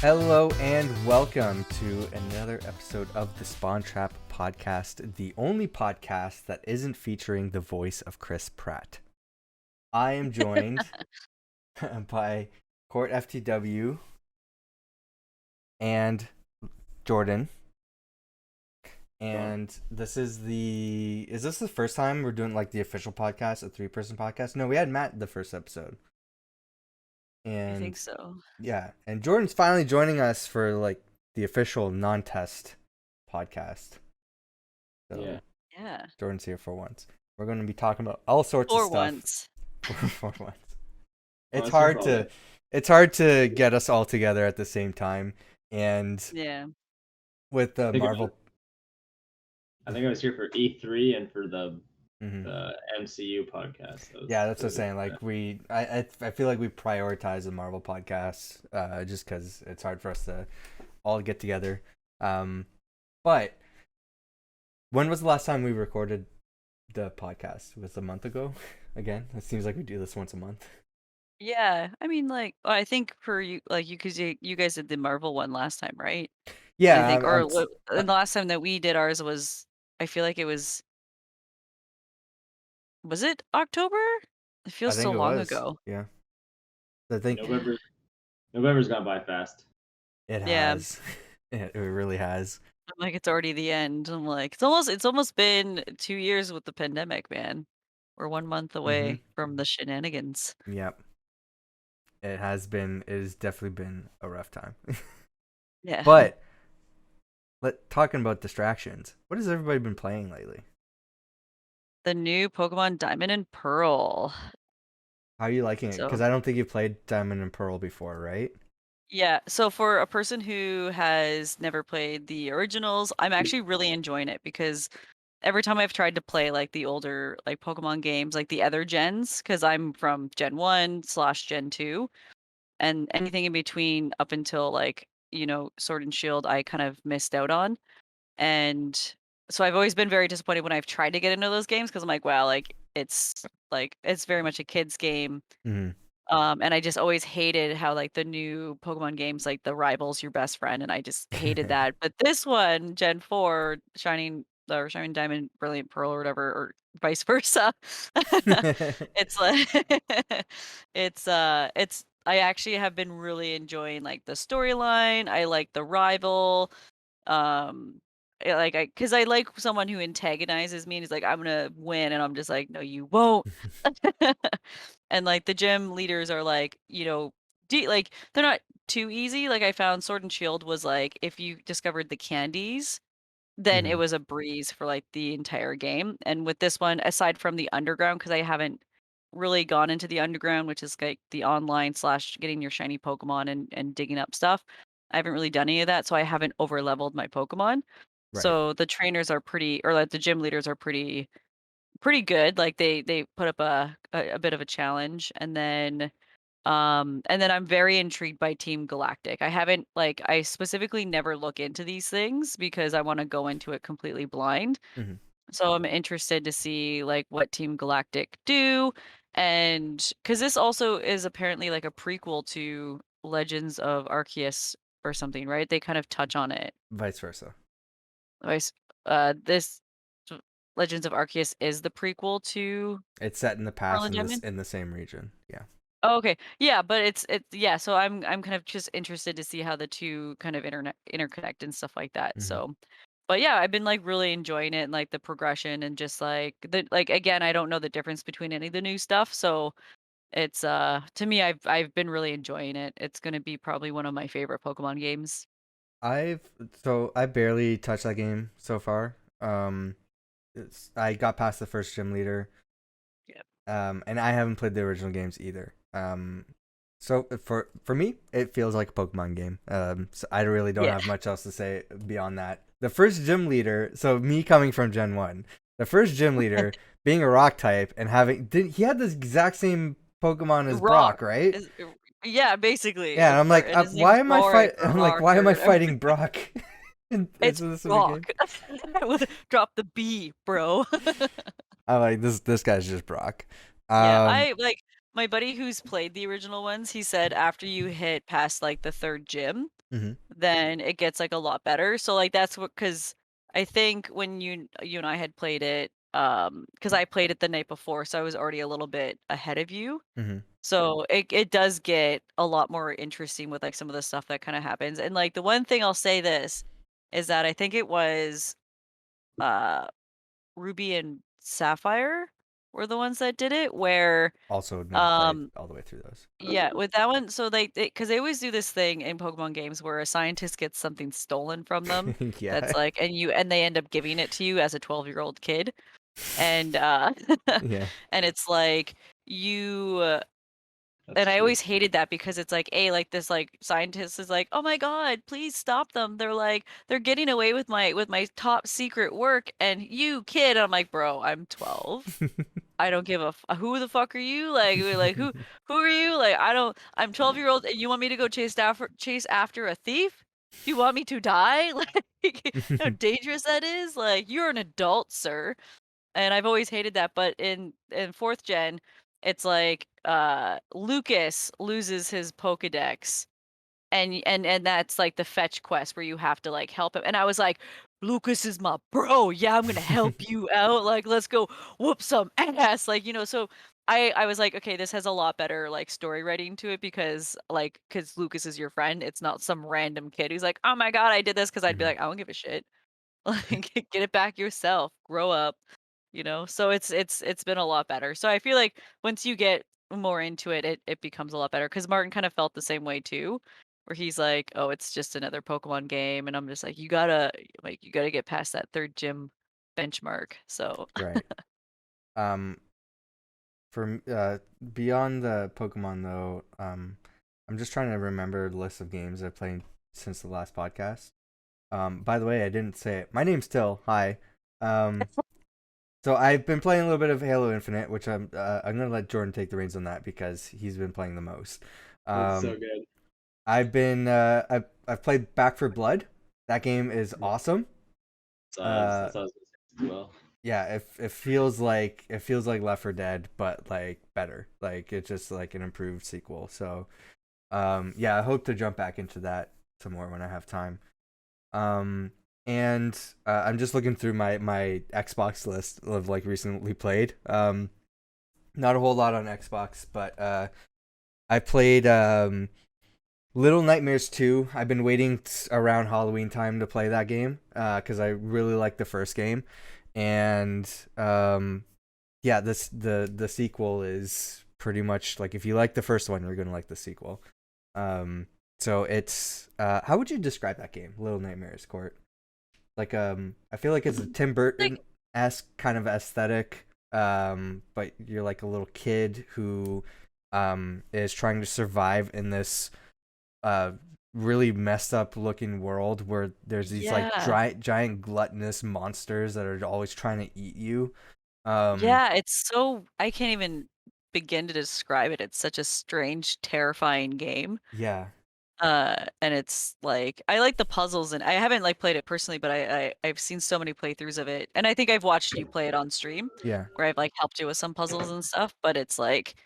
Hello and welcome to another episode of the Spawn Trap podcast, the only podcast that isn't featuring the voice of Chris Pratt. I am joined by Court FTW and Jordan. And this is this the first time we're doing like the official podcast, a 3-person podcast? No, we had Matt the first episode. And I think so. Yeah, and Jordan's finally joining us for like the official non-test podcast. So Yeah. Jordan's here for once. We're going to be talking about all sorts of For stuff. once. For once. It's hard to get us all together at the same time, and Yeah. with the Marvel. I think I was here for E3 and for the Mhm. MCU podcast. Yeah, that's what I'm saying. Like I feel like we prioritize the Marvel podcasts, just because it's hard for us to all get together. But when was the last time we recorded the podcast? Was it a month ago? Again, it seems like we do this once a month. Yeah. I mean, like, I think for you, like, because you guys did the Marvel one last time, right? Yeah, I think, and the last time that we did ours was, I feel like it was it October? It I feels think so it long was. ago. Yeah, I think November's gone by fast. it Yeah. has. It really has. I'm like, it's already the end. I'm like, it's almost been 2 years with the pandemic, man. We're 1 month away from the shenanigans. Yep. It has definitely been a rough time. Yeah. But talking about distractions, what has everybody been playing lately? The new Pokemon Diamond and Pearl. How are you liking it? Because So I don't think you've played Diamond and Pearl before, right? yeah, so for a person who has never played the originals, I'm actually really enjoying it because every time I've tried to play like the older like Pokemon games, like the other gens, because I'm from Gen 1/Gen 2, and anything in between up until like, Sword and Shield, I kind of missed out on. And so I've always been very disappointed when I've tried to get into those games because I'm like, it's very much a kid's game. Mm-hmm. And I just always hated how, like, the new Pokemon games, like, the rival's your best friend, and I just hated that. But this one, Gen 4, Shining Diamond, Brilliant Pearl or whatever, or vice versa, it's like it's I actually have been really enjoying, like, the storyline. I like the rival. Like, because I like someone who antagonizes me and he's like, "I'm gonna win," and I'm just like, "No, you won't." And, like, the gym leaders are like, like, they're not too easy. Like, I found Sword and Shield was like, if you discovered the candies, then it Mhm. was a breeze for, like, the entire game. And with this one, aside from the underground, because I haven't really gone into the underground, which is like the online slash getting your shiny Pokemon and digging up stuff. I haven't really done any of that, so I haven't over leveled my Pokemon. Right. So the trainers are pretty, or like the gym leaders are pretty good. Like they put up a bit of a challenge, and then I'm very intrigued by Team Galactic. I specifically never look into these things because I want to go into it completely blind. Mhm. So I'm interested to see like what Team Galactic do, and because this also is apparently like a prequel to Legends of Arceus or something, right? They kind of touch on it. Vice versa. Vice- this Legends of Arceus is the prequel to It's set in the Pearl past and in this Diamond. in the same region. Yeah. Oh, okay. Yeah, but it's yeah, so I'm kind of just interested to see how the two kind of interconnect and stuff like that. Mhm. So, but yeah, I've been like really enjoying it and like the progression and just like again, I don't know the difference between any of the new stuff, so it's to me I've been really enjoying it. It's going to be probably one of my favorite Pokemon games. I've I barely touched that game so far. I got past the first gym leader. Yeah. And I haven't played the original games either. So for me, it feels like a Pokemon game. So I really don't Yeah. have much else to say beyond that. The first gym leader, so me coming from Gen 1, the first gym leader being a rock type and he had the exact same Pokemon as Brock, right? Yeah, basically. Yeah, and I'm like, And his name's I'm like, why am I fighting Brock? It's in the game? Brock. Drop the B, bro. I'm like, this guy's just Brock. Yeah, I like my buddy who's played the original ones, he said after you hit past like the third gym, Mm-hmm. then it gets like a lot better. So like that's what, because I think when you and I had played it, because I played it the night before, so I was already a little bit ahead of you. Mm-hmm. So it does get a lot more interesting with like some of the stuff that kind of happens. And like the one thing I'll say this is that I think it was uh Ruby and Sapphire were the ones that did it, where Also, never played um all the way through those. yeah, with that one, so because they always do this thing in Pokemon games where a scientist gets something stolen from them Yeah. that's like, and they end up giving it to you as a 12-year-old kid. And Yeah. and it's like you That's and I true. always hated that because it's like, A, like this like scientist is like, "Oh my God, please stop them. They're like they're getting away with my top secret work and you kid." And I'm like, "Bro, I'm 12. I don't give a who the fuck are you? Like who are you? Like I'm 12-year-old and you want me to go chase after a thief? Do you want me to die? Like how dangerous that is? Like you're an adult, sir." And I've always hated that, but in 4th gen, it's like Lucas loses his Pokédex and that's like the fetch quest where you have to like help him. And I was like, Lucas is my bro. Yeah, I'm gonna help you out. Like, let's go whoop some ass. Like, so I was like, okay, this has a lot better like story writing to it because Lucas is your friend. It's not some random kid who's like, oh my God, I did this, because I'd be Mhm. like, I don't give a shit. Like, get it back yourself. Grow up. So it's been a lot better. So I feel like once you get more into it, it becomes a lot better. Because Martin kind of felt the same way too, where he's like, "Oh, it's just another Pokemon game," and I'm just like, you gotta get past that third gym benchmark." So Right. Um, beyond the Pokemon though, I'm just trying to remember the list of games I've played since the last podcast. By the way, I didn't say it. My name's Till. Hi. Um, so I've been playing a little bit of Halo Infinite, which I'm gonna let Jordan take the reins on that because he's been playing the most. It's so Um, good. I've played Back for Blood. That game is awesome. That's Uh, what I was gonna say as well. yeah, it feels like Left 4 Dead, but like better. Like it's just like an improved sequel. So yeah, I hope to jump back into that some more when I have time. Um, and I'm just looking through my Xbox list of like recently played. Not a whole lot on Xbox, but I played Little Nightmares 2. I've been waiting around Halloween time to play that game because I really like the first game, and yeah, the sequel is pretty much like if you like the first one, you're gonna like the sequel. Um, so it's how would you describe that game, Little Nightmares Court? Like I feel like it's a Tim like, Burton esque kind of aesthetic. But you're like a little kid who is trying to survive in this uh really messed up looking world where there's these like yeah. giant gluttonous monsters that are always trying to eat you. Um Yeah, it's so I can't even begin to describe it. It's such a strange, terrifying game. yeah. And it's like I like the puzzles, and I haven't like played it personally, but I've seen so many playthroughs of it, and I think I've watched you play it on stream, Yeah. where I've like helped you with some puzzles and stuff. But it's like,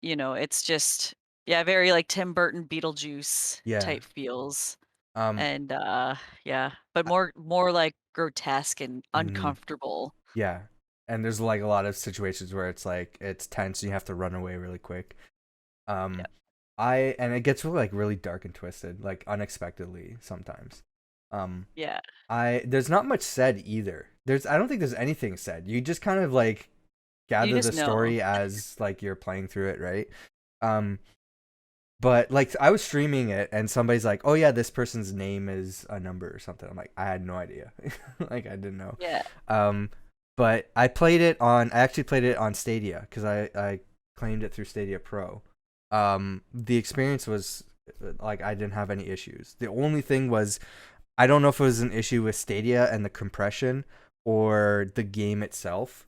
it's just, yeah, very like Tim Burton Beetlejuice Yeah. type feels, Um and yeah, but more like grotesque and mhm, uncomfortable. yeah. And there's like a lot of situations where it's like it's tense and you have to run away really quick. Yeah, Um and it gets really like really dark and twisted, like unexpectedly sometimes. Um yeah, there's not much said either. I don't think there's anything said. You just kind of like you gather the just know. story as like you're playing through it, right? Um but like I was streaming it and somebody's like, "Oh yeah, this person's name is a number or something." I'm like, "I had no idea." Like I didn't know. Yeah, Um but I actually played it on Stadia cuz I claimed it through Stadia Pro. The experience was like I didn't have any issues. The only thing was I don't know if it was an issue with Stadia and the compression or the game itself,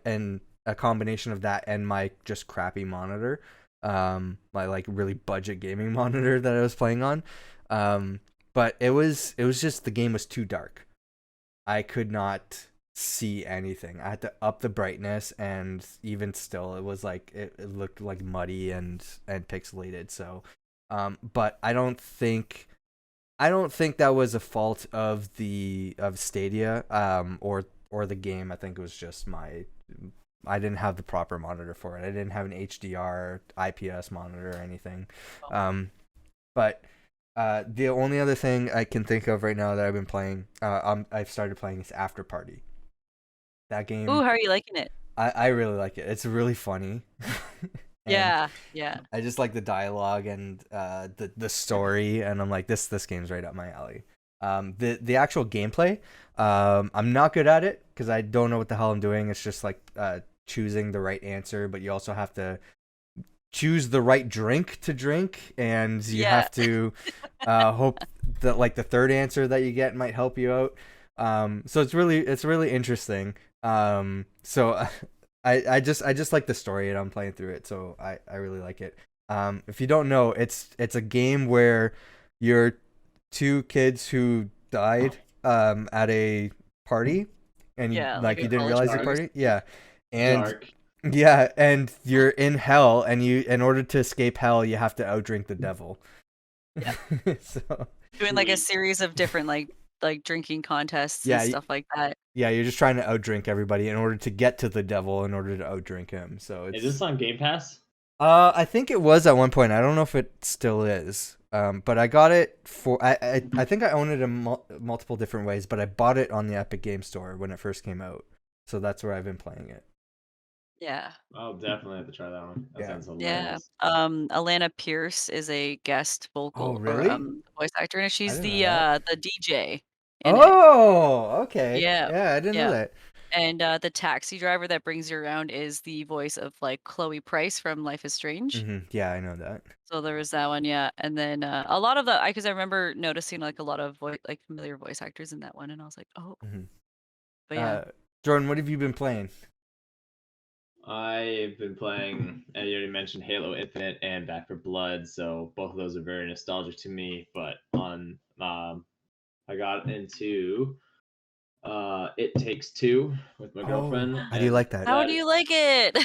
and a combination of that and my just crappy monitor, my like really budget gaming monitor that I was playing on. But it was just the game was too dark. I could not see anything. I had to up the brightness, and even still, it was like it looked like muddy and pixelated. So, but I don't think I don't think that was a fault of Stadia or the game. I think it was just I didn't have the proper monitor for it. I didn't have an HDR IPS monitor or anything. But the only other thing I can think of right now that I've been playing, I've started playing is After Party. That game. Ooh, how are you liking it? I really like it. It's really funny. Yeah. I just like the dialogue and the story, and I'm like, this game's right up my alley. The actual gameplay, I'm not good at it because I don't know what the hell I'm doing. It's just like choosing the right answer, but you also have to choose the right drink to drink, and you have to hope that like the third answer that you get might help you out. So it's really interesting. So I just like the story, and I'm playing through it, so I really like it. If you don't know, it's a game where you're two kids who died at a party, and like you a didn't college realize the party. party. And Dark. yeah, and you're in hell, and in order to escape hell, you have to outdrink the devil. Yeah. So Doing like a series of different like drinking contests and stuff like that. Yeah, you're just trying to outdrink everybody in order to get to the devil in order to outdrink him. So Is this on Game Pass? I think it was at one point. I don't know if it still is. But I got it for I think I own it in multiple different ways, but I bought it on the Epic Game Store when it first came out. So that's where I've been playing it. Yeah. I'll definitely have to try that one. That sounds Yeah. hilarious. Alana Pierce is a guest vocal really? or voice actor, and she's didn't know the DJ. Okay. Yeah. I didn't know that. And the taxi driver that brings you around is the voice of like Chloe Price from Life is Strange. Yeah, I know that. So there was that one, yeah. And then a lot of the because I remember noticing like a lot of familiar voice actors in that one, and I was like, oh. But yeah. Jordan, what have you been playing? I've been playing, and you already mentioned Halo Infinite and Back 4 Blood, so both of those are very nostalgic to me. But I got into It Takes Two with my girlfriend. How do you like that? How do you like it?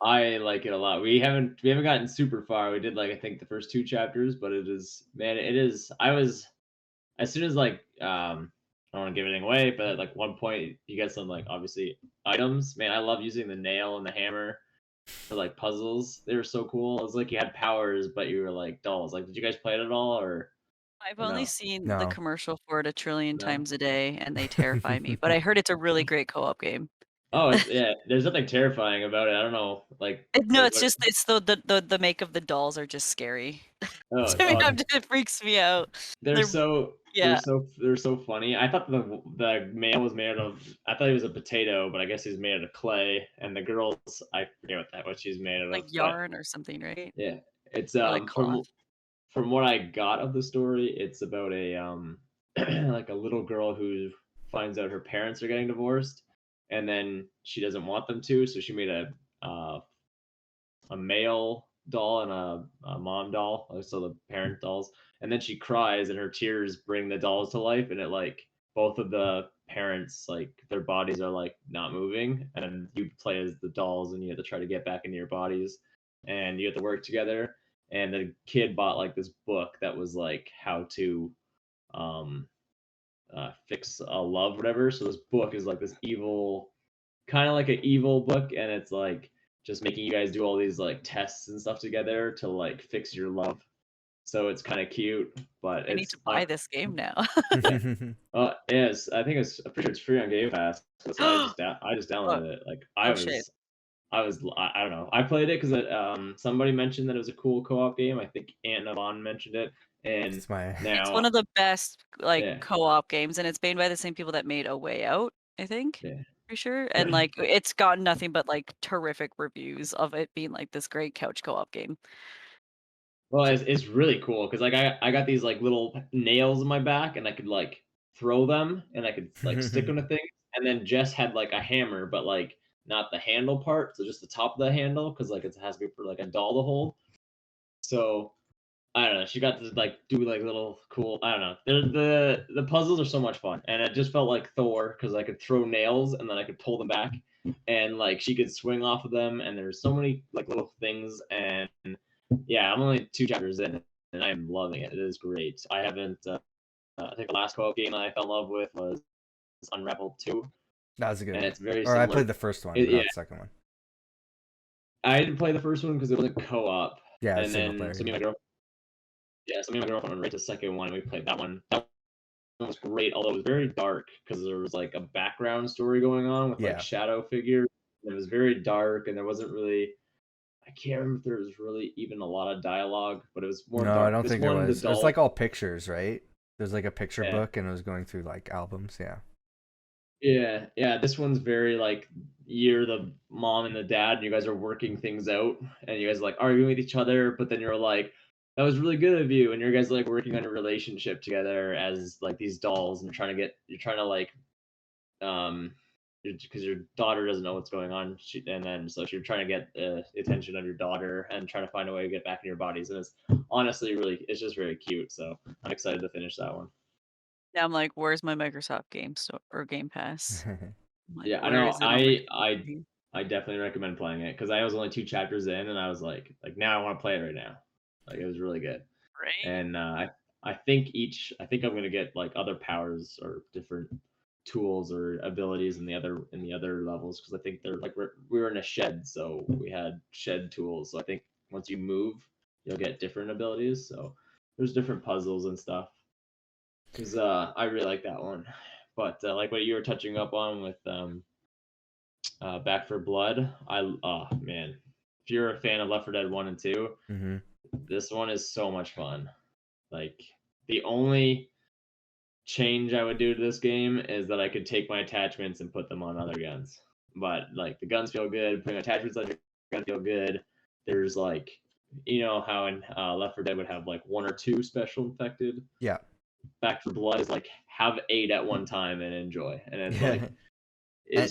I like it a lot. We haven't gotten super far. We did like I think the first 2 chapters, but it is. I was as soon as like I don't want to give anything away, but at like one point you get some like obviously items. Man, I love using the nail and the hammer for like puzzles. They were so cool. It was like you had powers, but you were like dolls. Like, did you guys play it at all, or? I've Or only no? seen No. the commercial for it a trillion No? times a day, and they terrify me. But I heard it's a really great co-op game. Oh, yeah. There's nothing terrifying about it. I don't know. Like, No, like it's what? just it's the make of the dolls are just scary. Oh, To me, oh, it freaks me out. they're so Yeah. they're so funny. I thought the male was made of. I thought he was a potato, but I guess he's made out of clay. And the girls, I forget what she's made out Like of. But yarn or something, right? yeah, it's Or like cloth. from what I got of the story, it's about a like a little girl who finds out her parents are getting divorced, and then she doesn't want them to, so she made a male doll and a mom doll, so the parent dolls, and then she cries and her tears bring the dolls to life, and it like both of the parents like their bodies are like not moving, and you play as the dolls and you have to try to get back into your bodies, and you have to work together. And the kid bought like this book that was like how to um fix a love, whatever. So this book is like this evil, kind of like an evil book, and it's like just making you guys do all these like tests and stuff together to like fix your love. So it's kind of cute, but I need to buy this game now. yes, I think I'm pretty sure it's free on Game Pass. So I just downloaded it. Like Shit. I don't know. I played it because somebody mentioned that it was a cool co-op game. I think Ant and Vaughn mentioned it, and It's now one of the best like yeah. co-op games, and it's made by the same people that made A Way Out, I think. Yeah. For sure. And like it's gotten nothing but like terrific reviews of it being like this great couch co-op game. Well, it's really cool because like I got these like little nails in my back, and I could like throw them, and I could like stick them to things. And then Jess had like a hammer, but like not the handle part, so just the top of the handle, because like it has to be for like a doll to hold. So I don't know. She got to like do like little cool. I don't know. The puzzles are so much fun, and it just felt like Thor because I could throw nails and then I could pull them back, and like she could swing off of them. And there's so many like little things, and yeah, I'm only 2 chapters in, and I'm loving it. It is great. I haven't I think the last co-op game I fell in love with was Unravel 2, That was a good and one. it's very Or I similar. played the first one, Yeah, not the second one. I didn't play the first one because it wasn't co-op. Yeah, and single then player. so me and my girlfriend went right to the second one, and we played that one. That one was great, although it was very dark because there was like a background story going on with like shadow figures. And it was very dark, and there wasn't really. I can't remember if there was really even a lot of dialogue, but it was more No, dark. I don't This think there one, was. the It was doll, like all pictures, right? There's like a picture Yeah. book, and it was going through like albums. Yeah. Yeah. This one's very like you're the mom and the dad, and you guys are working things out, and you guys are, like arguing with each other, but then you're like, that was really good of you, and you guys are, like working on a relationship together as like these dolls, and you're trying to like because your daughter doesn't know what's going on, and then so you're trying to get the attention of your daughter and trying to find a way to get back in your bodies, and it's honestly it's just very cute. So I'm excited to finish that one. Now I'm like, where's my Microsoft Game Store or Game Pass? Like, Yeah, I where know. is it on my I definitely recommend playing it because I was only 2 chapters in, and I was like now I want to play it right now. Like it was really good. Right? And I think I'm gonna get like other powers or different tools or abilities in the other levels because I think they're like we were in a shed, so we had shed tools. So I think once you move, you'll get different abilities. So there's different puzzles and stuff. Because I really like that one, but like what you were touching up on with Back for Blood, man, if you're a fan of Left 4 Dead 1 and 2, Mm-hmm. this one is so much fun. Like the only change I would do to this game is that I could take my attachments and put them on other guns. But like the guns feel good, putting attachments on your gun feel good. There's like how in Left 4 Dead would have like 1 or 2 special infected. Yeah. Back for Blood is like have 8 at one time and enjoy. And it's like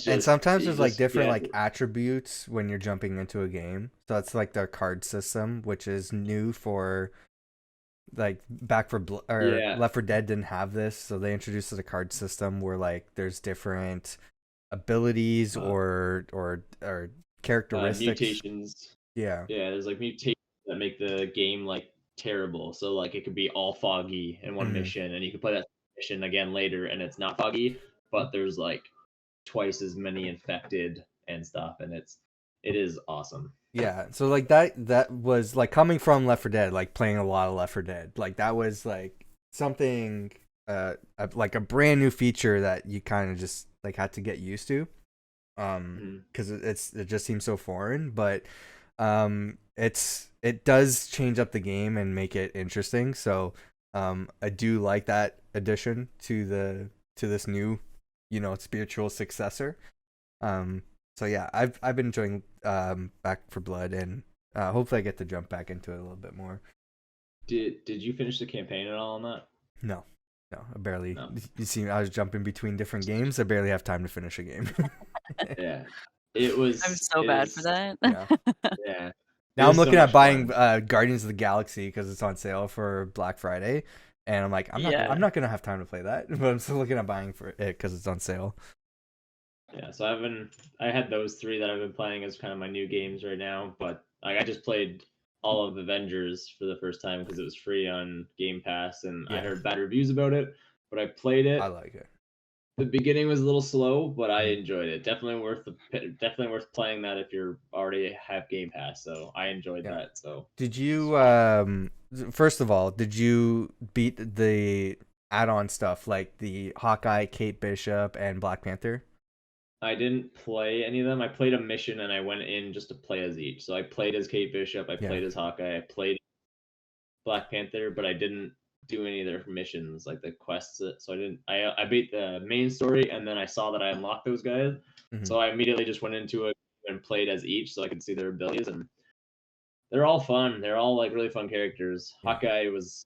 and sometimes there's like just different get like attributes when you're jumping into a game. So that's like their card system, which is new for like Back for Blood or Left 4 Dead didn't have this, so they introduced the card system where like there's different abilities or characteristics. mutations. Yeah. Yeah, there's like mutations that make the game like terrible. So like it could be all foggy in one mission, and you can play that mission again later, and it's not foggy, but there's like twice as many infected and stuff, and it is awesome. Yeah, so like that was like coming from Left 4 Dead, like playing a lot of Left 4 Dead. Like that was like something like a brand new feature that you kind of just like had to get used to. Cuz it just seems so foreign, but it does change up the game and make it interesting. So I do like that addition to this new, spiritual successor. So yeah, I've been enjoying Back for Blood, and hopefully I get to jump back into it a little bit more. Did you finish the campaign at all on that? No, I barely. No. You see, I was jumping between different games. I barely have time to finish a game. Yeah, it was. I'm so bad for that. Yeah. Yeah. Now I'm looking at buying fun. Guardians of the Galaxy because it's on sale for Black Friday, and I'm like, I'm not gonna have time to play that, but I'm still looking at buying for it because it's on sale. Yeah, so I had those 3 that I've been playing as kind of my new games right now, but like I just played all of Avengers for the first time because it was free on Game Pass, and I heard bad reviews about it, but I played it. I like it. The beginning was a little slow, but I enjoyed it. Definitely worth playing that if you already have Game Pass. So I enjoyed that. So did you first of all, did you beat the add-on stuff like the Hawkeye, Kate Bishop, and Black Panther? I didn't play any of them. I played a mission and I went in just to play as each. So I played as Kate Bishop, I played as Hawkeye, I played Black Panther, but I didn't do any of their missions, like the quests. So I beat the main story, and then I saw that I unlocked those guys. So I immediately just went into it and played as each so I could see their abilities, and they're all fun. They're all like really fun characters. Hawkeye was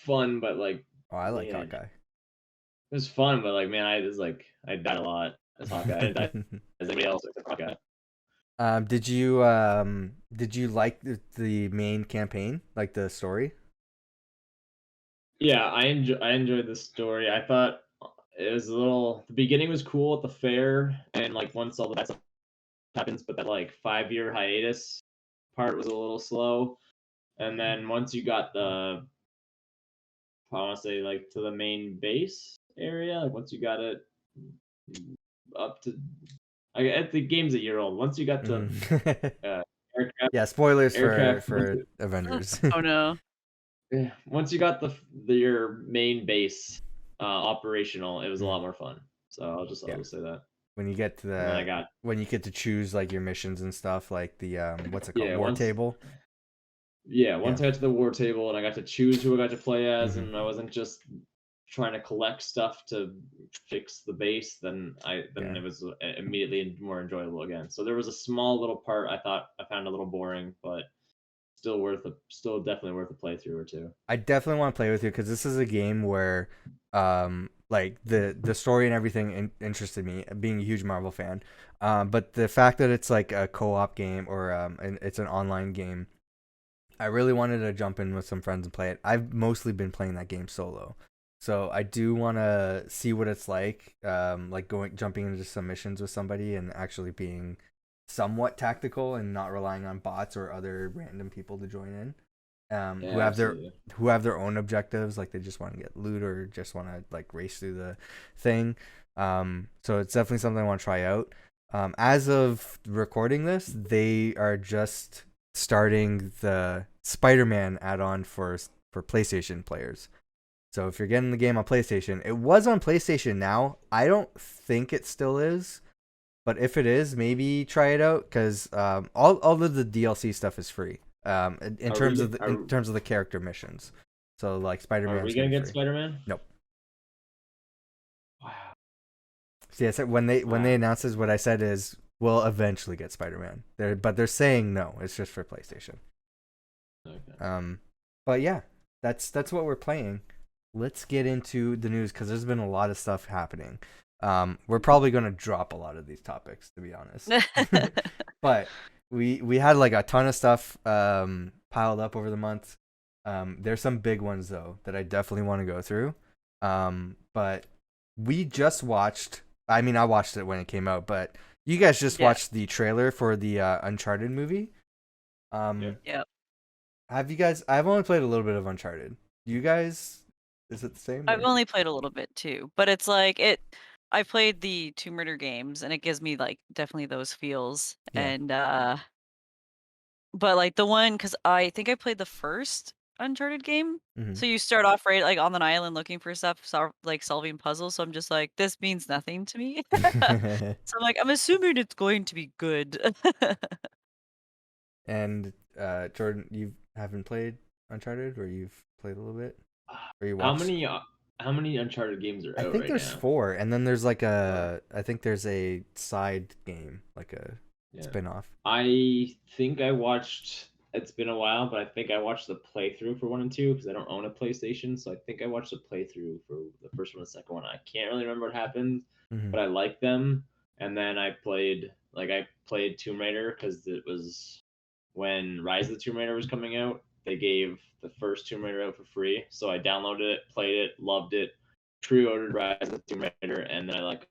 fun, but like I like Hawkeye. It was fun, but like man, I died a lot as Hawkeye. I didn't die as anybody else except Hawkeye. Did you like the main campaign, like the story? Yeah, I enjoyed the story. I thought it was the beginning was cool at the fair, and like once all the bad stuff happens, but that like 5-year hiatus part was a little slow. And then once you got the I want to say like to the main base area. Like once you got it up to, the game's a year old. Once you got to aircraft, Yeah, spoilers aircraft. for Avengers. Oh no. Yeah, once you got your main base operational, it was a lot more fun. So I'll just say that. When you get to when you get to choose like your missions and stuff, like the what's it called, war table. Once I got to the war table and I got to choose who I got to play as, and I wasn't just trying to collect stuff to fix the base, then it was immediately more enjoyable again. So there was a small little part I found a little boring, but still definitely worth a playthrough or two. I definitely want to play with you because this is a game where like the story and everything interested me, being a huge Marvel fan. But the fact that it's like a co-op game or and it's an online game, I really wanted to jump in with some friends and play it. I've mostly been playing that game solo. So I do want to see what it's like jumping into some missions with somebody and actually being somewhat tactical and not relying on bots or other random people to join in. Who have their own objectives, like they just want to get loot or just want to like race through the thing. So it's definitely something I want to try out. As of recording this, they are just starting the Spider-Man add-on for PlayStation players. So if you're getting the game on PlayStation, it was on PlayStation Now. I don't think it still is, but if it is, maybe try it out because all of the DLC stuff is free. In terms of the character missions, so like Spider-Man. Are we gonna get Spider-Man? Nope. Wow. So yeah, when they announced this, what I said is we'll eventually get Spider-Man. But they're saying no, it's just for PlayStation. Okay. But yeah, that's what we're playing. Let's get into the news because there's been a lot of stuff happening. We're probably gonna drop a lot of these topics, to be honest. But we had like a ton of stuff piled up over the month. There's some big ones though that I definitely want to go through. But we just watched. I mean, I watched it when it came out, but you guys just watched the trailer for the Uncharted movie. Yeah. Have you guys? I've only played a little bit of Uncharted. You guys? Is it the same? I've only played a little bit too, but it's like I played the Tomb Raider games, and it gives me like definitely those feels. Yeah. And but like the one, because I think I played the first Uncharted game. So you start off right like on an island looking for stuff, like solving puzzles. So I'm just like, this means nothing to me. So I'm like, I'm assuming it's going to be good. And Jordan, you haven't played Uncharted, or you've played a little bit? Or you How watched? many Uncharted games are out? I think right there's now? 4, and then there's like I think there's a side game, like a spin-off. I think I watched. It's been a while, but I think I watched the playthrough for 1 and 2 because I don't own a PlayStation. So I think I watched the playthrough for the first one and the second one. I can't really remember what happened, but I liked them. And then I played Tomb Raider because it was when Rise of the Tomb Raider was coming out. They gave the first Tomb Raider out for free, so I downloaded it, played it, loved it, pre-ordered Rise of the Tomb Raider, and then I like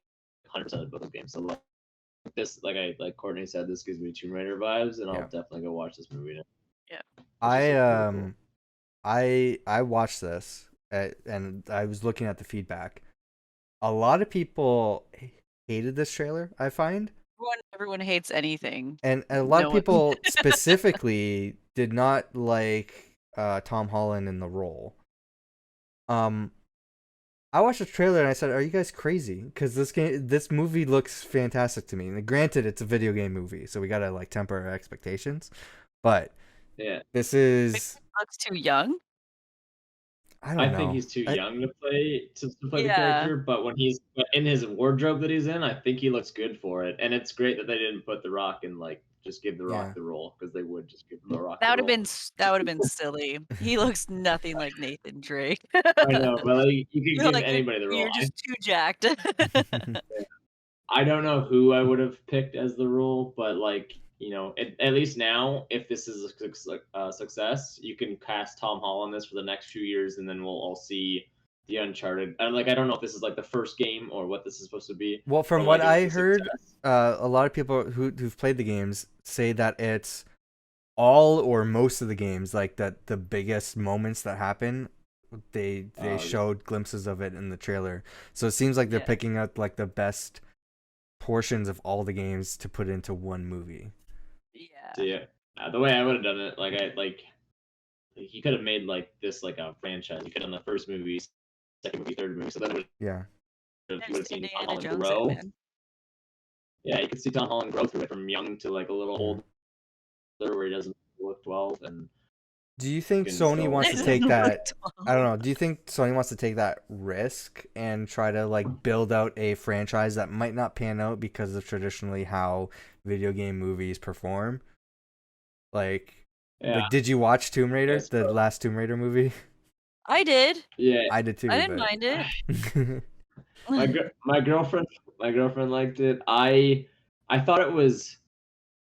100% of both the games. So like Courtney said, this gives me Tomb Raider vibes, and I'll definitely go watch this movie now. Yeah. I watched this and I was looking at the feedback. A lot of people hated this trailer, I find. Everyone hates anything. And a lot of people specifically did not like Tom Holland in the role. I watched the trailer and I said, "Are you guys crazy?" Because this movie looks fantastic to me. And granted, it's a video game movie, so we gotta like temper our expectations. But this is. He looks too young. I think he's too young to play the character, but when he's in his wardrobe that he's in, I think he looks good for it. And it's great that they didn't put The Rock and like just give The Rock the role, because they would just give The Rock. That would have been silly. He looks nothing like Nathan Drake. I know, but like you could give anybody the role. You're just too jacked. I don't know who I would have picked as the role, but like, at least now, if this is a success, you can cast Tom Holland this for the next few years, and then we'll all see the Uncharted. I don't know if this is like the first game or what this is supposed to be. Well, from what I heard, a lot of people who've played the games say that it's all or most of the games, like that the biggest moments that happen they Oh, showed glimpses of it in the trailer. So it seems like they're Yeah. picking up like the best portions of all the games to put into one movie. Yeah. see it. The way I would have done it, he could have made like this like a franchise. You could have done the first movie, second movie, third movie. So then Yeah. you would have seen Tom Indiana Holland Jones grow. it, man. Yeah, you could see Tom Holland grow through it from young to like a little Mhm. older, where he doesn't look 12. And Do you think can Sony still- wants to Doesn't take look that? 12. I don't know. Do you think Sony wants to take that risk and try to like build out a franchise that might not pan out because of traditionally how video game movies perform? Like, yeah, did you watch Tomb Raider, Yes, the bro. last Tomb Raider movie? I did. yeah. I did too. I didn't but... mind it. My girlfriend liked it. I thought it was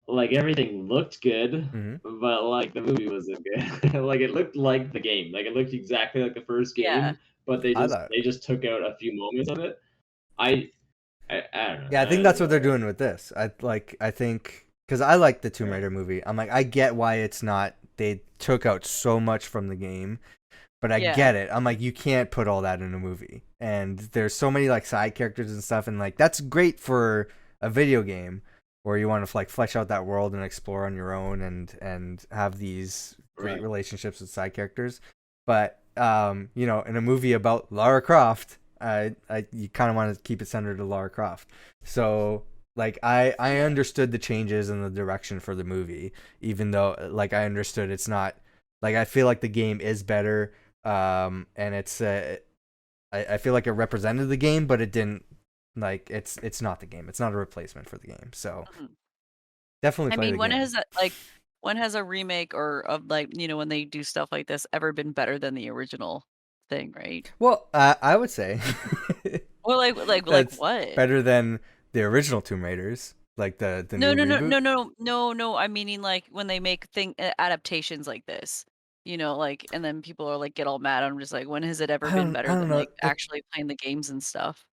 like everything looked good, Mhm. but like the movie wasn't good. Like it looked like the game. Like it looked exactly like the first game, Yeah. but I thought- they just took out a few moments of it. I don't know. Yeah, I think that's what they're doing with this. I think because I like the Tomb Raider movie. I'm like, I get why it's not. They took out so much from the game, but I Yeah. get it. I'm like, you can't put all that in a movie, and there's so many like side characters and stuff, and like that's great for a video game where you want to like flesh out that world and explore on your own and have these great Right. relationships with side characters. But you know, in a movie about Lara Croft, you kind of want to keep it centered to Lara Croft. So like I understood the changes in the direction for the movie, even though like I understood it's not like I feel like the game is better, and it's I feel like it represented the game, but it didn't like it's not the game. It's not a replacement for the game. So Mhm. definitely I play mean, the when game. has that when has a remake or of like when they do stuff like this ever been better than the original thing, right? Well, I would say Or like that's what? better than the original Tomb Raiders, like the No, new no, no, reboot. no, no, no, no. I'm meaning like when they make adaptations like this, like, and then people are like get all mad. I'm just like, when has it ever been I better don't than know. like actually playing the games and stuff?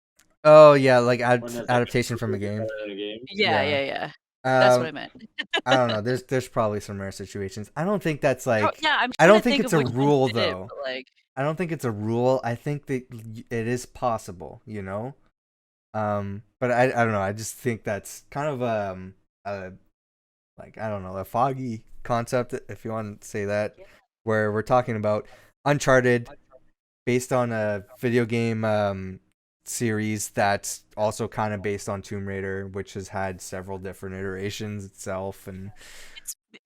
Oh yeah, like When has adaptation from a been game. better than a game? Yeah, Yeah. yeah, yeah. That's what I Um, meant. I don't know. There's probably some rare situations. I don't think that's like. Yeah, I'm I trying don't to think think it's of a which ones rule did it, though. but like, I don't think it's a rule. I think that it is possible, but I don't know. I just think that's kind of a like I don't know, a foggy concept if you want to say that, where we're talking about Uncharted based on a video game series that's also kind of based on Tomb Raider, which has had several different iterations itself, and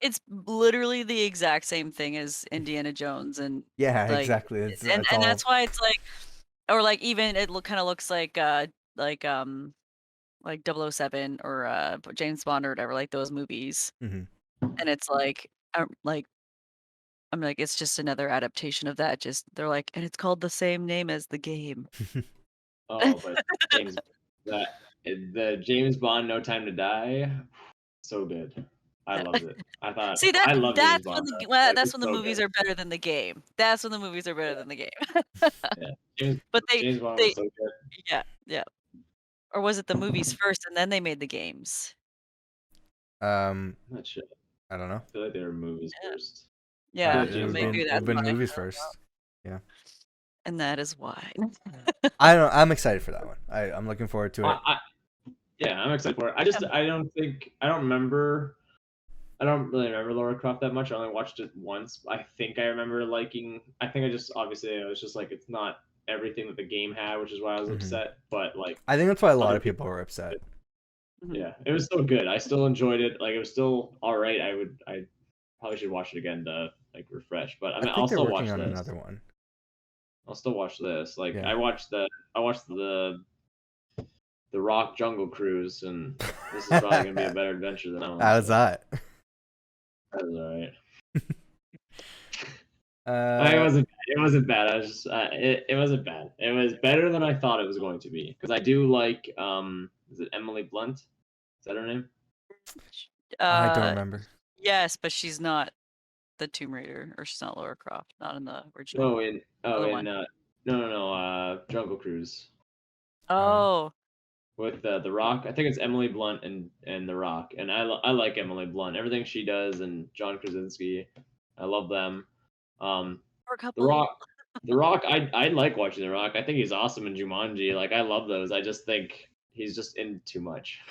it's literally the exact same thing as Indiana Jones, and yeah, like, exactly. It's and all that's why it's like, or like even it kind of looks like like 007 or James Bond or whatever, like those movies, Mhm. and it's like I'm like it's just another adaptation of that. Just they're like, and it's called the same name as the game. Oh, but James, the James Bond No Time to Die, so good. I loved it. See I love James that's when Bond. Like, that's it's when the so movies good. are better than the game. That's when the movies are better than the game. Yeah, James But James Bond they was so good. yeah, yeah. Or was it the movies first and then they made the games? um, I'm not sure. I don't know. I feel like they were movies Yeah. first. Yeah, It would James been maybe it that's would been why. movies first. Yeah, And that is why. I don't. I'm excited for that one. I'm looking forward to it. Yeah, I'm excited for it. I don't really remember Lara Croft that much. I only watched it once. I think I remember liking. I think I just obviously it was just like it's not everything that the game had, which is why I was Mhm. upset. But like, I think that's why a lot other of people were upset. Mhm. yeah, it was still good. I still enjoyed it. Like it was still all right. I probably should watch it again to like refresh. But I mean, I I'll think they're still working watch on this. another one. I'll still watch this. Like Yeah. I watched the Rock Jungle Cruise, and this is probably gonna be a better adventure than that one. How's that? That was all right. Uh, It wasn't bad. I was just it wasn't bad. It was better than I thought it was going to be because I do like is it Emily Blunt? Is that her name? I don't Uh, remember. yes, but she's not the Tomb Raider, or she's not Lara Croft, not in the original. Other one. No, Jungle Cruise Oh, with the Rock. I think it's Emily Blunt and the Rock, and I like Emily Blunt. Everything she does, and John Krasinski, I love them. poor The couple. Rock. The Rock, I like watching The Rock. I think he's awesome in Jumanji. Like I love those. I just think he's just in too much.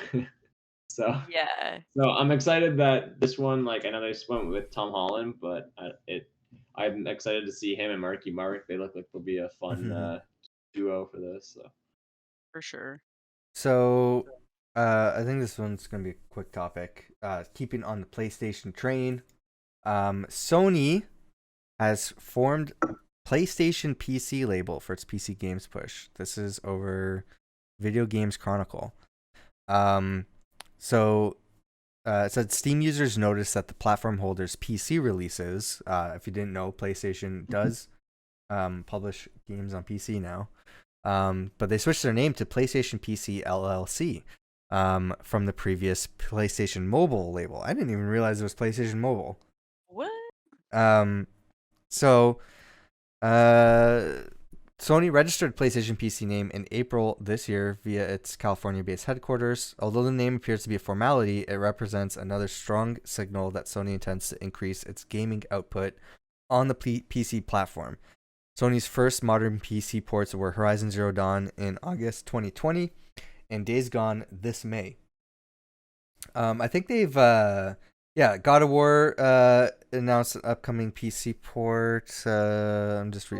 so Yeah. so I'm excited that this one, like I know they just went with Tom Holland, but I'm excited to see him and Marky Mark. They look like they'll be a fun duo for this. So. For sure. So, I think this one's gonna be a quick topic. Keeping on the PlayStation train, Sony has formed a PlayStation PC label for its PC games push. This is over Video Games Chronicle. So it said Steam users noticed that the platform holder's PC releases. If you didn't know, PlayStation does publish games on PC now. But they switched their name to PlayStation PC LLC from the previous PlayStation Mobile label. I didn't even realize it was PlayStation Mobile. What? So Sony registered PlayStation PC name in April this year via its California-based headquarters. Although the name appears to be a formality, it represents another strong signal that Sony intends to increase its gaming output on the PC platform. Sony's first modern PC ports were Horizon Zero Dawn in August 2020 and Days Gone this May. I think they've, God of War announced an upcoming PC port. I'm just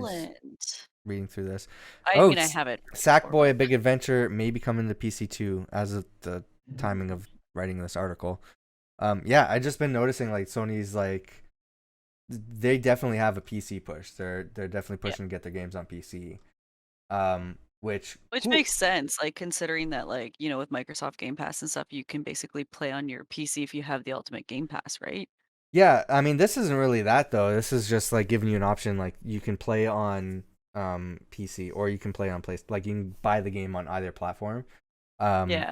reading through this. I mean, I have it. Sackboy: A Big Adventure may be coming to PC too as of the timing of writing this article. I just been noticing like Sony's like they definitely have a PC push. They're definitely pushing to get their games on PC. Which makes sense, like considering that, like, you know, with Microsoft Game Pass and stuff, you can basically play on your PC if you have the Ultimate Game Pass, right? Yeah, I mean, this isn't really that though. This is just like giving you an option, like you can play on PC or you can play on like you can buy the game on either platform.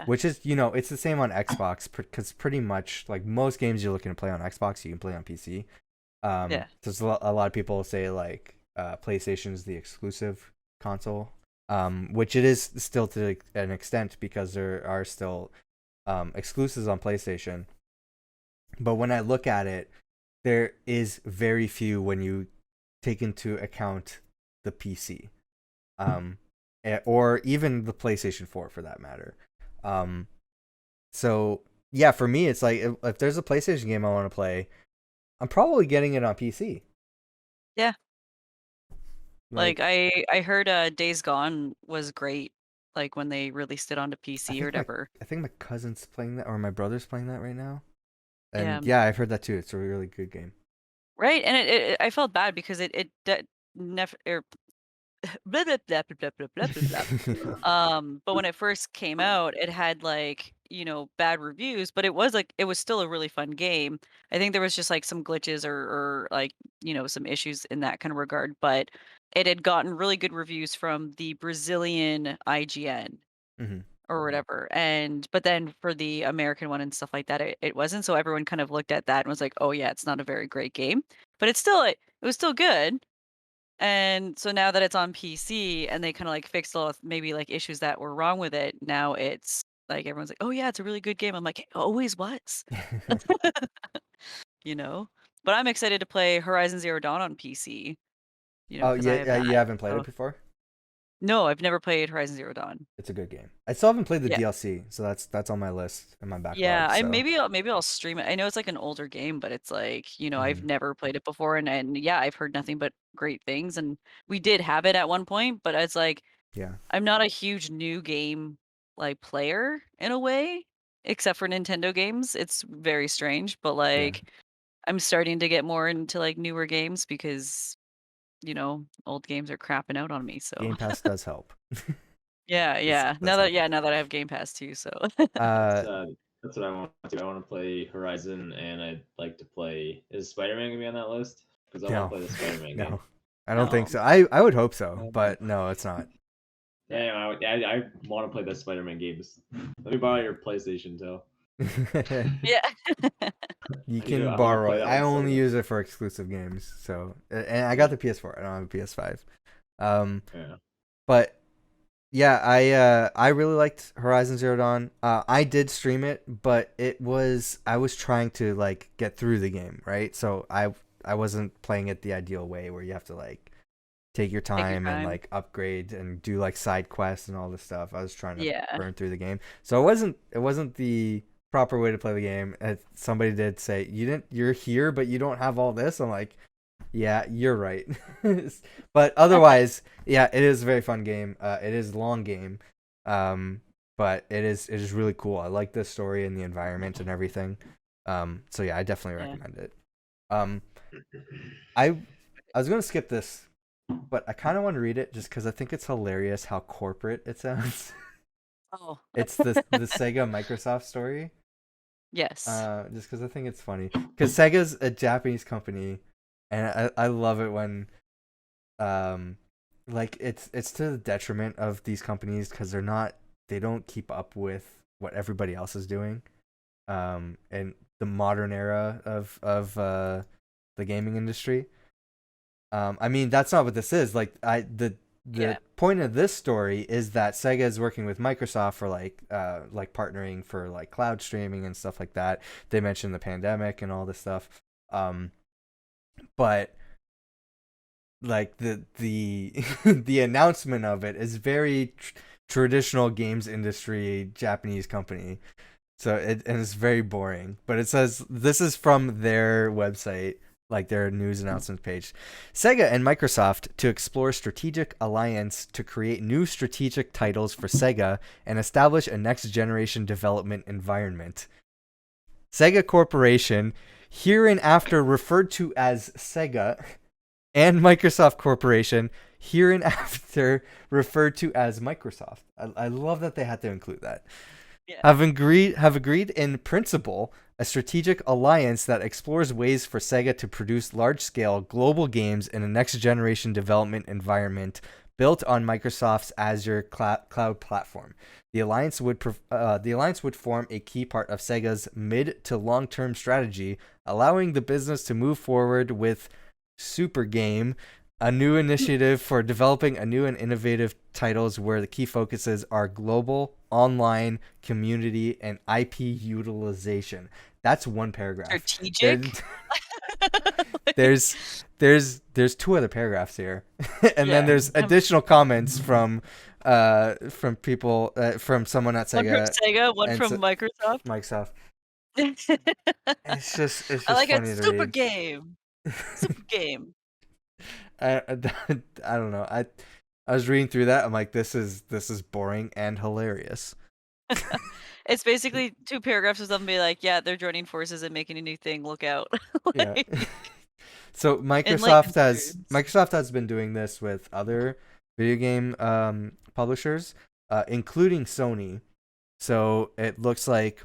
Which is, you know, it's the same on Xbox because pretty much like most games you're looking to play on Xbox, you can play on PC. There's a lot of people say like PlayStation is the exclusive console, which it is still to an extent because there are still exclusives on PlayStation. But when I look at it, there is very few when you take into account the PC, or even the PlayStation 4 for that matter. So yeah, for me, it's like if there's a PlayStation game I want to play, I'm probably getting it on PC. Yeah. Like I heard Days Gone was great, like when they released it onto PC or whatever. I think my cousin's playing that or my brother's playing that right now. And yeah, I've heard that too. It's a really good game. Right, and it I felt bad because it never blah, blah, blah, blah, blah, blah, blah, blah. But when it first came out, it had like, you know, bad reviews, but it was still a really fun game. I think there was just like some glitches or like, you know, some issues in that kind of regard, but it had gotten really good reviews from the Brazilian IGN or whatever. But then for the American one and stuff like that, it wasn't. So everyone kind of looked at that and was like, oh yeah, it's not a very great game, but it was still good. And so now that it's on PC and they kind of like fixed all maybe like issues that were wrong with it, now it's like everyone's like, "Oh yeah, it's a really good game." I'm like, "It always was." You know? But I'm excited to play Horizon Zero Dawn on PC. You know, because I have that. You haven't played it before? No, I've never played Horizon Zero Dawn. It's a good game. I still haven't played the DLC, so that's on my list in my backlog. Yeah, so. maybe I'll stream it. I know it's like an older game, but it's like, you know, I've never played it before and yeah, I've heard nothing but great things and we did have it at one point, but it's like I'm not a huge new game like player in a way, except for Nintendo games. It's very strange, but like I'm starting to get more into like newer games because, you know, old games are crapping out on me, so Game Pass does help. Yeah. Now that I have Game Pass too, so that's what I want to do. I want to play Horizon, and I'd like to play. Is Spider-Man gonna be on that list? Because I want to play the Spider-Man game. I don't think so. I would hope so, but no, it's not. Yeah, I want to play the Spider-Man games. Let me borrow your PlayStation, too. Yeah. You can borrow it. I only use it for exclusive games. So, and I got the PS4. I don't have a PS5. But yeah, I really liked Horizon Zero Dawn. I did stream it, but I was trying to like get through the game, right? So I wasn't playing it the ideal way where you have to like take your Take your time and time. like upgrade and do like side quests and all this stuff. I was trying to Yeah. burn through the game, so it wasn't the proper way to play the game. Somebody did say you're here, but you don't have all this. I'm like, yeah, you're right. But otherwise, yeah, it is a very fun game. It is a long game, but it is really cool. I like the story and the environment and everything. So yeah, I definitely Yeah. recommend it. I was gonna skip this, but I kind of want to read it just because I think it's hilarious how corporate it sounds. Oh. It's the Sega Microsoft story. Yes. Just because I think it's funny. Because Sega's a Japanese company, and I love it when, like it's to the detriment of these companies because they don't keep up with what everybody else is doing, in the modern era of the gaming industry. I mean that's not what this is. Like the Yeah. point of this story is that Sega is working with Microsoft for like partnering for like cloud streaming and stuff like that. They mentioned the pandemic and all this stuff. But like the the announcement of it is very traditional games industry Japanese company. So and it's very boring. But it says this is from their website, like their news announcement page. Sega and Microsoft to explore strategic alliance to create new strategic titles for Sega and establish a next generation development environment. Sega Corporation, hereinafter referred to as Sega, and Microsoft Corporation, hereinafter referred to as Microsoft. I love that they had to include that. Yeah. Have agreed in principle a strategic alliance that explores ways for Sega to produce large-scale global games in a next-generation development environment built on Microsoft's Azure cloud platform. The alliance would form a key part of Sega's mid to long-term strategy, allowing the business to move forward with Super Game, a new initiative for developing a new and innovative titles where the key focuses are global, online, community, and IP utilization. That's one paragraph. Strategic. There's two other paragraphs here, and then Yeah. there's additional comments from people from someone at One from Sega Sega, one and from Microsoft. Microsoft. I It's just like it. funny to Super read. game. Super game. I don't know. I was reading through that. I'm like, this is boring and hilarious. It's basically two paragraphs of them being like, yeah, they're joining forces and making a new thing. Look out. Yeah. So Enlightened Microsoft has been doing this with other video game publishers, including Sony. So it looks like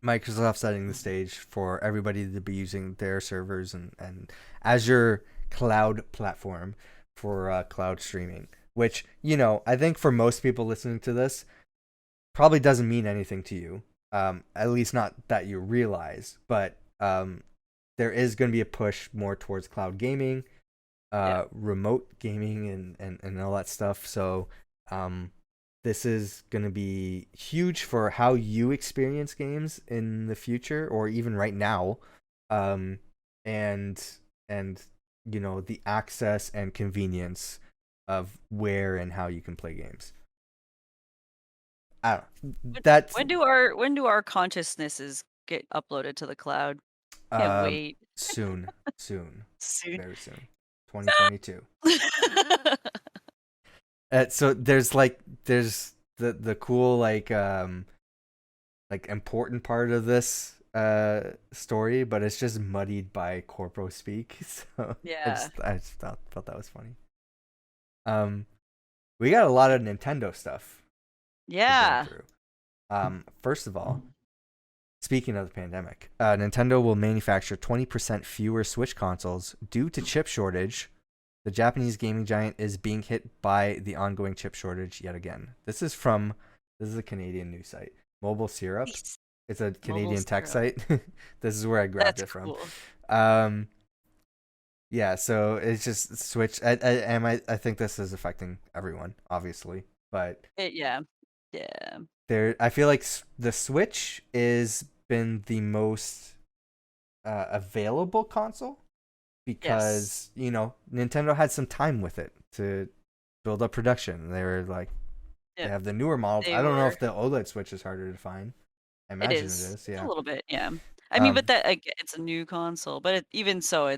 Microsoft setting the stage for everybody to be using their servers and Azure cloud platform for cloud streaming, which, I think for most people listening to this probably doesn't mean anything to you, at least not that you realize, but there is going to be a push more towards cloud gaming, remote gaming and all that stuff. So this is going to be huge for how you experience games in the future or even right now. And the access and convenience of where and how you can play games. I don't know. when do our consciousnesses get uploaded to the cloud? Can't wait. Soon. Soon. Very soon. 2022. So there's the cool like important part of this story, but it's just muddied by corpo speak. So Yeah. I just thought that was funny. We got a lot of Nintendo stuff to Yeah. burn through. First of all, speaking of the pandemic, Nintendo will manufacture 20% fewer Switch consoles due to chip shortage. The Japanese gaming giant is being hit by the ongoing chip shortage yet again. This is a Canadian news site. Mobile Syrup. Nice. It's a Canadian tech Syrup. site. This is where I grabbed That's it from. cool. Yeah, so it's just Switch. I think this is affecting everyone, obviously, but Yeah. I feel like the Switch is been the most available console because Nintendo had some time with it to build up production. They were like, they Yep. have the newer models. They I don't know were. if the OLED Switch is harder to find. I It imagine it is. is. It's a Yeah. little bit, yeah. I mean, but Um, that like, it's a new console, but even so,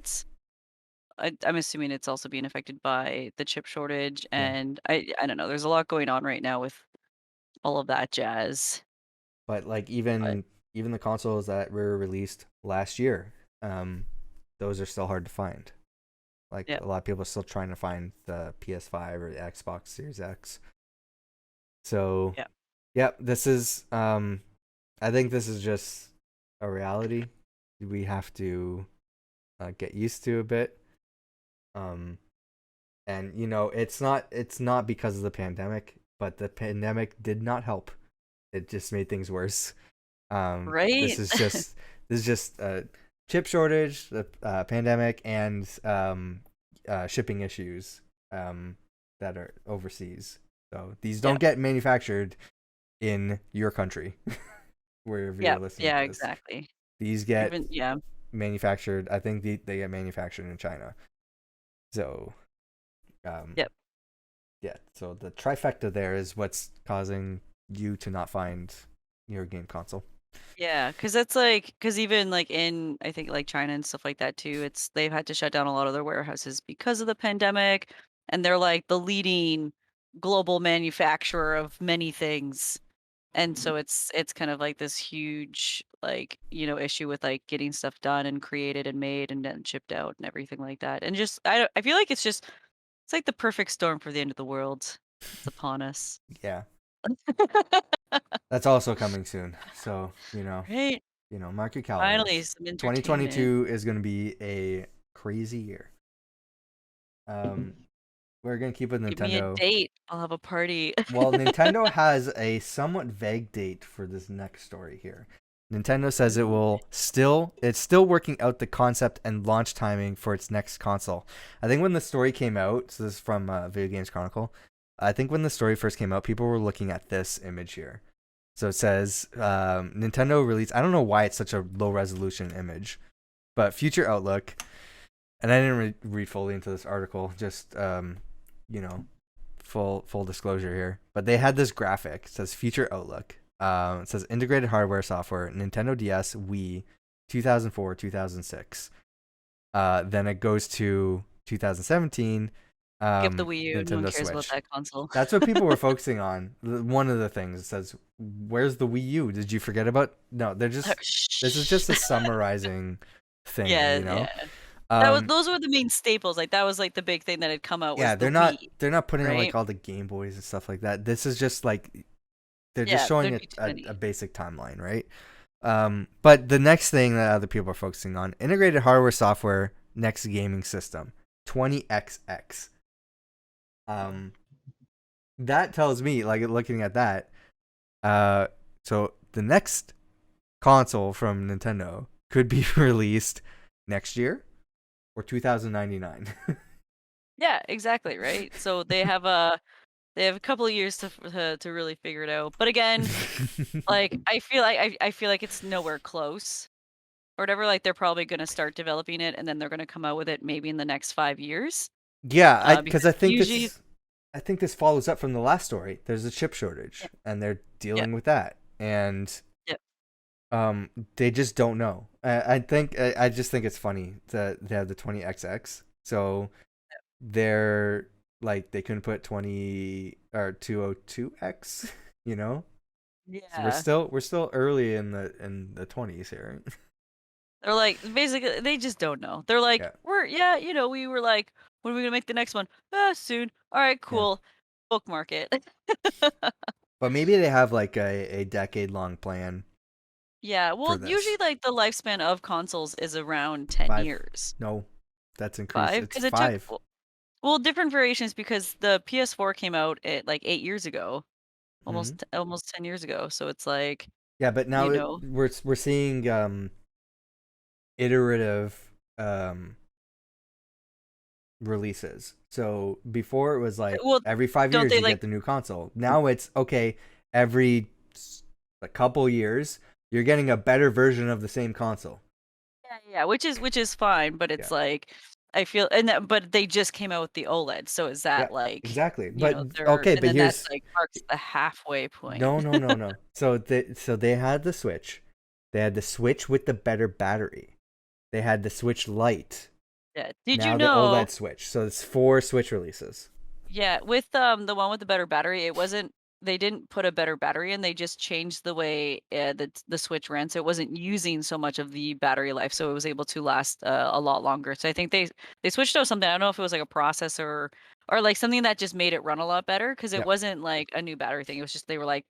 I'm assuming it's also being affected by the chip shortage, yeah. and I don't know. There's a lot going on right now with all of that jazz. But like But even the consoles that were released last year, those are still hard to find. Like yeah, a lot of people are still trying to find the PS5 or the Xbox Series X. So, yeah, yep, this is I think this is just a reality we have to get used to a bit. Um and it's not because of the pandemic, but the pandemic did not help. It just made things worse. This right. is just a chip shortage, the pandemic, and shipping issues that are overseas. So these Yeah, don't get manufactured in your country, wherever yeah, you're listening yeah, to this. exactly. These get Even yeah, manufactured. I think they get manufactured in China. So, um, yep. yeah. So the trifecta there is what's causing you to not find your game console. Yeah, because that's like, because even like in, I think like China and stuff like that too, they've had to shut down a lot of their warehouses because of the pandemic, and they're like the leading global manufacturer of many things. And so it's kind of like this huge like, issue with like getting stuff done and created and made and then shipped out and everything like that. And just I feel like it's like the perfect storm for the end of the world. It's upon us. Yeah. That's also coming soon. So, Right? mark your Finally, calendars. some entertainment. 2022 is going to be a crazy year. We're going to keep with Give me a Nintendo. date. I'll have a party. Well, Nintendo has a somewhat vague date for this next story here. Nintendo says it's still working out the concept and launch timing for its next console. I think when the story came out, so this is from Video Games Chronicle. I think when the story first came out, people were looking at this image here. So it says Nintendo released. I don't know why it's such a low resolution image, but future outlook. And I didn't read fully into this article. Just full disclosure here. But they had this graphic. It says future outlook. It says integrated hardware software Nintendo DS Wii 2004 2006. Then it goes to 2017. Give the Wii U. No one Nintendo cares about Switch. that console. That's what people were focusing on. One of the things it says, "Where's the Wii U? Did you forget about?" No, they're just. This is just a summarizing thing, Yeah, yeah. Those were the main staples. Like that was like the big thing that had come out was Yeah, the they're not putting in right? like all the Game Boys and stuff like that. This is just like they're just Yeah, showing there'd be too a many. basic timeline, right? But the next thing that other people are focusing on, integrated hardware software next gaming system, 20XX. That tells me, like looking at that, so the next console from Nintendo could be released next year or 2099. Yeah, exactly, right? So they have a couple of years to really figure it out. But again, like I feel like it's nowhere close or whatever. Like they're probably gonna start developing it and then they're gonna come out with it maybe in the next 5 years. Yeah, because Because usually, I think this follows up from the last story. There's a chip shortage, and they're yeah, dealing with that, and yeah, they just don't know. I just think it's funny that they have the 20XX, so they're like they couldn't put 20 or 202X, you know. So yeah. we're still early in the 20s here. They're like basically they just don't know. They're like, Yeah, we were like, when are we gonna make the next one? Soon. All right, yeah. cool. Bookmark it. But maybe they have like a decade long plan Yeah, for well, usually this. like the lifespan of consoles is around 10 Five. years. No, that's increased. 5, It's because it took five. well, different variations because the PS4 came out at like 8 years ago, Mhm. almost 10 years ago. So it's like, Yeah, but now you know, we're seeing iterative releases. So before it was like well, every 5 don't years they you like get the new console. Now it's okay every a couple years you're getting a better version of the same console. yeah, which is fine, but it's Yeah. like I feel but they just came out with the OLED, so is Yeah, that like exactly. you But know they're okay, and but then that's here's like marks the halfway point. no. So they had the Switch. They had the Switch with the better battery. They had the Switch Lite. Yeah. Did you Now the know? OLED Switch. So it's 4 Switch releases. Yeah, with the one with the better battery, it wasn't they didn't put a better battery in, they just changed the way the Switch ran, so it wasn't using so much of the battery life, so it was able to last a lot longer. So I think they switched out something. I don't know if it was like a processor or like something that just made it run a lot better because it Yeah. wasn't like a new battery thing. It was just they were like,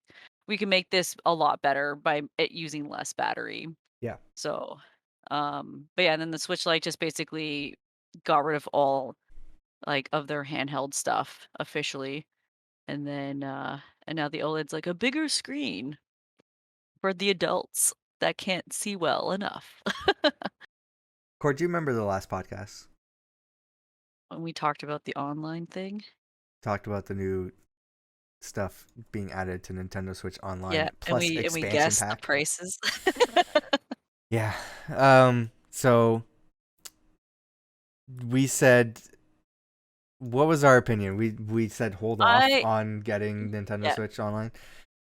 we can make this a lot better by it using less battery. Yeah. So, but yeah, and then the Switch Lite just basically got rid of all like of their handheld stuff officially. And then and now the OLED's like a bigger screen for the adults that can't see well enough. Cord, do you remember the last podcast? When we talked about the online thing. Talked about the new stuff being added to Nintendo Switch Online Yeah, plus and we expansion guessed the pack. prices. Yeah. So we said, what was our opinion? We said hold off on getting Nintendo yeah. Switch Online.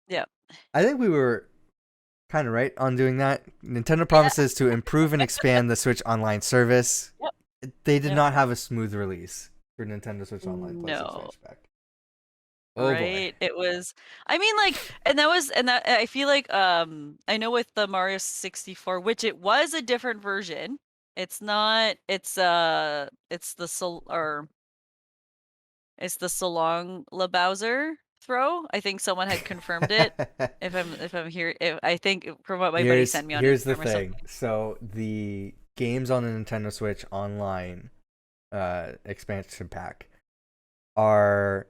Yeah. I think we were kind of right on doing that. Nintendo promises to improve and expand the Switch Online service. Yep. They did not have a smooth release for Nintendo Switch Online plus No. expansion pack. Oh Right? boy. It was I mean like and that I feel like I know with the Mario 64, which it was a different version. It's not it's the it's the Salong Labowser throw. I think someone had confirmed it. If I'm here, I think from what my buddy sent me on Here's the Instagram or thing. something. So the games on the Nintendo Switch Online expansion pack are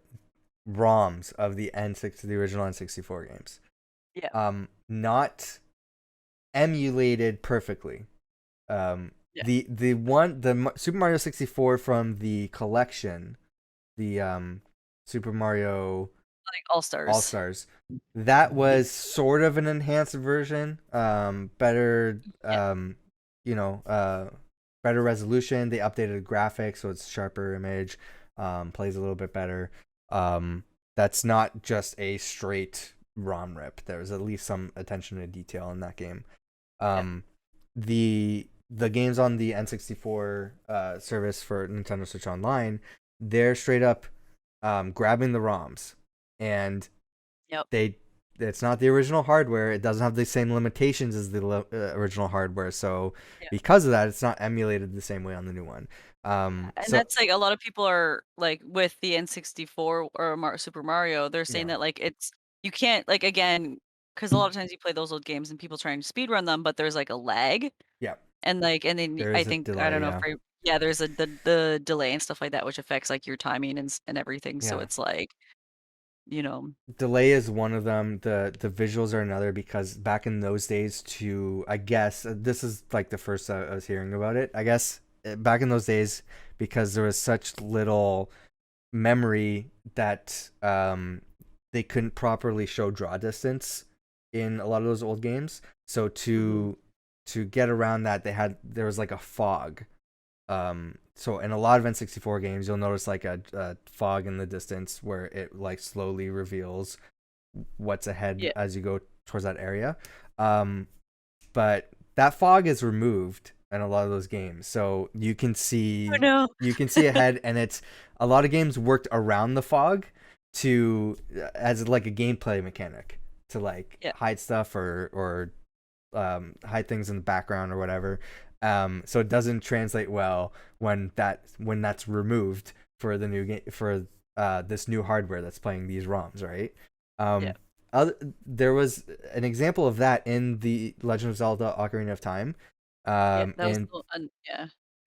ROMs of the original N64 games. Yeah. Not emulated perfectly. Yeah. The Super Mario 64 from the collection, the Super Mario Like All Stars. That was sort of an enhanced version. Better better resolution. They updated the graphics so it's sharper image, plays a little bit better. That's not just a straight ROM rip. There was at least some attention to detail in that game. The games on the N64 service for Nintendo Switch Online, they're straight up grabbing the ROMs, and it's not the original hardware. It doesn't have the same limitations as the original hardware, so because of that, it's not emulated the same way on the new one. And that's like a lot of people are like with the N64 or Super Mario, they're saying that like you can't like again because a lot of times you play those old games and people try and speedrun them, but there's like a lag. Yeah. And like and then I think delay, I don't know if there's the delay and stuff like that which affects like your timing and everything. So it's like delay is one of them. The visuals are another, because back in those days I guess this is like the first I was hearing about it. I guess back in those days, because there was such little memory that they couldn't properly show draw distance in a lot of those old games. So to get around that, there was like a fog. So in a lot of N64 games, you'll notice like a fog in the distance where it like slowly reveals what's ahead as you go towards that area. But that fog is removed in a lot of those games, so you can see ahead, and it's a lot of games worked around the fog as like a gameplay mechanic to like hide stuff or hide things in the background or whatever. So it doesn't translate well when that's removed for the new game, for this new hardware that's playing these ROMs, right? There was an example of that in the Legend of Zelda: Ocarina of Time,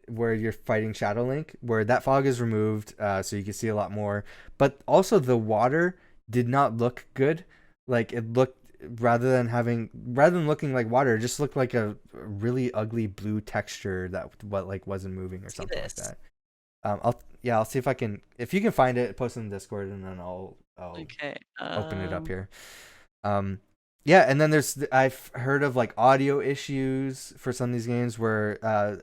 where you're fighting Shadow Link, where that fog is removed, so you can see a lot more. But also the water did not look good. Like it looked, rather than looking like water, it just looked like a really ugly blue texture that wasn't moving or something like that. I'll see if you can find it, post it in Discord, and then I'll open it up here. And then I've heard of like audio issues for some of these games where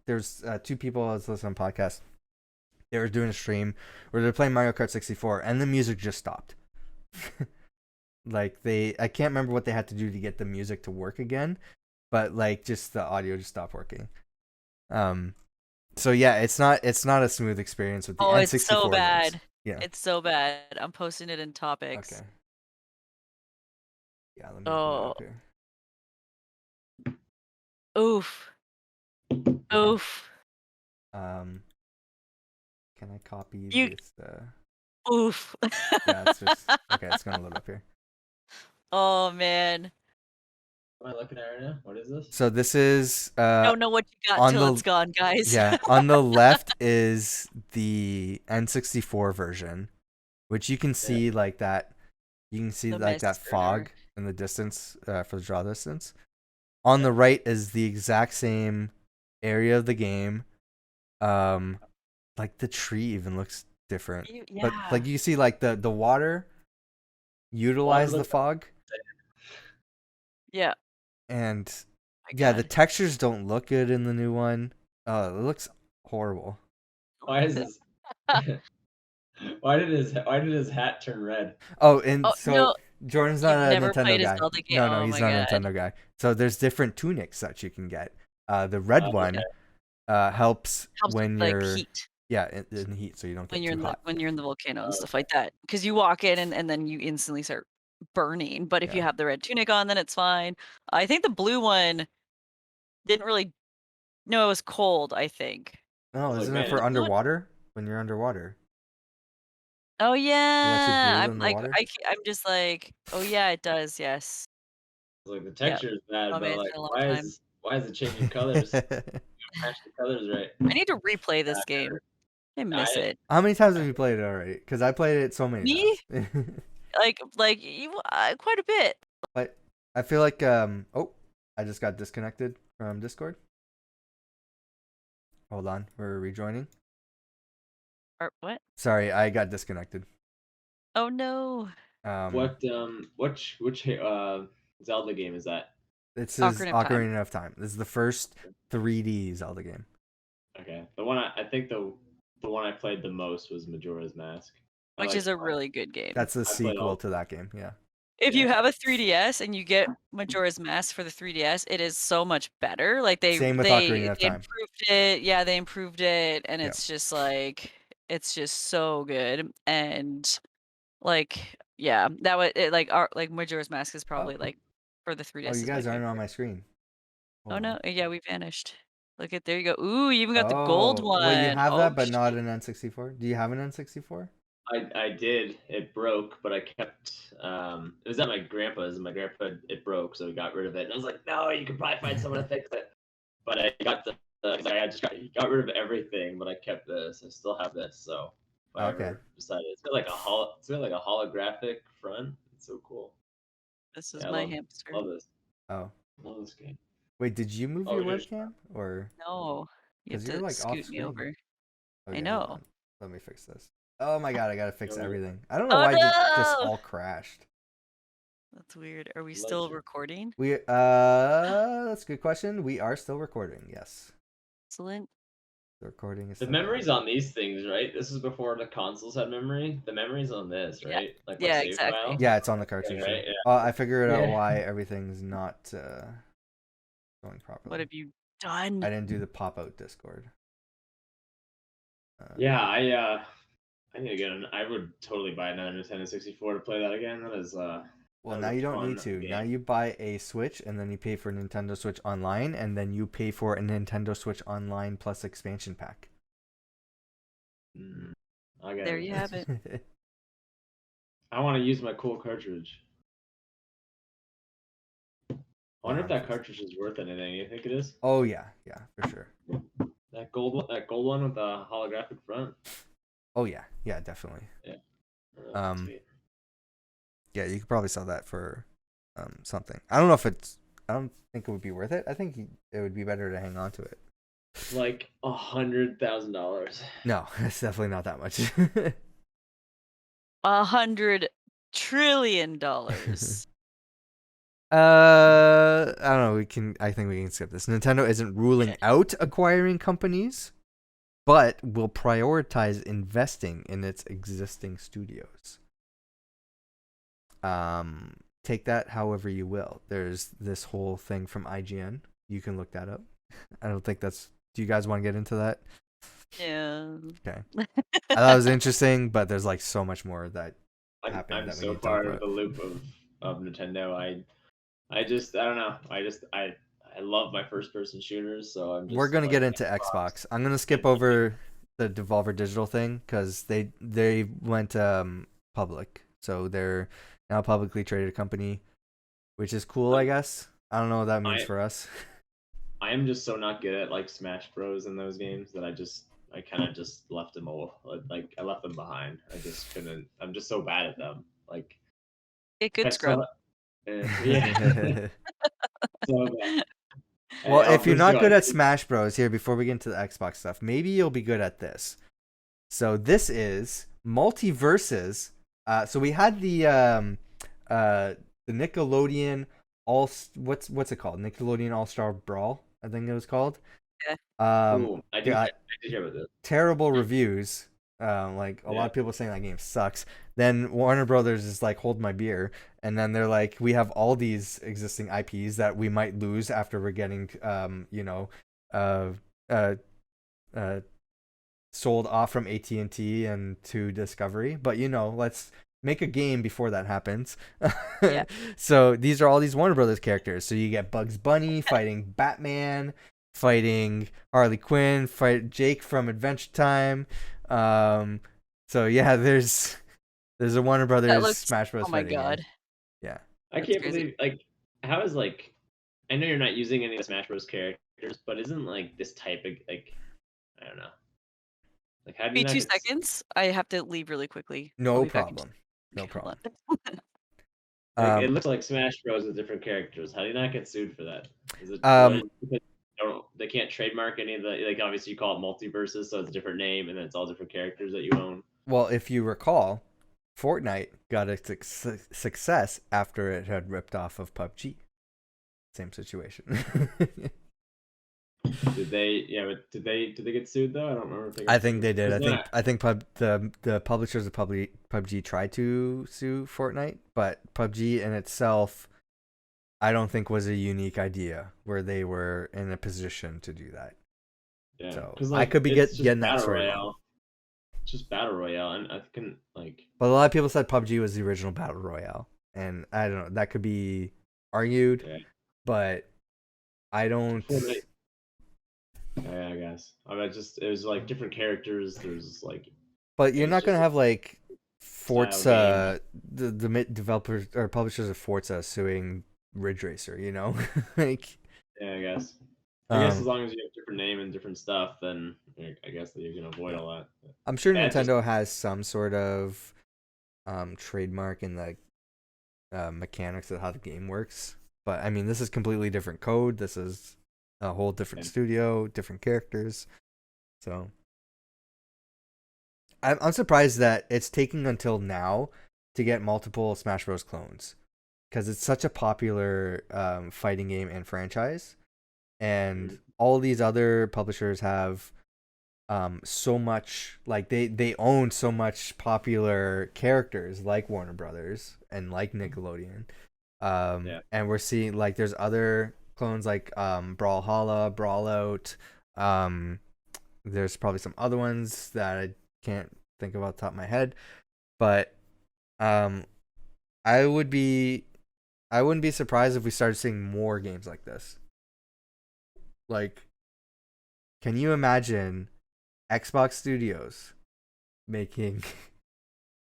there's two people I was listening to a podcast. They were doing a stream where they're playing Mario Kart 64, and the music just stopped. Like I can't remember what they had to do to get the music to work again, but like just the audio just stopped working. So yeah, it's not a smooth experience with the N64 it's so bad. games. Yeah. It's so bad. I'm posting it in topics. Okay. Yeah, let me open it up here. Oof. Oof. Can I copy this? Oof. Yeah, it's just okay. It's gonna load up here. Oh man. What am I looking at right now? What is this? So this is Don't know what you got till it's gone, guys. Yeah, on the left is the N64 version, which you can see like that. You can see The like that mist or fog in the distance for the draw distance. On the right is the exact same area of the game. Like the tree even looks different. Yeah. But like you see like the water utilize the fog. Yeah. And My yeah, the God. textures don't look good in the new one. It looks horrible. Why is this? Why did his hat turn red? Oh, and Oh, so no, Jordan's not you've a never Nintendo played a guy. Zelda game? No, Oh he's my not God. a Nintendo guy. So there's different tunics that you can get. The red one helps when with, you're heat. Yeah, in heat, so you don't get When you're too in hot. when you're in the volcano and stuff like that, because you walk in and then you instantly start burning. But if you Yeah. have the red tunic on, then it's fine. I think the blue one didn't really. No, it was cold. I think. No, It's like, isn't man, it for it's underwater? When you're underwater. Oh It lets you yeah, breathe I'm in the like water? I'm just like, oh yeah, it does. Yes. like the Yep. texture is bad, Oh man, but it's like been a long why time. is it changing colors? Match the colors right. I need to replay this game. I miss it. How many times have you played it already? Because I played it so many Me? times. Like you, quite a bit. But I feel like oh, I just got disconnected from Discord. Hold on, we're rejoining. Or what? Sorry, I got disconnected. Oh no. Which Zelda game is that? This is Ocarina of Time. Ocarina of Time. This is the first 3D Zelda game. Okay, the one I think the one I played the most was Majora's Mask, Which is a really good game. That's the I played sequel all- to that game. Yeah. If you have a 3DS and you get Majora's Mask for the 3DS, it is so much better. Like Same with Ocarina of Time. improved it. Yeah, they improved it, and Yeah. it's just like it's just so good. And like, yeah, that was it, like Majora's Mask is probably like for the 3DS. Oh, you is my guys aren't on favorite. my screen. Oh no, yeah, we vanished. Look at there you go. Ooh, you even got the gold one. Well, you have that, but shit. not an N64. Do you have an N64? I did. It broke, but I kept. It was at my grandpa's, and my grandpa it broke, so he got rid of it. And I was like, no, you could probably find someone to fix it. But I got because I just got rid of everything, but I kept this. I still have this, so. If I ever decided it's got like a holographic front. It's so cool. This is my hamster. Love this. Oh. Love this game. Wait, did you move your webcam or? No, you have you're to like scoot off me screen. over. Okay, I know. hold on. Let me fix this. Oh my god, I gotta fix everything. I don't know Oh, why this no! all crashed. That's weird. Are we still recording? That's a good question. We are still recording. Yes. Excellent. The recording is. The memory's on these things, right? This is before the consoles had memory. The memory's on this, right? Like Yeah, save exactly. file? Yeah, it's on the cartridge. Yeah, right? I figured out why everything's not going properly. What have you done? I didn't do the pop-out Discord. Yeah, I need to get I would totally buy another Nintendo 64 to play that again. That is well, now you don't need to. Now you buy a Switch and then you pay for Nintendo Switch Online and then you pay for a Nintendo Switch Online plus expansion pack. There you have it. I want to use my cool cartridge. I wonder if that cartridge is worth anything. You think it is? Oh yeah, for sure. That gold one with the holographic front. Oh yeah, definitely. Yeah. Yeah, you could probably sell that for something. I don't know if it's. I don't think it would be worth it. I think it would be better to hang on to it. Like $100,000. No, it's definitely not that much. $100 trillion. I don't know. I think we can skip this. Nintendo isn't ruling out acquiring companies, but will prioritize investing in its existing studios. Take that however you will. There's this whole thing from IGN. You can look that up. I don't think that's. Do you guys want to get into that? Yeah. Okay. I thought it was interesting, but there's like so much more that happened I'm that we so need to talk far in about. the loop of Nintendo. I don't know. I love my first person shooters, so I'm just We're gonna like get into Xbox. I'm gonna skip over the Devolver Digital thing because they went public, so they're now a publicly traded company, which is cool, I guess. I don't know what that means for us. I am just so not good at like Smash Bros in those games that I kind of just left them all. Like I left them behind. I just couldn't. I'm just so bad at them. Like Get good, I scrub. yeah. So bad. Well, Hey, if you're please not do. good at Smash Bros, here before we get into the Xbox stuff, maybe you'll be good at this. So this is MultiVersus. So we had the Nickelodeon what's it called? Nickelodeon All-Star Brawl, I think it was called. Yeah. Ooh, I did hear about this. Terrible reviews. Like a lot of people saying that game sucks. Then Warner Brothers is like, hold my beer, and then they're like, we have all these existing IPs that we might lose after we're getting sold off from AT&T and to Discovery, but let's make a game before that happens. Yeah. So these are all these Warner Brothers characters. So you get Bugs Bunny fighting Batman, fighting Harley Quinn, fight Jake from Adventure Time. So yeah, there's a Warner Brothers Smash Bros. Oh my fighting god. game. Yeah. I can't believe how is like I know you're not using any of the Smash Bros characters, but isn't like this type of like I don't know. Like how do you Be not 2 get seconds. I have to leave really quickly. I'll No be back in problem. No problem. it looks like Smash Bros with different characters. How do you not get sued for that? Is it because they can't trademark any of the like obviously you call it MultiVersus, so it's a different name and then it's all different characters that you own. Well, if you recall, Fortnite got a success after it had ripped off of PUBG. Same situation. Did they? Yeah, but did they get sued though? I don't remember. I think they did. I think the publishers of PUBG tried to sue Fortnite, but PUBG in itself, I don't think was a unique idea where they were in a position to do that. Yeah, so like, I could be getting that story wrong. It's just battle royale, and I can like. But a lot of people said PUBG was the original battle royale, and I don't know. That could be argued, but I don't. Yeah, I guess. I mean, it was like different characters. There's like. But you're not gonna have like Forza, the developers or publishers of Forza suing Ridge Racer, like. Yeah, I guess. I guess as long as you have different name and different stuff, then I guess that you can avoid all that. I'm sure Nintendo has some sort of trademark in the mechanics of how the game works. But I mean, this is completely different code. This is a whole different studio, different characters. So I'm surprised that it's taking until now to get multiple Smash Bros. Clones because it's such a popular fighting game and franchise. And all these other publishers have so much, like they own so much popular characters like Warner Brothers and like Nickelodeon. And we're seeing like there's other clones like Brawlhalla, Brawlout. There's probably some other ones that I can't think of off the top of my head, but I wouldn't be surprised if we started seeing more games like this. Like, can you imagine Xbox Studios making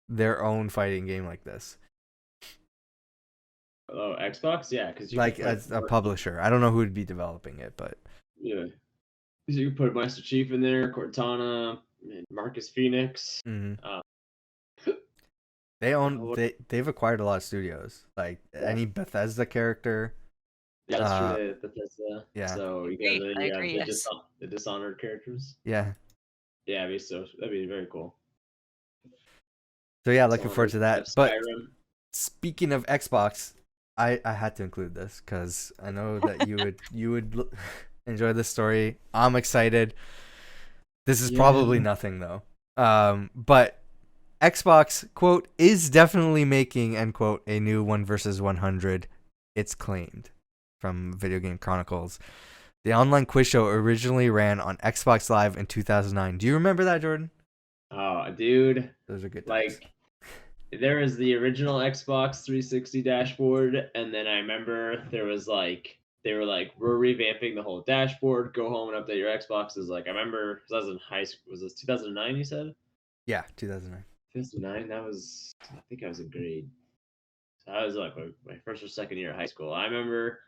their own fighting game like this? Oh, Xbox, yeah, because like as a publisher, I don't know who would be developing it, but yeah, you could put Master Chief in there, Cortana, Marcus Phoenix. They've acquired a lot of studios, like any Bethesda character. Yeah, that's true. Bethesda. Yeah. So you got the Dishonored characters. Yeah. Yeah, that'd be very cool. So yeah, looking forward to that. But Skyrim. speaking of Xbox, I had to include this because I know that you would enjoy this story. I'm excited. This is probably Yeah. nothing though. But Xbox, quote, is definitely making, end quote, a new 1 versus 100. It's claimed from Video Game Chronicles. The online quiz show originally ran on Xbox Live in 2009. Do you remember that, Jordan? Oh, dude. Those are good times. Like, there was the original Xbox 360 dashboard, and then I remember there was like they were like, we're revamping the whole dashboard. Go home and update your Xboxes. Like, I remember because I was in high school. Was this 2009? You said Yeah, 2009. 2009. That was, I think I was in grade. So I was like my first or second year of high school. I remember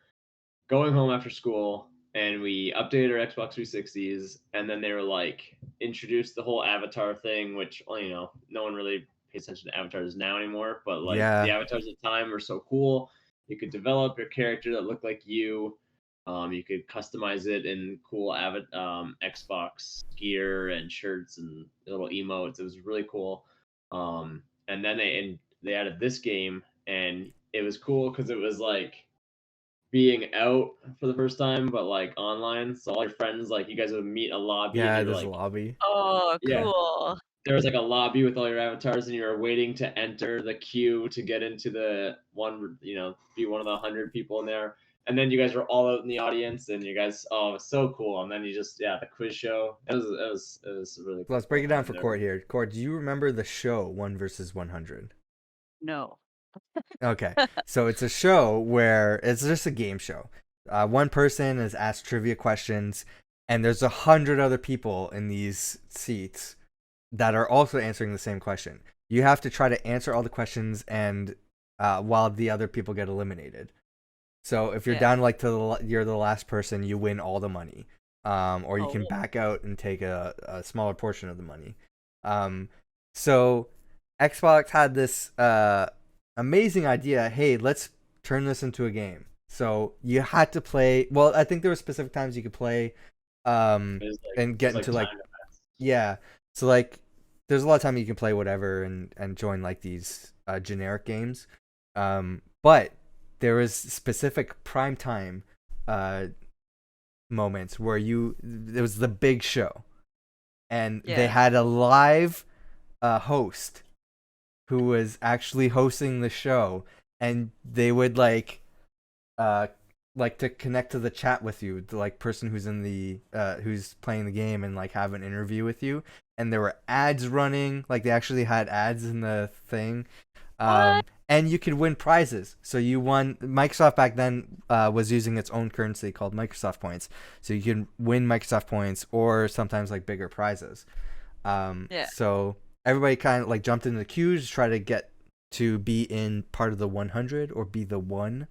going home after school and we updated our Xbox 360s, and then they were like introduced the whole avatar thing, which no one really pays attention to avatars now anymore, but like the Yeah, avatars at the time were so cool. You could develop your character that looked like you. You could customize it in cool Xbox gear and shirts and little emotes. It was really cool. And then they added this game, and it was cool because it was like being out for the first time, but like online. So all your friends, like you guys would meet in a lobby, and yeah, you're there's a like, lobby. Oh, yeah, cool. there was like a lobby with all your avatars, and you're waiting to enter the queue to get into the one, be one of the 100 people in there. And then you guys were all out in the audience, and you guys, oh, it was so cool. And then you just, the quiz show. It was a really So let's cool break it down time for there. Court here. Court, do you remember the show 1 versus 100? No. Okay, so it's a show where it's just a game show. One person is asked trivia questions, and there's 100 other people in these seats that are also answering the same question. You have to try to answer all the questions, and while the other people get eliminated. So if you're Yeah. down like you're the last person, you win all the money, or you can Oh. back out and take a smaller portion of the money. So Xbox had this amazing idea. Hey, let's turn this into a game. So you had to play. Well, I think there were specific times you could play, It was like, and get it was into like time events. yeah. So like, there's a lot of time you can play whatever and join like these generic games. But there was specific prime time moments where it was the big show, and they Yeah. had a live host who was actually hosting the show, and they would like to connect to the chat with you, the like person who's in the who's playing the game, and like have an interview with you. And there were ads running, like they actually had ads in the thing. What? And you could win prizes. So you won. Microsoft back then was using its own currency called Microsoft points. So you can win Microsoft points, or sometimes like bigger prizes. Yeah. So everybody kind of like jumped into the queues to try to get to be in part of the 100 or be the one,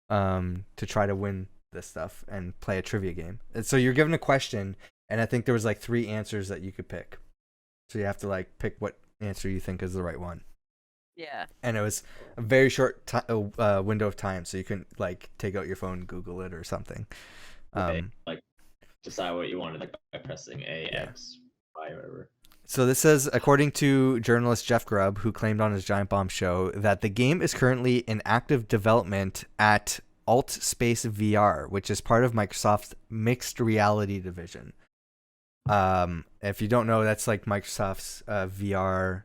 to try to win this stuff and play a trivia game. And so you're given a question, and I think there was like 3 answers that you could pick. So you have to like pick what answer you think is the right one. Yeah. And it was a very short window of time, so you couldn't like take out your phone, Google it, or something. Like decide what you wanted, like by pressing A, X, Y, whatever. So this says, according to journalist Jeff Grubb, who claimed on his Giant Bomb show that the game is currently in active development at Alt Space VR, which is part of Microsoft's mixed reality division. If you don't know, that's like Microsoft's VR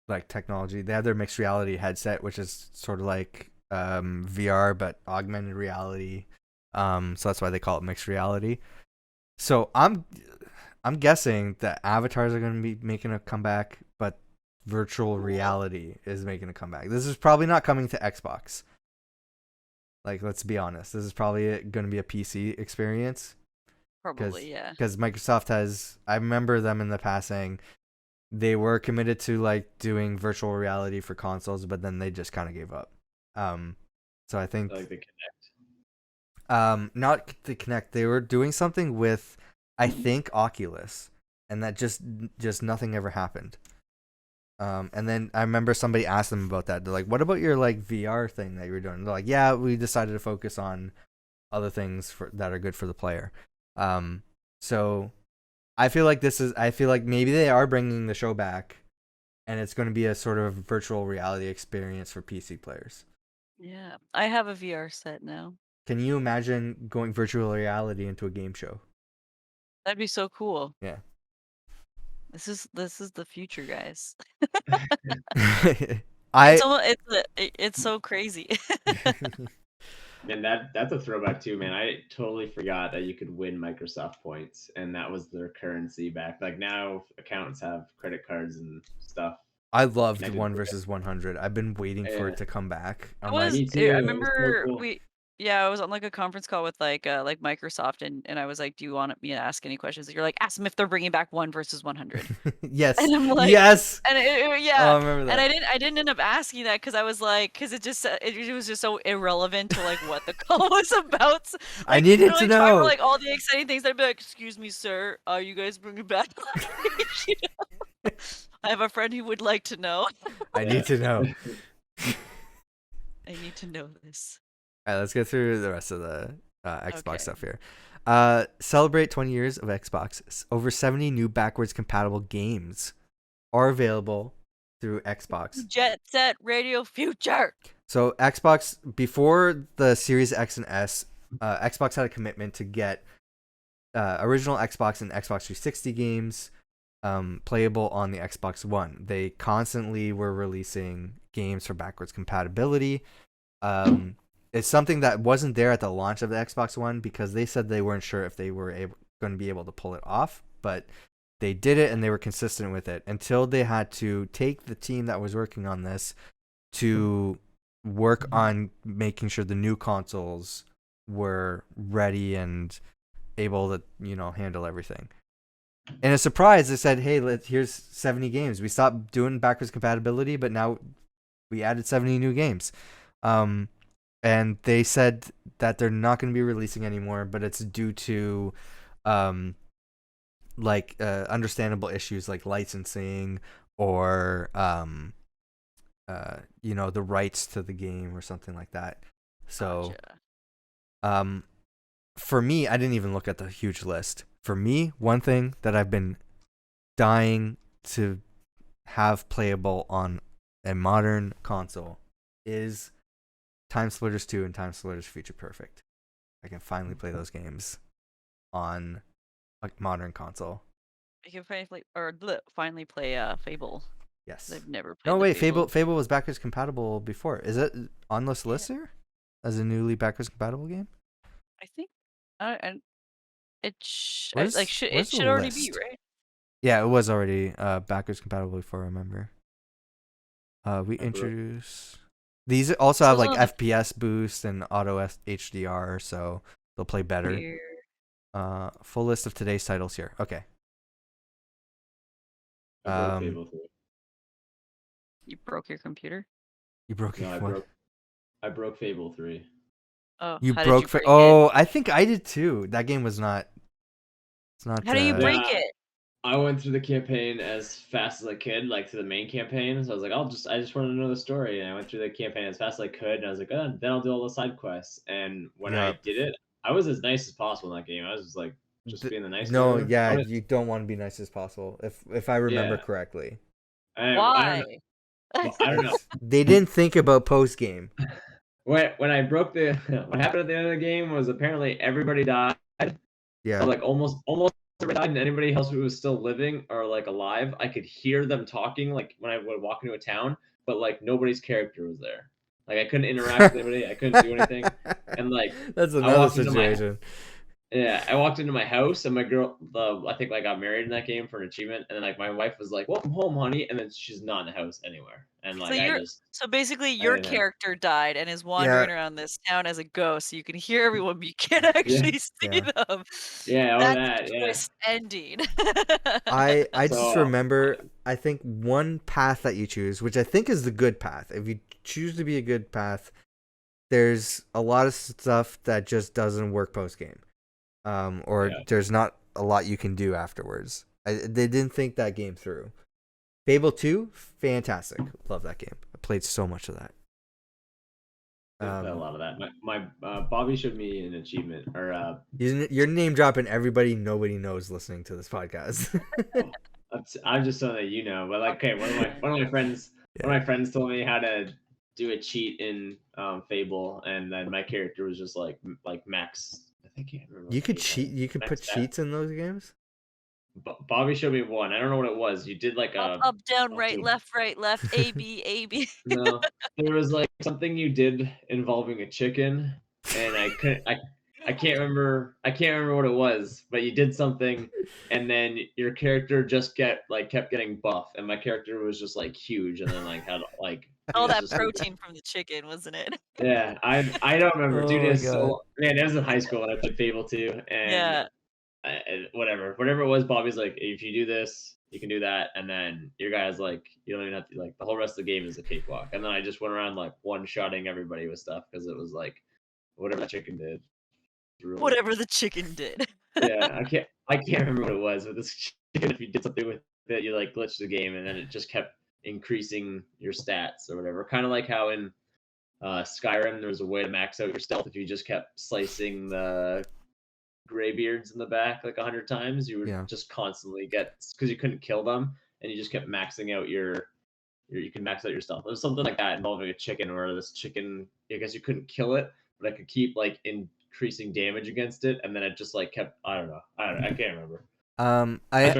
like technology. They have their mixed reality headset, which is sort of like VR but augmented reality. So that's why they call it mixed reality. So I'm guessing that avatars are going to be making a comeback, but virtual reality is making a comeback. This is probably not coming to Xbox. Like, let's be honest. This is probably going to be a PC experience. Probably, yeah. Because Microsoft has, I remember them in the past saying they were committed to like doing virtual reality for consoles, but then they just kind of gave up. So I think Like the Kinect. not the Kinect. They were doing something with, I think, Oculus, and that just nothing ever happened. And then I remember somebody asked them about that. They're like, "What about your like VR thing that you were doing?" They're like, "Yeah, we decided to focus on other things that are good for the player." So I feel like maybe they are bringing the show back, and it's going to be a sort of virtual reality experience for PC players. Yeah, I have a VR set now. Can you imagine going virtual reality into a game show? That'd be so cool. Yeah. This is the future, guys. I It's so crazy. And that's a throwback too, man. I totally forgot that you could win Microsoft points, and that was their currency back. Like now, accountants have credit cards and stuff loved connected One to it. versus 100. I've been waiting for Yeah, it to come back. I I'm like, was me I too. It was so remember cool. I was on like a conference call with like Microsoft and I was like, "Do you want me to ask any questions?" You're like, "Ask them if they're bringing back 1 versus 100." yes, And I'm like, yes. and Oh, yeah, I remember and that. I didn't end up asking that because I was like, because it was just so irrelevant to like what the call was about. I Like needed they're to like talking about know. like all the exciting things. I'd be like, "Excuse me, sir, are you guys bringing back?" You know? I have a friend who would like to know. I need to know. I need to know this. All right, let's get through the rest of the Xbox Okay. stuff here. Celebrate 20 years of Xbox. Over 70 new backwards compatible games are available through Xbox. Jet Set Radio Future. So Xbox, before the Series X and S, Xbox had a commitment to get original Xbox and Xbox 360 games playable on the Xbox One. They constantly were releasing games for backwards compatibility. It's something that wasn't there at the launch of the Xbox One because they said they weren't sure if they were going to be able to pull it off, but they did it and they were consistent with it until they had to take the team that was working on this to work on making sure the new consoles were ready and able to, handle everything. And a surprise, they said, "Hey, here's 70 games. We stopped doing backwards compatibility, but now we added 70 new games." And they said that they're not going to be releasing anymore, but it's due to understandable issues like licensing or the rights to the game or something like that. So Gotcha. for me, I didn't even look at the huge list. For me, one thing that I've been dying to have playable on a modern console is Time Splitters 2 and Time Splitters Future Perfect. I can finally play those games on a modern console. I can finally play Fable. Yes. I've never played. No, the wait, Fable. Fable was backwards compatible before. Is it on this list here as a newly backwards compatible game? I think. And it Where's it the should already be, list? right? Yeah, it was already backwards compatible before. I remember. We Remember. introduce these also So have it's like on the- FPS boost and auto HDR, so they'll play better. Weird. Full list of today's titles here. Okay. I broke Fable 3. You broke your computer? You broke No, what? I broke Fable 3. Oh, You how broke. did you break it? Oh, I think I did too. That game was not. It's not. How do you break Yeah. it? I went through the campaign as fast as I could, like to the main campaign. So I was like, I just want to know the story. And I went through the campaign as fast as I could. And I was like, oh, then I'll do all the side quests. And when I did it, I was as nice as possible in that game. I was just like, being the nice guy. No, yeah, you don't want to be nice as possible. If I remember correctly. Why? I don't know. They didn't think about post game. When I broke what happened at the end of the game was apparently everybody died. Yeah. Or like almost everybody died, and anybody else who was still living or like alive, I could hear them talking like when I would walk into a town, but like nobody's character was there. Like I couldn't interact with anybody, I couldn't do anything. And like that's I another walked into situation. I walked into my house and my girl, I think I got married in that game for an achievement, and then like my wife was like, "Welcome home, honey," and then she's not in the house anywhere, and like So basically your didn't have- character died and is wandering around this town as a ghost. So you can hear everyone, but you can't actually see them. Yeah, all That's that. the twist ending. I just So- remember. I think one path that you choose, which I think is the good path. If you choose to be a good path, there's a lot of stuff that just doesn't work post game. There's not a lot you can do afterwards. They didn't think that game through. Fable 2, fantastic. Love that game. I played so much of that. a lot of that. My Bobby showed me an achievement, or you're name dropping everybody nobody knows listening to this podcast. I'm just so that you know. But like, okay, one of my friends told me how to do a cheat in Fable, and then my character was just like max. I think I can't remember. You What could he had. cheat. You could Max put cheats in those games. Bobby showed me one. I don't know what it was. You did like Up, down, oh, right, dude. left, A, B, A, B. No, there was like something you did involving a chicken, and I can't remember what it was, but you did something, and then your character just kept getting buff, and my character was just like huge, and then like had like it All was that just protein from the chicken, wasn't it? yeah. I don't remember, dude. Oh my It's god. so man. It was in high school when I played Fable 2, and Yeah. whatever it was. Bobby's like, if you do this, you can do that, and then your guy's like, you don't even have to like the whole rest of the game is a cakewalk. And then I just went around like one-shotting everybody with stuff because it was like whatever the chicken did. Really, Whatever the chicken did. yeah, I can't remember what it was, but this chicken, if you did something with it, you like glitched the game, and then it just kept increasing your stats or whatever. Kind of like how in Skyrim there was a way to max out your stealth if you just kept slicing the graybeards in the back like 100 times. You would just constantly get because you couldn't kill them, and you just kept maxing out your you can max out your stuff. It was something like that involving a chicken, where this chicken, I guess you couldn't kill it, but I could keep like increasing damage against it, and then it just like kept. I don't know. I can't remember. I just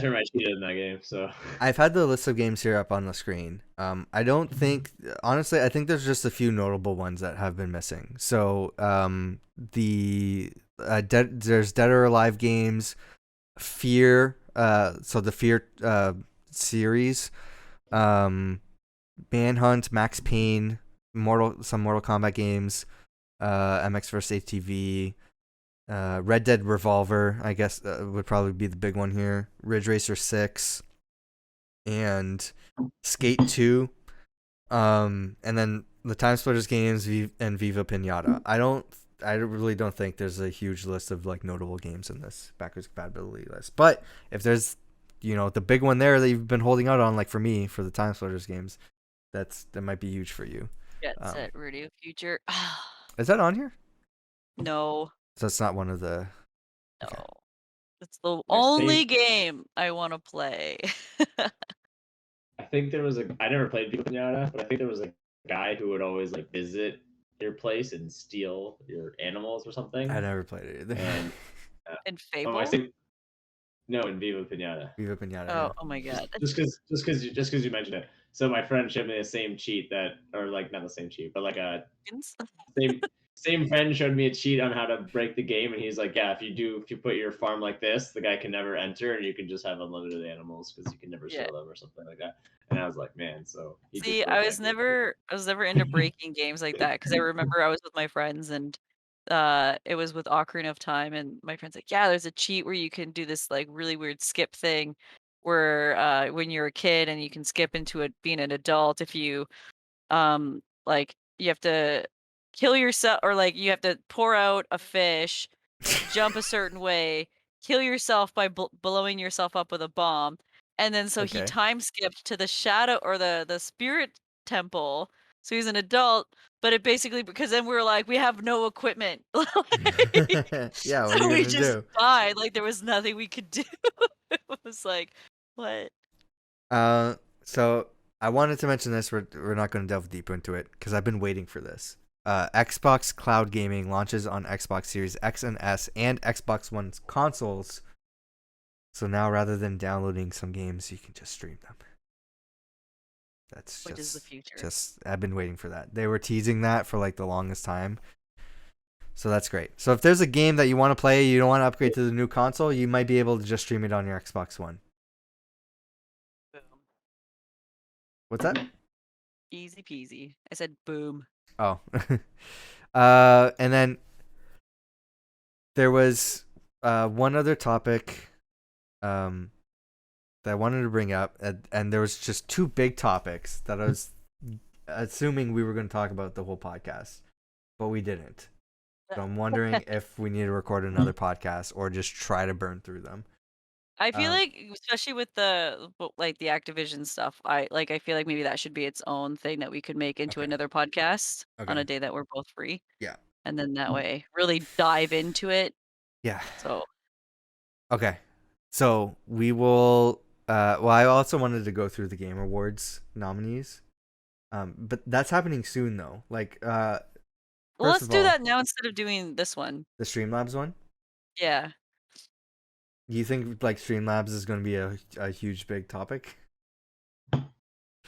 remember I cheated in that game. So I've had the list of games here up on the screen. I don't think, honestly, I think there's just a few notable ones that have been missing. So there's Dead or Alive games, Fear, so the Fear series, Manhunt, Max Payne, some Mortal Kombat games, MX vs ATV. Red Dead Revolver, I guess, would probably be the big one here. Ridge Racer 6 and Skate 2. And then the Time Splitters games and Viva Pinata. I really don't think there's a huge list of like notable games in this backwards compatibility list. But if there's, the big one there that you've been holding out on, like for me, for the Time Splitters games, that might be huge for you. Jet Set Radio Future. Is that on here? No. So that's not one of the. No. Okay. It's the only game I want to play. I think there was I never played Viva Pinata, but I think there was a guy who would always like visit your place and steal your animals or something. I never played it either. And in Fable? No, in Viva Pinata. Viva Pinata. Oh, yeah. oh my god. Just because you mentioned it. So my friend showed me the same cheat or like not the same cheat, but like a same friend showed me a cheat on how to break the game, and he's like, yeah, if you put your farm like this, the guy can never enter, and you can just have unlimited animals because you can never sell them or something like that. And I was like, man, so see, I was never into breaking games like that because I remember I was with my friends and it was with Ocarina of Time, and my friend's like, yeah, there's a cheat where you can do this like really weird skip thing where when you're a kid and you can skip into it being an adult if you like you have to kill yourself, or like you have to pour out a fish, jump a certain way, kill yourself by blowing yourself up with a bomb, and then so he time skipped to the shadow or the spirit temple. So he's an adult, but it basically, because then we were like, we have no equipment. Yeah, what so are you we gonna just do? died. Like there was nothing we could do. It was like, what? So I wanted to mention this. We're not going to delve deeper into it because I've been waiting for this. Xbox Cloud Gaming launches on Xbox Series X and S and Xbox One consoles. So now, rather than downloading some games, you can just stream them. Which is the future. I've been waiting for that. They were teasing that for like the longest time. So that's great. So if there's a game that you want to play, you don't want to upgrade to the new console, you might be able to just stream it on your Xbox One. Boom. What's that? Easy peasy. I said boom. Oh. And then there was one other topic that I wanted to bring up, and there was just two big topics that I was assuming we were going to talk about the whole podcast, but we didn't. So I'm wondering if we need to record another podcast or just try to burn through them. I feel like, especially with the Activision stuff, I feel like maybe that should be its own thing that we could make into another podcast on a day that we're both free. Yeah. And then that way really dive into it. Yeah. So. Okay. So we will, I also wanted to go through the Game Awards nominees. But that's happening soon though. Like, Well, first let's of do all, that now instead of doing this one. the Streamlabs one. Yeah. You think like Streamlabs is going to be a huge big topic?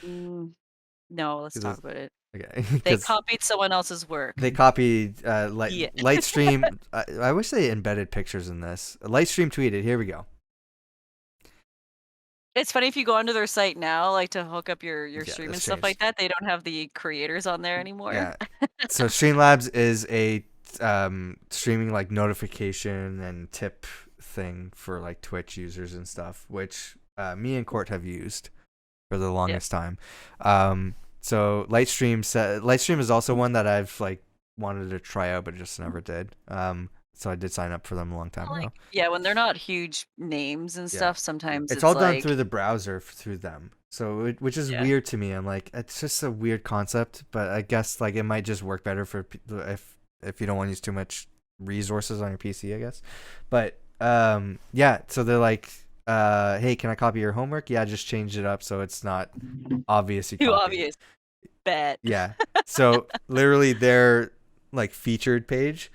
No, let's 'Cause talk about it. okay, They because copied someone else's work. they copied Yeah. Lightstream. I wish they embedded pictures in this. Lightstream tweeted. Here we go. It's funny if you go onto their site now, like to hook up your Yeah, stream and that's stuff like changed. that, they don't have the creators on there anymore. Yeah. So Streamlabs is a streaming like notification and tip thing for like Twitch users and stuff, which me and Court have used for the longest time. So Lightstream is also one that I've like wanted to try out but just never did. So I did sign up for them a long time ago. Yeah, when they're not huge names and stuff, sometimes it's all done like, through the browser through them. So which is weird to me. I'm like, it's just a weird concept, but I guess like it might just work better for if you don't want to use too much resources on your PC, I guess. But yeah, so they're like, hey, can I copy your homework? Yeah, just change it up so it's not obvious you too copied. obvious. Bet. Yeah. So literally their like featured page,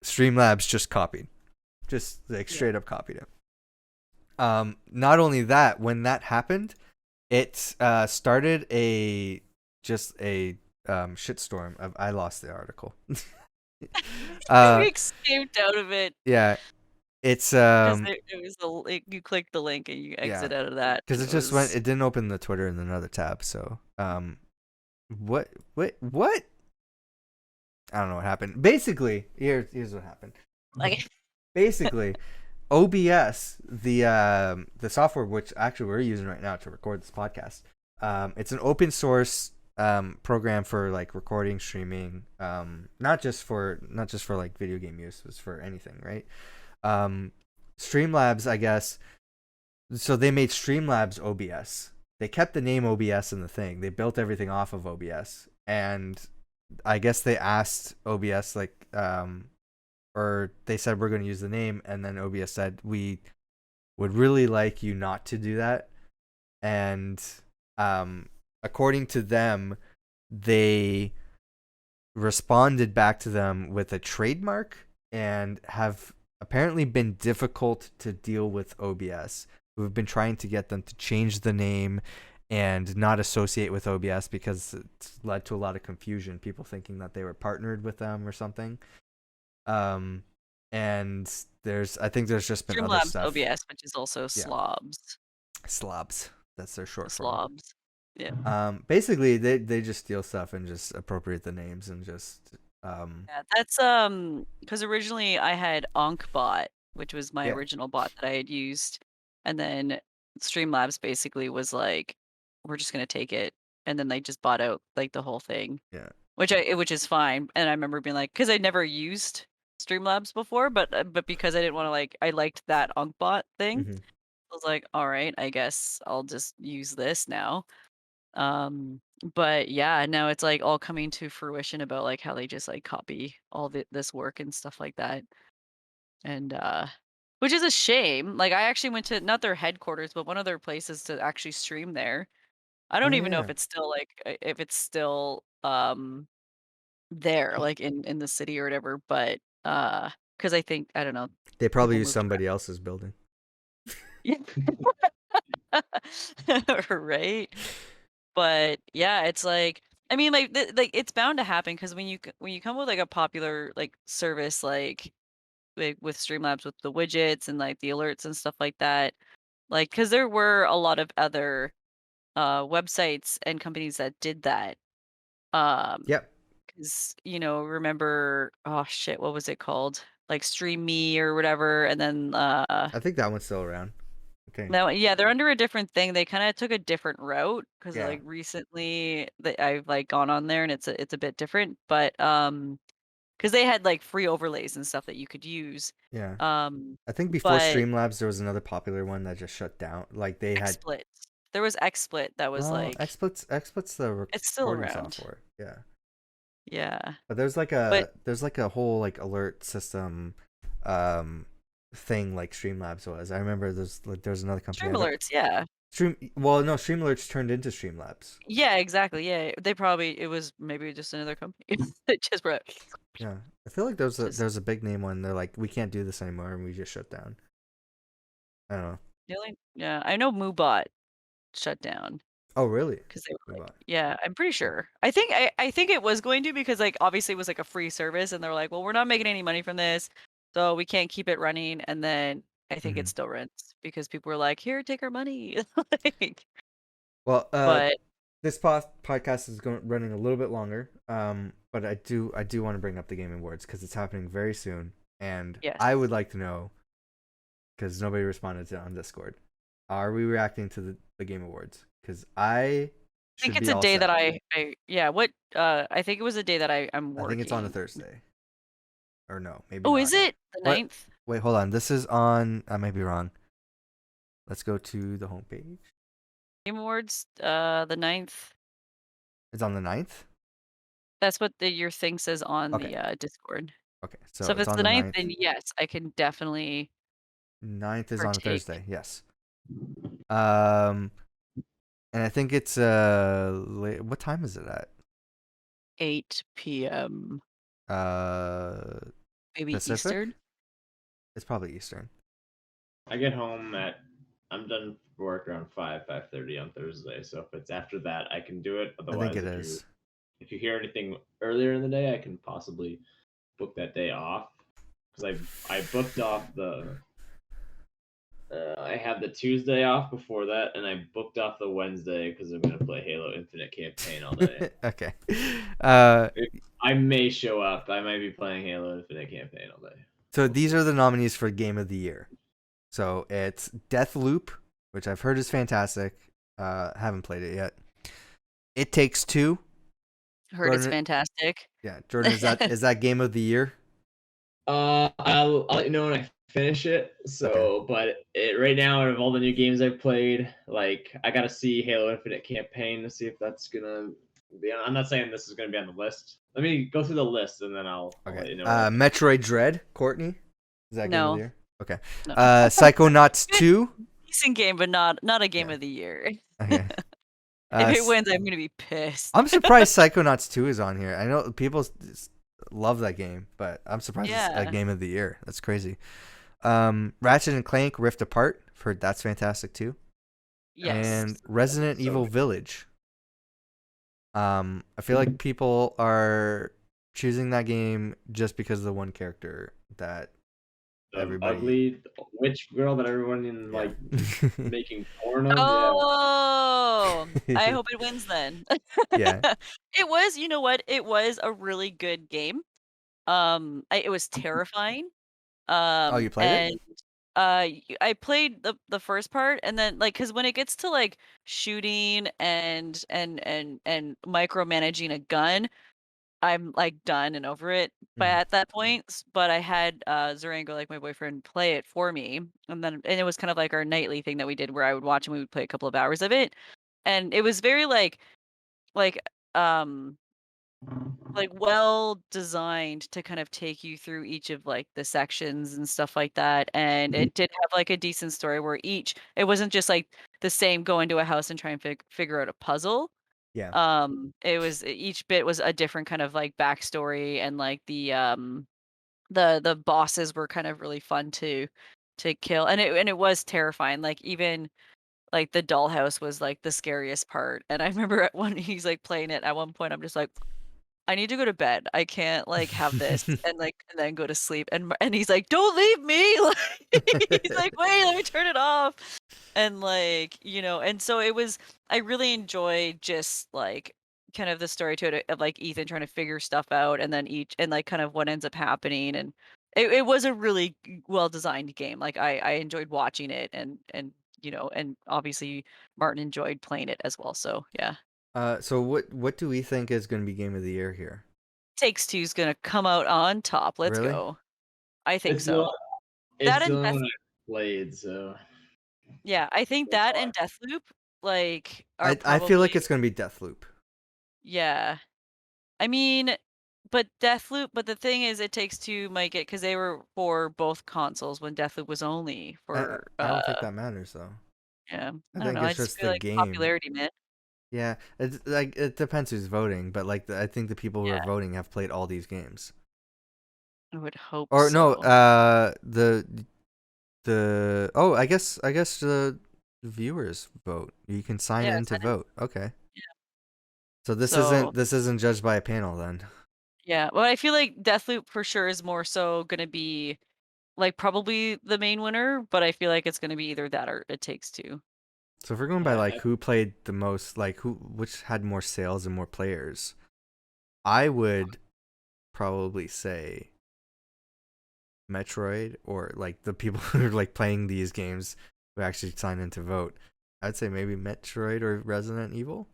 Streamlabs just copied. Just like straight up copied it. Not only that, when that happened, it started a shitstorm of I lost the article. You escaped out of it. Yeah. It's it was you click the link and you exit out of that. Because it just went, it didn't open the Twitter in another tab, so what? I don't know what happened. Basically, here's what happened. Like Basically, OBS, the software which actually we're using right now to record this podcast, it's an open source program for like recording, streaming, not just for like video game use, it's for anything, right? Streamlabs, I guess. So they made Streamlabs OBS. They kept the name OBS in the thing. They built everything off of OBS, and I guess they asked OBS like or they said we're going to use the name, and then OBS said we would really like you not to do that. And according to them, they responded back to them with a trademark and have apparently been difficult to deal with OBS. We've been trying to get them to change the name and not associate with OBS because it's led to a lot of confusion, people thinking that they were partnered with them or something. And I think there's just been Streamlabs other stuff. OBS, which is also Slobs. Slobs. That's their short form. Slobs. Yeah. Basically they just steal stuff and just appropriate the names and just Yeah, that's because originally I had Ankbot, which was my original bot that I had used, and then Streamlabs basically was like, we're just gonna take it, and then they just bought out like the whole thing. Yeah. Which is fine, and I remember being like, because I'd never used Streamlabs before, but because I didn't want to I liked that Ankbot thing, Mm-hmm. I was like, all right, I guess I'll just use this now. But yeah, now it's like all coming to fruition about like how they just like copy all this work and stuff like that. And which is a shame. Like I actually went to not their headquarters, but one of their places to actually stream there. I don't even know if it's still there like in the city or whatever, but because I think I don't know. They probably use somebody else's building. Yeah. Right. But yeah, it's like I mean, like it's bound to happen because when you come with like a popular like service like with Streamlabs with the widgets and like the alerts and stuff like that, like because there were a lot of other websites and companies that did that. Yep. Because remember, oh shit, what was it called? Like Stream Me or whatever, and then I think that one's still around. Okay. No, yeah, they're under a different thing. They kind of took a different route because Yeah. like recently I've like gone on there and it's a bit different, but because they had like free overlays and stuff that you could use. Yeah. I think before but Streamlabs there was another popular one that just shut down. Like they had XSplit. There was XSplit that was like XSplit's the it's still recording around. software. Yeah. Yeah. But there's like a whole like alert system thing like Streamlabs was. I remember there's another company. Stream alerts, yeah. Streamler's turned into Streamlabs. Yeah, exactly. Yeah, it was maybe just another company that just brought. Yeah, I feel like Just there's a big name one. They're like, we can't do this anymore, and we just shut down. I don't know. yeah, I know Moobot shut down Oh, really? because they were like, Mobot. yeah, I'm pretty sure. I think it was going to because like obviously it was like a free service, and they're like, well, we're not making any money from this, so we can't keep it running. And then I think it Mhm. still runs because people were like, here, take our money. Like, Well, but this podcast is running a little bit longer. But I do want to bring up the Game Awards because it's happening very soon, and yes, I would like to know because nobody responded to it on Discord. Are we reacting to the Game Awards? Because I I think should it's be a all day set. that I yeah. What I think it was a day that I'm I think it's on a working. Thursday, or no, maybe Oh, not. is it the What? 9th? Wait, hold on. This is on. I may be wrong. Let's go to the homepage. Game Awards, the 9th. It's on the 9th? That's what your thing says on Okay. the Discord. Okay. So So if it's it's on the the 9th, 9th. then yes, I can definitely 9th is on a partake. Thursday. Yes. And I think it's what time is it at? 8 p.m. Uh Maybe Pacific? Eastern. It's probably Eastern. I get home at I'm done for work around 5:30 on Thursday. So if it's after that, I can do it. I think Otherwise, it is. if you hear anything earlier in the day, I can possibly book that day off because I booked off the I had the Tuesday off before that, and I booked off the Wednesday because I'm gonna play Halo Infinite campaign all day. Okay. Uh I may show up. I might be playing Halo Infinite campaign all day. so these are the nominees for Game of the Year. So it's Deathloop, which I've heard is fantastic. Haven't played it yet. It Takes Two. Heard it's Jordan, fantastic. yeah, Jordan, is that Game of the Year? I'll let you know when I finish it. Okay. So, but right now, out of all the new games I've played, like I gotta see Halo Infinite campaign to see if that's gonna be. I'm not saying this is gonna be on the list. Let me go through the list and then I'll Okay. let you know. Metroid Dread, Courtney. Is that Game of the No, Year? Okay. no. Psychonauts Good, 2. decent game, but not a game Yeah. of the year. Okay. If it wins, I'm gonna be pissed. I'm surprised Psychonauts 2 is on here. I know people love that game, but I'm surprised it's a Yeah. Game of the Year. That's crazy. Ratchet and Clank Rift Apart. Heard that's fantastic too. Yes. And Resident Evil Village. I feel like people are choosing that game just because of the one character that The everybody ugly witch girl that everyone in yeah. like making porn of. Oh, I hope it wins then. Yeah. It was, you know what? It was a really good game. It was terrifying. Oh, you played it? And I played the first part, and then like because when it gets to like shooting and micromanaging a gun, I'm like done and over it. But Mhm. at that point, but I had Zurango, like my boyfriend, play it for me, and it was kind of like our nightly thing that we did, where I would watch and we would play a couple of hours of it, and it was very like um like well designed to kind of take you through each of like the sections and stuff like that. And it did have like a decent story where it wasn't just like the same go into a house and try and figure out a puzzle. Yeah. It was each bit was a different kind of like backstory, and like the bosses were kind of really fun to kill, and it was terrifying. Like even like the dollhouse was like the scariest part. And I remember at one he's like playing it at one point, I'm just like, I need to go to bed. I can't like have this and then go to sleep. And he's like, "Don't leave me." Like, he's like, "Wait, let me turn it off." And like, and so I really enjoyed just like kind of the story to it of like Ethan trying to figure stuff out, and then each and like kind of what ends up happening. And it was a really well designed game. Like I enjoyed watching it, and obviously Martin enjoyed playing it as well. So yeah. So what do we think is going to be Game of the Year here? Takes Two's gonna come out on top. Let's Really? go. I think It's the so. That it's the and only Death one I played, so Yeah, I think so that far. and Deathloop, like, are I feel like probably it's going to be Deathloop. yeah. I mean, but the thing is It Takes Two might get because they were for both consoles when Deathloop was only I for I don't think that matters though. Yeah, I I don't think know. I it's just just feel the like game. popularity, man. Yeah, it's like it depends who's voting, but like I think the people who are Yeah, voting have played all these games. I would hope Or no, so. the oh, I guess the viewers vote. You can sign Yeah, in to vote. Okay. yeah. So this So isn't this isn't judged by a panel then. yeah, well, I feel like Deathloop for sure is more so gonna be like probably the main winner, but I feel like it's gonna be either that or It Takes Two. So if we're going by Yeah, like who played the most, like which had more sales and more players, I would probably say Metroid, or like the people who are like playing these games who actually sign in to vote. I'd say maybe Metroid or Resident Evil.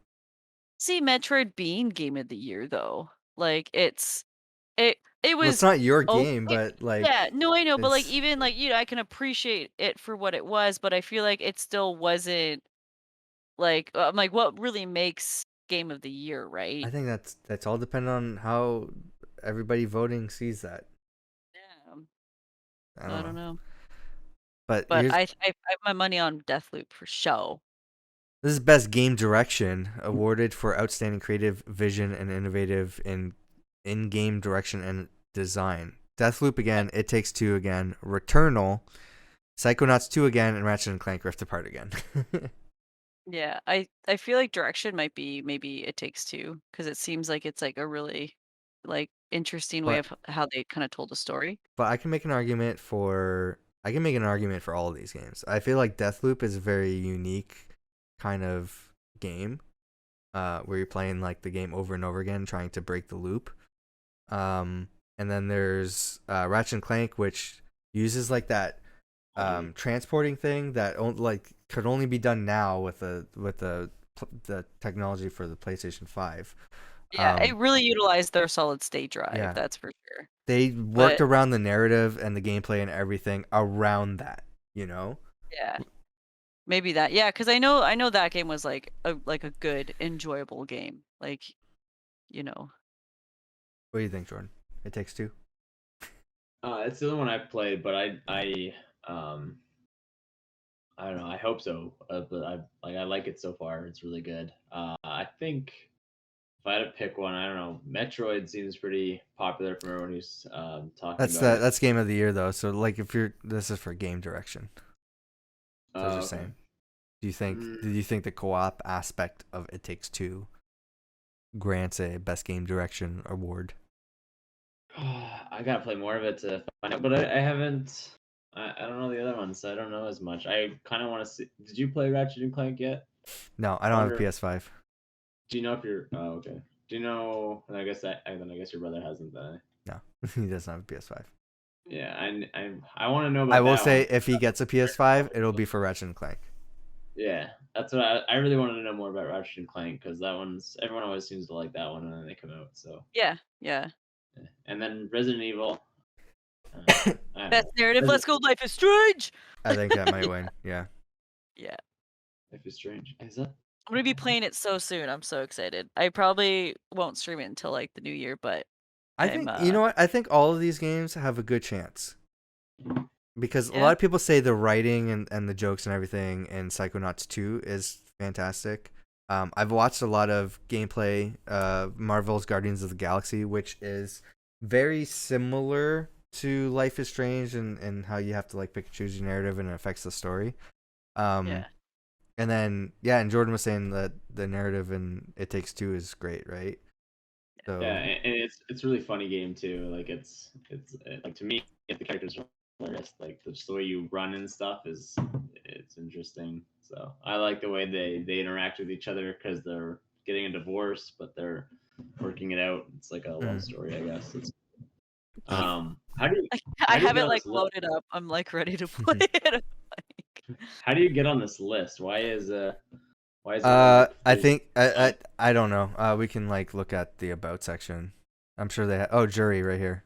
See, Metroid being Game of the Year though, like it Well, it's was not your oh game, but yeah, like no, I know, but like it's. even like I can appreciate it for what it was, but I feel like it still wasn't like I'm like what really makes Game of the Year, I right? think that's all dependent on how everybody voting sees that. Yeah, I so don't I don't know, know, but but here's I have my money on Deathloop for show. this is best game direction awarded for outstanding creative vision and innovative in-game direction and design. Deathloop again, It Takes Two again, Returnal, Psychonauts 2 again, and Ratchet and Clank Rift Apart again. Yeah, I feel like direction might be maybe It Takes Two because it seems like it's like a really like interesting way but of how they kind of told a story. but I can make an argument for all of these games. I feel like Deathloop is a very unique kind of game, where you're playing like the game over and over again, trying to break the loop. And then there's Ratchet and Clank, which uses like that transporting thing that like could only be done now with the technology for the PlayStation 5. Yeah, it really utilized their solid state drive, Yeah, that's for sure. they worked But around the narrative and the gameplay and everything around that, you know? yeah, maybe that. Yeah, because I know that game was like a good, enjoyable game. Like, you know. What do you think, Jordan? It Takes Two? it's the only one I've played, but um I don't know. I hope so, but I like it so far. It's really good. I think if I had to pick one, I don't know. Metroid seems pretty popular from everyone who's talking about it. That's game of the year though. So like if you're this is for game direction. So I was just Okay. saying. Did Mm, you think the co-op aspect of It Takes Two grants a best game direction award? I gotta play more of it to find out, but I haven't. I don't know the other ones, so I don't know as much. I kind of want to see. Did you play Ratchet and Clank yet? No, I I don't have a wonder. PS5. Do you know if you're? Oh, okay. Do you know? I guess then I guess your brother hasn't then. No, he doesn't have a PS5. Yeah, I want to know I about will that say one. if he gets a PS5, it'll be for Ratchet and Clank. Yeah, that's what I really wanted to know more about Ratchet and Clank because that one's everyone always seems to like that one and then they come out. So, Yeah, yeah. yeah. And then Resident Evil. I don't Best know. narrative. Resident Let's go. Life is Strange. I think that might Yeah, win. Yeah. yeah. Life is Strange. Is that? I'm gonna be playing it so soon. I'm so excited. I probably won't stream it until like the new year, but I I'm think you know what? I think all of these games have a good chance because a lot yeah. of people say the writing and the jokes and everything in Psychonauts 2 is fantastic. I've watched a lot of gameplay, Marvel's Guardians of the Galaxy, which is very similar to Life is Strange and how you have to like pick and choose your narrative and it affects the story. Um, Yeah. and then yeah, and Jordan was saying that the narrative in It Takes Two is great, right? Yeah, So and it's really funny game too. Like it's like to me, if the characters are hilarious, like just the way you run and stuff is it's interesting. So I like the way they interact with each other because they're getting a divorce, but they're working it out. It's like a love mm. story, I guess. It's Cute. how do you I how do you have get it on like this list? loaded up. I'm like ready to play it. Like, How do you get on this list? Why is there only like I three? think I don't know. We can like look at the about section. I'm sure they jury right here.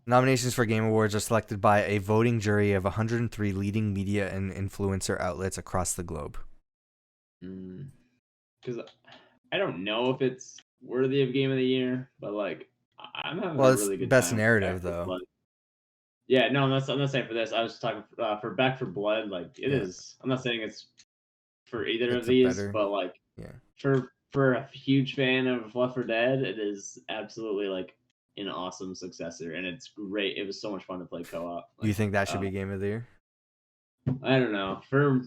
Nominations for Game Awards are selected by a voting jury of 103 leading media and influencer outlets across the globe. Because I don't know if it's worthy of Game of the Year, but like I'm having Well, a it's really good best time. I narrative really though. like. Yeah, no, I'm not saying for this. I was talking for Back for Blood. Like it is. I'm not saying it's for either of It's a these, better. but like Yeah. for a huge fan of Left 4 Dead, it is absolutely like an awesome successor, and it's great. It was so much fun to play co-op. You Like, think that should be game of the year? I don't know, for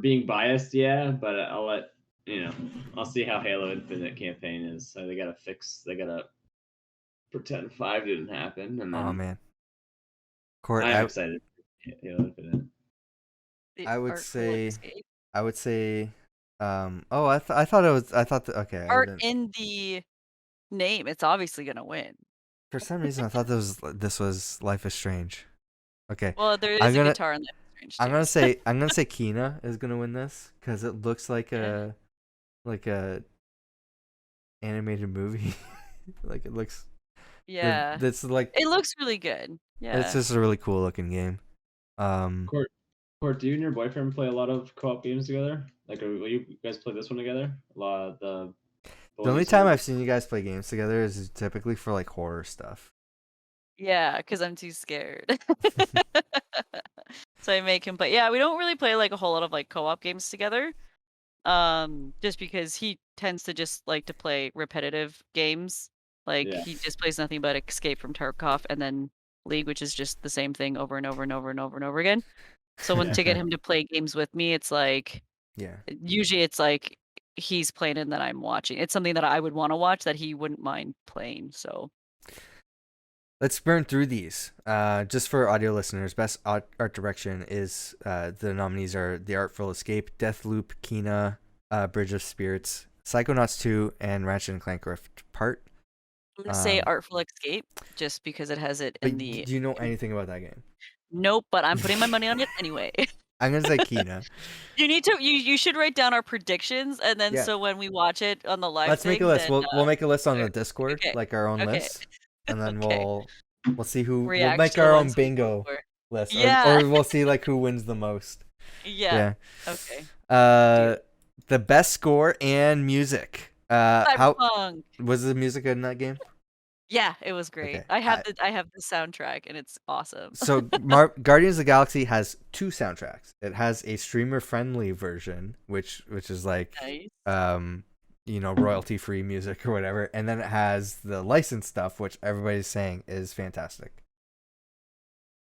being biased, yeah, but I'll let I'll see how Halo Infinite campaign is. So they gotta pretend 5 didn't happen, and Oh then man, Court, I'm excited for Halo Infinite. The I would Artful say, Escape. oh, I thought it was, I thought that, okay, I Art didn't, in the name, it's obviously gonna win. for some reason I thought this was Life is Strange. Okay, Well, there I'm is a gonna, guitar in Life is Strange too. I'm gonna say Kina is gonna win this because it looks like a animated movie. Like it looks, Yeah. that's like, It looks really good. Yeah. it's just a really cool looking game. Court, do you and your boyfriend play a lot of co-op games together? Like, will you guys play this one together? A lot of the The only one time you I've seen you guys play games together is typically for like horror stuff. Yeah, because I'm too scared. So I make him play. Yeah, we don't really play like a whole lot of like co-op games together. Just because he tends to just like to play repetitive games. Like Yeah. he just plays nothing but Escape from Tarkov and then League, which is just the same thing over and over and over and over and over again. So when to get him to play games with me, it's like Yeah. usually it's like he's playing and then I'm watching. It's something that I would want to watch that he wouldn't mind playing. So Let's burn through these. Just for audio listeners, best art direction is the nominees are The Artful Escape, Deathloop, Kina, Bridge of Spirits, Psychonauts 2, and Ratchet and Clank Rift Apart. I'm gonna say Artful Escape just because it has it in But the. do you know anything about that game? Nope, but I'm putting my money on it anyway. I'm gonna say Kina. You need to. You should write down our predictions, and then Yeah. so when we watch it on the live Let's thing, make a list. then, We'll make a list on sure. the Discord, Okay. like our own Okay. list, and then Okay. we'll see who we'll React make to the our own ones we bingo vote for. list, Yeah. or we'll see like who wins the most. Yeah. Okay. The best score and music. How Cyberpunk. was the music in that game? Yeah, it was great. Okay, I have the soundtrack, and it's awesome. So Guardians of the Galaxy has 2 soundtracks. It has a streamer friendly version, which is like Nice. royalty free music or whatever, and then it has the licensed stuff, which everybody's saying is fantastic.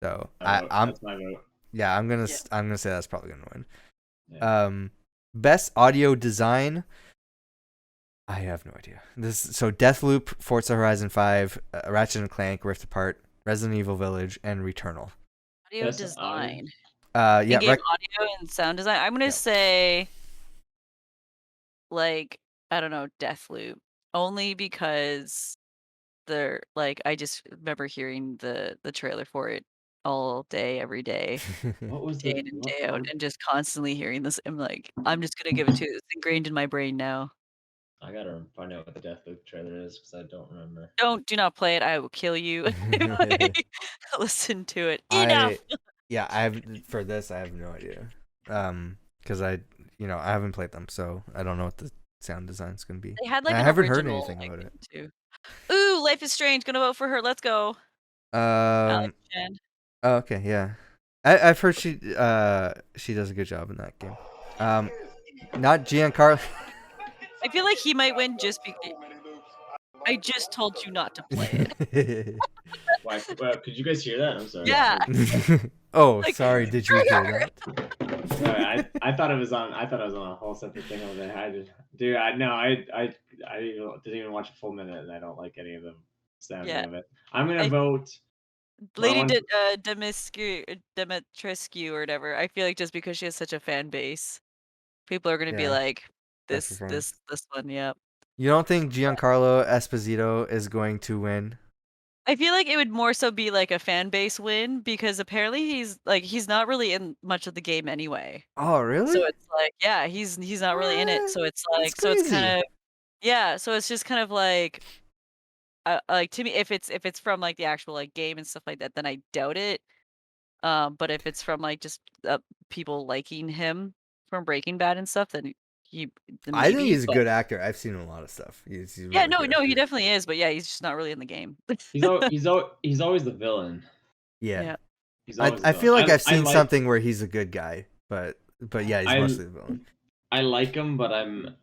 So that's my vote. Yeah, I'm gonna say that's probably gonna win. Yeah. Best audio design. I have no idea. So Deathloop, Forza Horizon 5, Ratchet and Clank, Rift Apart, Resident Evil Village, and Returnal. Audio Best design. Yeah, In-game audio and sound design. I'm gonna say, like, I don't know, Deathloop, only because they're like I just remember hearing the trailer for it all day, every day, What was day the in and what day out, and just constantly hearing this. I'm like, I'm just gonna give it to you. It's ingrained in my brain now. I gotta find out what the Deathloop trailer is because I don't remember. Do not play it. I will kill you. Listen to it. Enough. I have for this. I have no idea. Because I haven't played them, so I don't know what the sound design's gonna be. They had like I an haven't heard original, anything about it. too. Ooh, Life is Strange. Gonna vote for her. Let's go. Alex Chen. Oh, okay, yeah. I've heard she does a good job in that game. Not Giancarlo. I feel like he might win just because I just told you not to play it. Why? Could you guys hear that? I'm sorry. Yeah. Oh, Like, sorry. Did you hear that? Sorry, I thought it was on. I thought it was on a whole separate thing over there. I didn't even watch a full minute, and I don't like any of the sound of it. I'm gonna vote. Lady Demetrescu or whatever. I feel like just because she has such a fan base, people are gonna be like, this one, yeah. You don't think Giancarlo Esposito is going to win? I feel like it would more so be like a fan base win because apparently he's not really in much of the game anyway. Oh, really? So it's like, yeah, he's not really in it. So it's like, so it's kind of, yeah. So it's just kind of like to me, if it's from like the actual like game and stuff like that, then I doubt it. But if it's from like just people liking him from Breaking Bad and stuff, then I think he's a good actor. I've seen a lot of stuff. Yeah, no, he definitely is. But yeah, he's just not really in the game. He's always the villain. Yeah. He's I always a I feel villain. like I've I seen like something where he's a good guy, but yeah, he's I mostly the villain. I like him, but I'm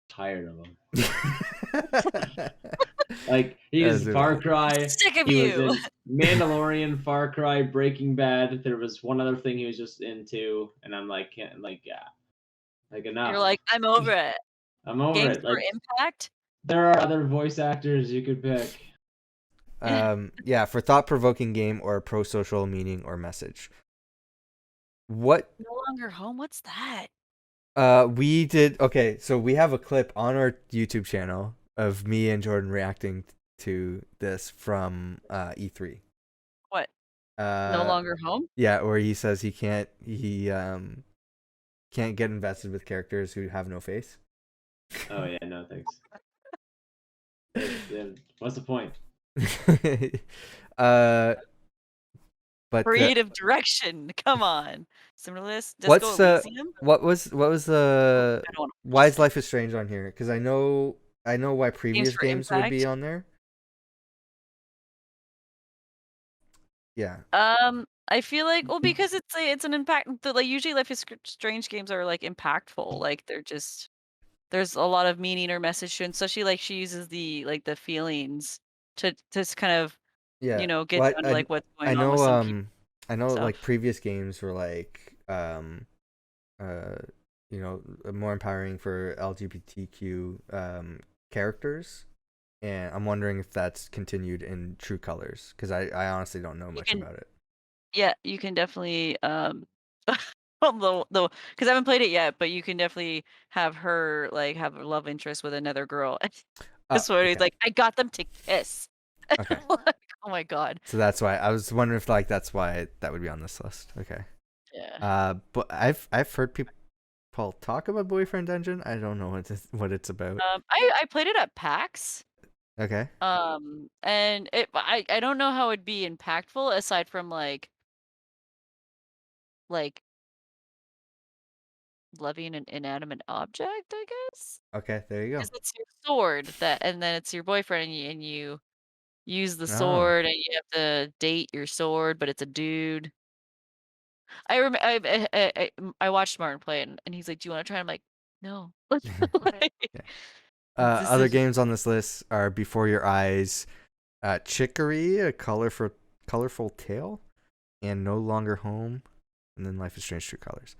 tired of him. Like he was Far Cry. Sick of He was you. in Mandalorian, Far Cry, Breaking Bad. There was one other thing he was just into, and I'm like, yeah, like enough. You're like, I'm over it. I'm over Games it. for Like Impact. there are other voice actors you could pick. Yeah, for thought-provoking game or a pro-social meaning or message. What No Longer Home. What's that? we did okay, so we have a clip on our YouTube channel of me and Jordan reacting to this from E3. What? No Longer Home. Yeah, where he says he can't get invested with characters who have no face. Oh yeah, no thanks. What's the point? But Creative direction. Come on. Similarless. what's Disco Elysium. what was the I don't wanna why is Life is Strange on here? Because I know why previous for games would be Impact? on there. Yeah. I feel like because it's an impact. Like usually Life is Strange games are like impactful. Like they're just there's a lot of meaning or message to it, especially like she uses the feelings to kind of Yeah. get Well, down to like what's I going on know with some people I and know like stuff. previous games were like uh more empowering for LGBTQ characters, and I'm wondering if that's continued in True Colors, because I honestly don't know much about it. Yeah, you can definitely although because I haven't played it yet, but you can definitely have her like have a love interest with another girl. That's what he's Okay. like. I got them to kiss. Okay. Like, oh my god. So that's why I was wondering if like that's why that would be on this list. Okay. Yeah. But I've heard people talk about Boyfriend Dungeon. I don't know what it's about. I played it at PAX. Okay. And I don't know how it'd be impactful aside from like loving an inanimate object, I guess. Okay, there you go. Because it's your sword and then it's your boyfriend and you use the Oh. sword and you have to date your sword, but it's a dude. I watched Martin play it and he's like, "Do you want to try?" I'm like, "No." Like, Yeah. this Other is games on this list are Before Your Eyes, Chicory, A Colorful Tale, and No Longer Home, and then Life is Strange True Colors.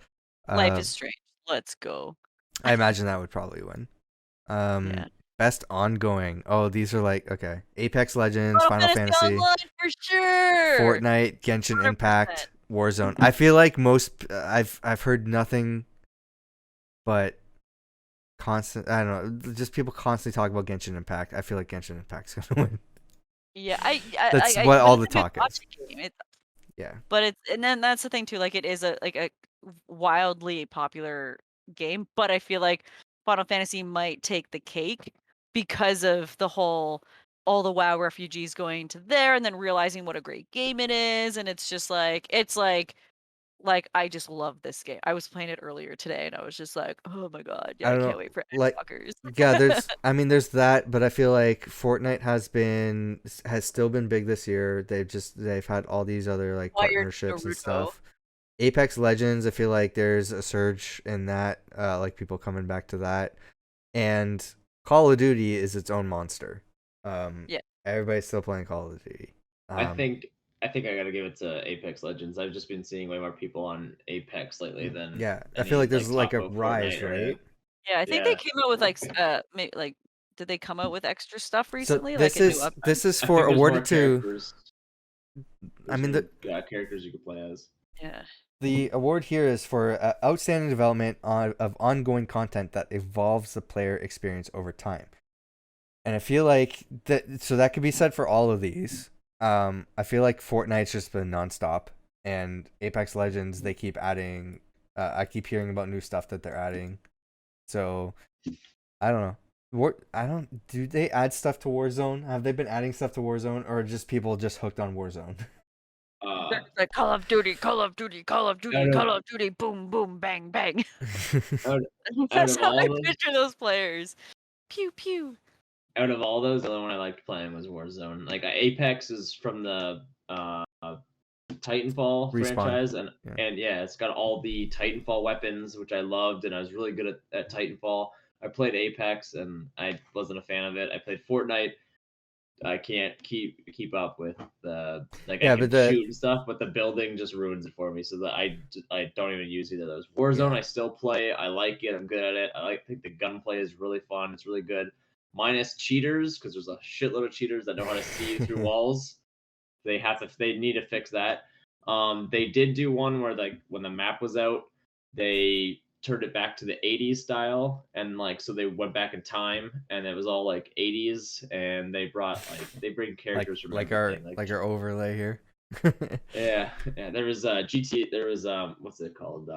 Life is Strange. Let's go. I imagine that would probably win. Yeah. Best ongoing. Oh, these are like okay. Apex Legends, Final Fantasy, Online for sure. Fortnite, Genshin 100%. Impact, Warzone. I feel like most I've heard nothing but constant. I don't know. Just people constantly talk about Genshin Impact. I feel like Genshin Impact's gonna win. Yeah, That's I what all the it's a good talk is. watching game. Yeah. But and then that's the thing too. Like it is a wildly popular game, but I feel like Final Fantasy might take the cake because of the whole all the WoW refugees going to there and then realizing what a great game it is, and it's just like I just love this game. I was playing it earlier today and I was just like, oh my god, yeah, I I don't can't know. wait for Like, Xboxers. yeah, there's that, but I feel like Fortnite has still been big this year. They've had all these other like Wired partnerships and Naruto. stuff. Apex Legends, I feel like there's a surge in that, like people coming back to that. And Call of Duty is its own monster. Yeah. Everybody's still playing Call of Duty. I think I gotta give it to Apex Legends. I've just been seeing way more people on Apex lately than yeah, I feel like there's like a rise, right? Yeah, I think they Yeah. came out with like did they come out with extra stuff So recently? this like a new is update? this is I for think there's awarded more to. characters. I mean the Characters you could play as. Yeah. The award here is for outstanding development of ongoing content that evolves the player experience over time. And I feel like that could be said for all of these. I feel like Fortnite's just been nonstop, and Apex Legends they keep adding. I keep hearing about new stuff that they're adding, so I don't know. Do they add stuff to Warzone? Have they been adding stuff to Warzone, or just people just hooked on Warzone? Like Call of Duty, Call of Duty, Call of Duty, Out Call of Duty, boom, boom, bang, bang. out That's of how all I of them, picture those players. Pew pew. out of all those, the only one I liked playing was Warzone. Like Apex is from the Titanfall Respawn. franchise, and Yeah. it's got all the Titanfall weapons, which I loved, and I was really good at Titanfall. I played Apex, and I wasn't a fan of it. I played Fortnite. I can't keep up with the I Yeah, can but the shoot and stuff, but the building just ruins it for me. So that I don't even use either of those. Warzone Yeah. I still play. I like it. I'm good at it. think the gunplay is really fun. It's really good. Minus cheaters, because there's a shitload of cheaters that know how to see through walls. They need to fix that. They did do one where like when the map was out, they turned it back to the 80s style, and like so they went back in time, and it was all like 80s, and they bring characters from everything, like our overlay here. yeah. There was GT. There was what's it called?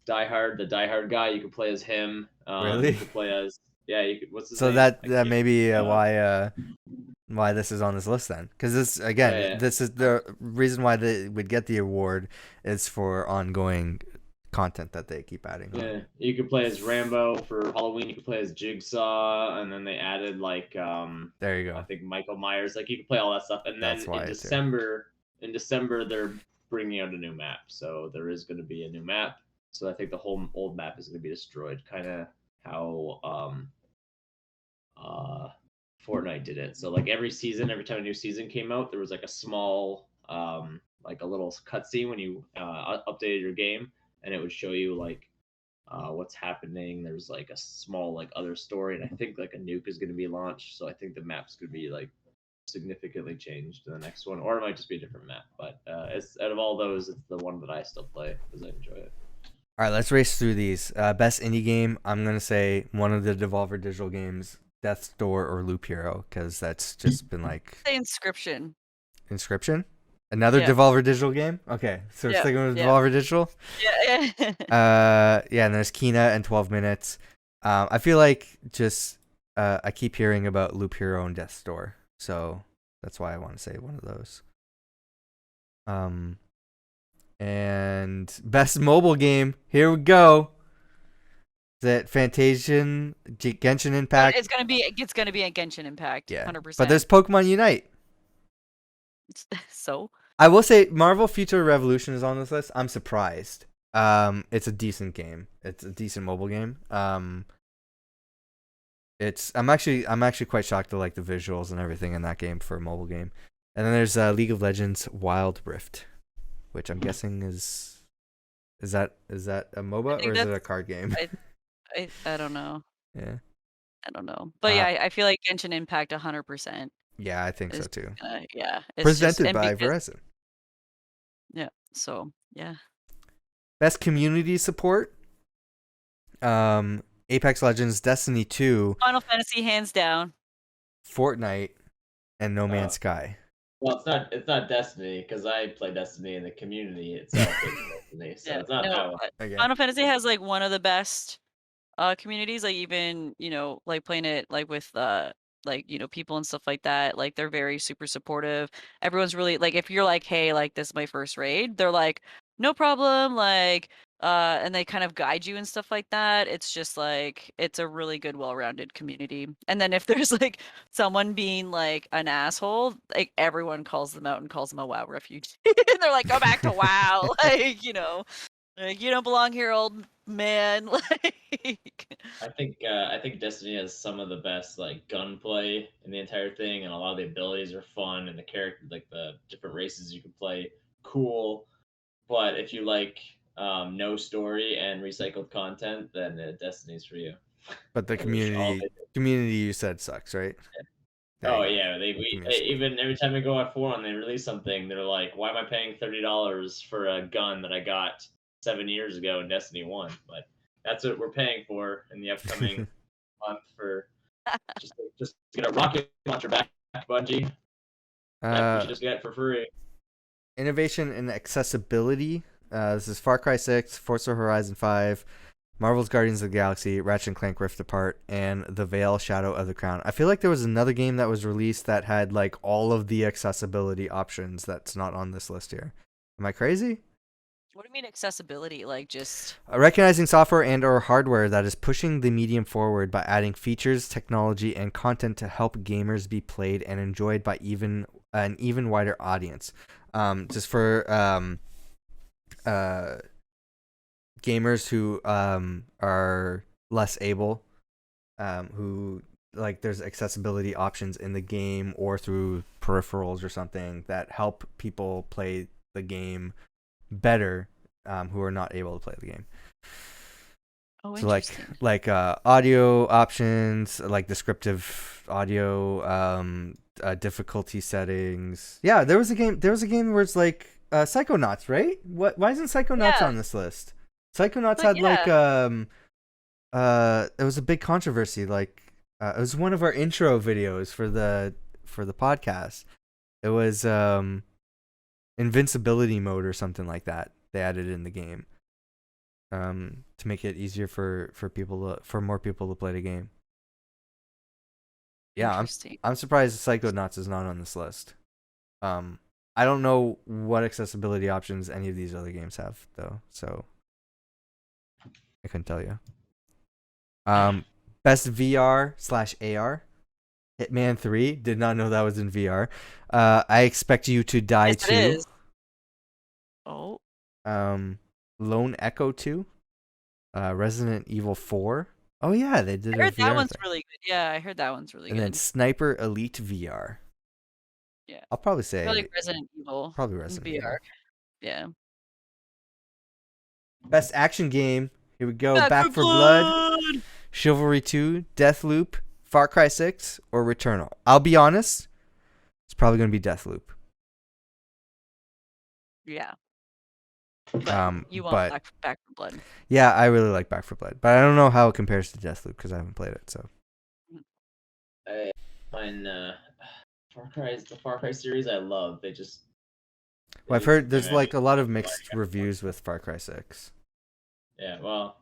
Die Hard. The Die Hard guy. You could play as him. Really? You could play as You could. What's his So name? that may be why this is on this list then, because this is the reason why they would get the award is for ongoing content that they keep adding. Yeah, you could play as Rambo for Halloween. You could play as Jigsaw, and then they added like there you go. I think Michael Myers. Like you could play all that stuff, and then in December they're bringing out a new map. So there is going to be a new map. So I think the whole old map is going to be destroyed, kind of how Fortnite did it. So like every time a new season came out, there was like a small like a little cutscene when you updated your game, and it would show you like what's happening. There's like a small like other story, and I think like a nuke is going to be launched. So I think the map's going to be like significantly changed in the next one, or it might just be a different map. But it's out of all those, it's the one that I still play because I enjoy it. All right, let's race through these. Best indie game, I'm gonna say one of the Devolver Digital games, Death's Door or Loop Hero, because that's just been like Say Inscription. Inscription. Another Devolver Digital game? Okay, so we're sticking with Devolver Digital? Yeah. Yeah, and there's Kina and 12 Minutes. I feel like just I keep hearing about Loop Hero and Death's Door, so that's why I want to say one of those. And best mobile game, here we go. Is it Fantasian, Genshin Impact? It's gonna be a Genshin Impact. Yeah, 100%. but there's Pokemon Unite. So I will say Marvel Future Revolution is on this list. I'm surprised. It's a decent game. It's a decent mobile game. I'm actually quite shocked to like the visuals and everything in that game for a mobile game. And then there's League of Legends Wild Rift, which I'm guessing is that a MOBA or is it a card game? I don't know. Yeah. I don't know. But yeah, I feel like Genshin Impact 100%. Yeah, I think so too. Yeah. It's presented by Verizon. Yeah. So yeah. Best community support. Apex Legends, Destiny 2, Final Fantasy hands down. Fortnite, and No Man's Sky. Well, it's not Destiny because I play Destiny in the community itself. Destiny, so it's not that one. Okay. Final Fantasy has like one of the best communities. Like even like playing it like with like people and stuff like that. Like they're very super supportive. Everyone's really like if you're like, hey, like this is my first raid, they're like, no problem. Like and they kind of guide you and stuff like that. It's just like it's a really good, well-rounded community. And then if there's like someone being like an asshole, like everyone calls them out and calls them a WoW refugee. And they're like, go back to WoW. Like, like you don't belong here, old man. Like I think Destiny has some of the best like gunplay in the entire thing, and a lot of the abilities are fun, and the character, like the different races you can play, cool. But if you like no story and recycled content, then Destiny's for you. But the community you said sucks, right? Oh yeah, even every time they go out for and they release something, they're like, "Why am I paying $30 for a gun that I got 7 years ago in Destiny 1?" But that's what we're paying for in the upcoming month for just get a rocket launcher back, Bungie. We should just get it for free. Innovation and accessibility. This is Far Cry 6, Forza Horizon 5, Marvel's Guardians of the Galaxy, Ratchet & Clank Rift Apart, and The Veil Shadow of the Crown. I feel like there was another game that was released that had like all of the accessibility options that's not on this list here. Am I crazy? What do you mean accessibility? Like just Recognizing software and or hardware that is pushing the medium forward by adding features, technology, and content to help gamers be played and enjoyed by an even wider audience. Just for gamers who are less able, who like there's accessibility options in the game or through peripherals or something that help people play the game better, who are not able to play the game. oh, So interesting. like audio options, like descriptive audio, difficulty settings. Yeah, there was a game where it's like Psychonauts, right? Why isn't Psychonauts Yeah. on this list? Psychonauts But had yeah. it was a big controversy. Like it was one of our intro videos for the podcast. It was invincibility mode or something like that. They added in the game to make it easier for more people to play the game. Yeah, Interesting. I'm surprised Psychonauts is not on this list. I don't know what accessibility options any of these other games have though, so I couldn't tell you. Best VR/AR. Hitman 3. Did not know that was in VR. I Expect You to Die Yes, 2. it is. Oh. Lone Echo 2. Resident Evil 4. Oh yeah, they did I a heard that VR one's thing. really good. Yeah, I heard that one's really And good. then Sniper Elite VR. Yeah. I'll probably say I like Resident Evil probably in Resident VR. Evil. Yeah. Best action game. Here we go. Back Back for 4 Blood, Blood! Chivalry 2, Deathloop, Far Cry 6, or Returnal. I'll be honest, it's probably going to be Deathloop. Yeah. But you want Back for Blood. Yeah, I really like Back 4 Blood, but I don't know how it compares to Deathloop because I haven't played it. So I find the Far Cry series I love. well, I've heard there's like a lot of mixed reviews with Far Cry 6. Yeah, well,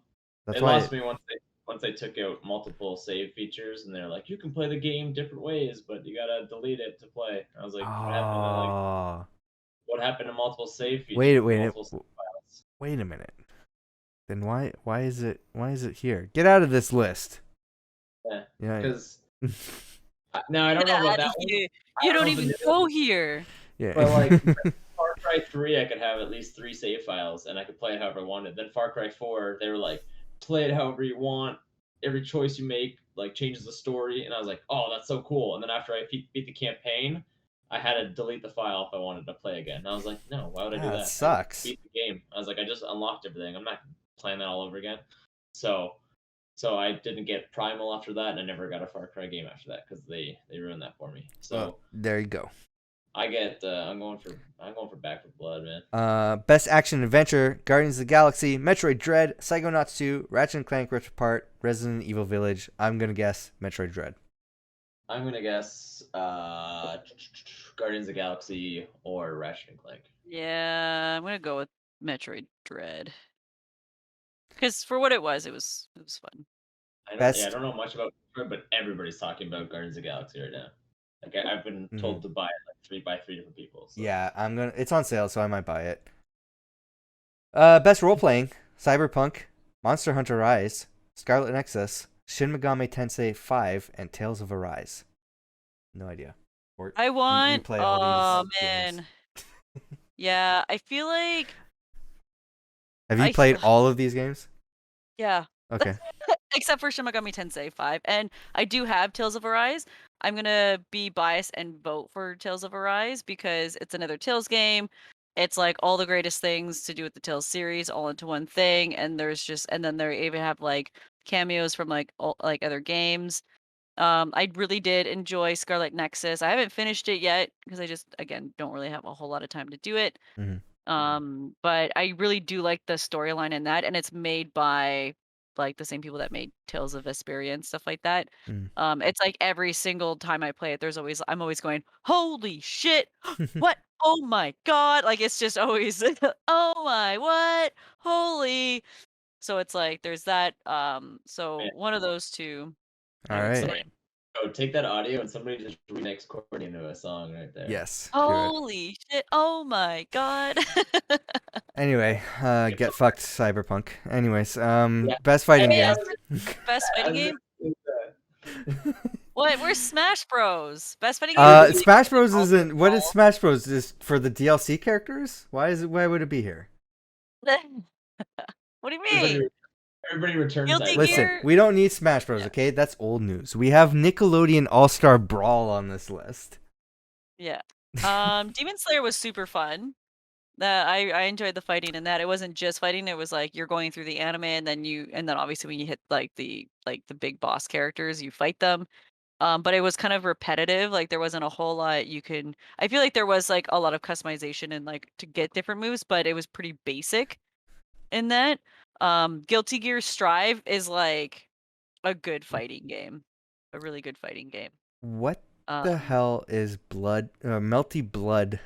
That's it why lost me once they took out multiple save features, and they're like, you can play the game different ways, but you gotta delete it to play. I was like, what happened to multiple save features? Wait a minute. Then why is it here? Get out of this list. Yeah, because now I don't know about that one. You don't even go here. Yeah, but like Far Cry 3, I could have at least 3 save files, and I could play it however I wanted. Then Far Cry 4, they were like, play it however you want. Every choice you make like changes the story, and I was like, oh, that's so cool. And then after I beat the campaign, I had to delete the file if I wanted to play again. And I was like, no, why would I do that? That sucks. I beat the game. I was like, I just unlocked everything. I'm not playing that all over again. So I didn't get Primal after that, and I never got a Far Cry game after that because they ruined that for me. So there you go. I'm going for Back 4 Blood, man. Best action adventure: Guardians of the Galaxy, Metroid Dread, Psychonauts 2, Ratchet and Clank Rift Apart, Resident Evil Village. I'm gonna guess Metroid Dread. I'm gonna guess Guardians of the Galaxy or Ratchet and Clank. Yeah, I'm gonna go with Metroid Dread. Because for what it was fun. I don't know much about Metroid, but everybody's talking about Guardians of the Galaxy right now. Like I've been told to buy it like 3 different people. So. Yeah, it's on sale, so I might buy it. Best role playing: Cyberpunk, Monster Hunter Rise, Scarlet Nexus, Shin Megami Tensei 5, and Tales of Arise. No idea. I want. You play all these man. games. Yeah, I feel like. Have you played all of these games? Yeah. Okay. Except for Shin Megami Tensei 5, and I do have Tales of Arise. I'm gonna be biased and vote for Tales of Arise because it's another Tales game. It's like all the greatest things to do with the Tales series all into one thing, and then they even have like cameos from like other games. I really did enjoy Scarlet Nexus. I haven't finished it yet because I just again don't really have a whole lot of time to do it. But I really do like the storyline in that, and it's made by like the same people that made Tales of Vesperia and stuff like that. It's like every single time I play it, I'm always going, holy shit, what? Oh my god! Like it's just always, oh my what? Holy! So it's like there's that. So one of those two. All right. Oh, take that audio and somebody just remix Courtney into a song right there. Yes. Holy shit! Oh my god! Anyway, get fucked, Cyberpunk. Anyways, Yeah. best fighting Hey, game. Best I fighting was game? gonna say What? Where's Smash Bros? Best fighting game? Smash Bros All isn't. What is brawl. Smash Bros? Just for the DLC characters? Why is it? Why would it be here? What do you that. mean? Everybody returns Guilty that. Listen, Gear? we don't need Smash Bros. Yeah. Okay, that's old news. We have Nickelodeon All Star Brawl on this list. Yeah. Demon Slayer was super fun. I enjoyed the fighting in that. It wasn't just fighting. It was like you're going through the anime and then obviously when you hit like the big boss characters, you fight them. But it was kind of repetitive. Like there wasn't a whole lot you can. I feel like there was like a lot of customization and like to get different moves, but it was pretty basic in that. Guilty Gear Strive is like a good fighting game, a really good fighting game. What the Um, hell is blood? Melty blood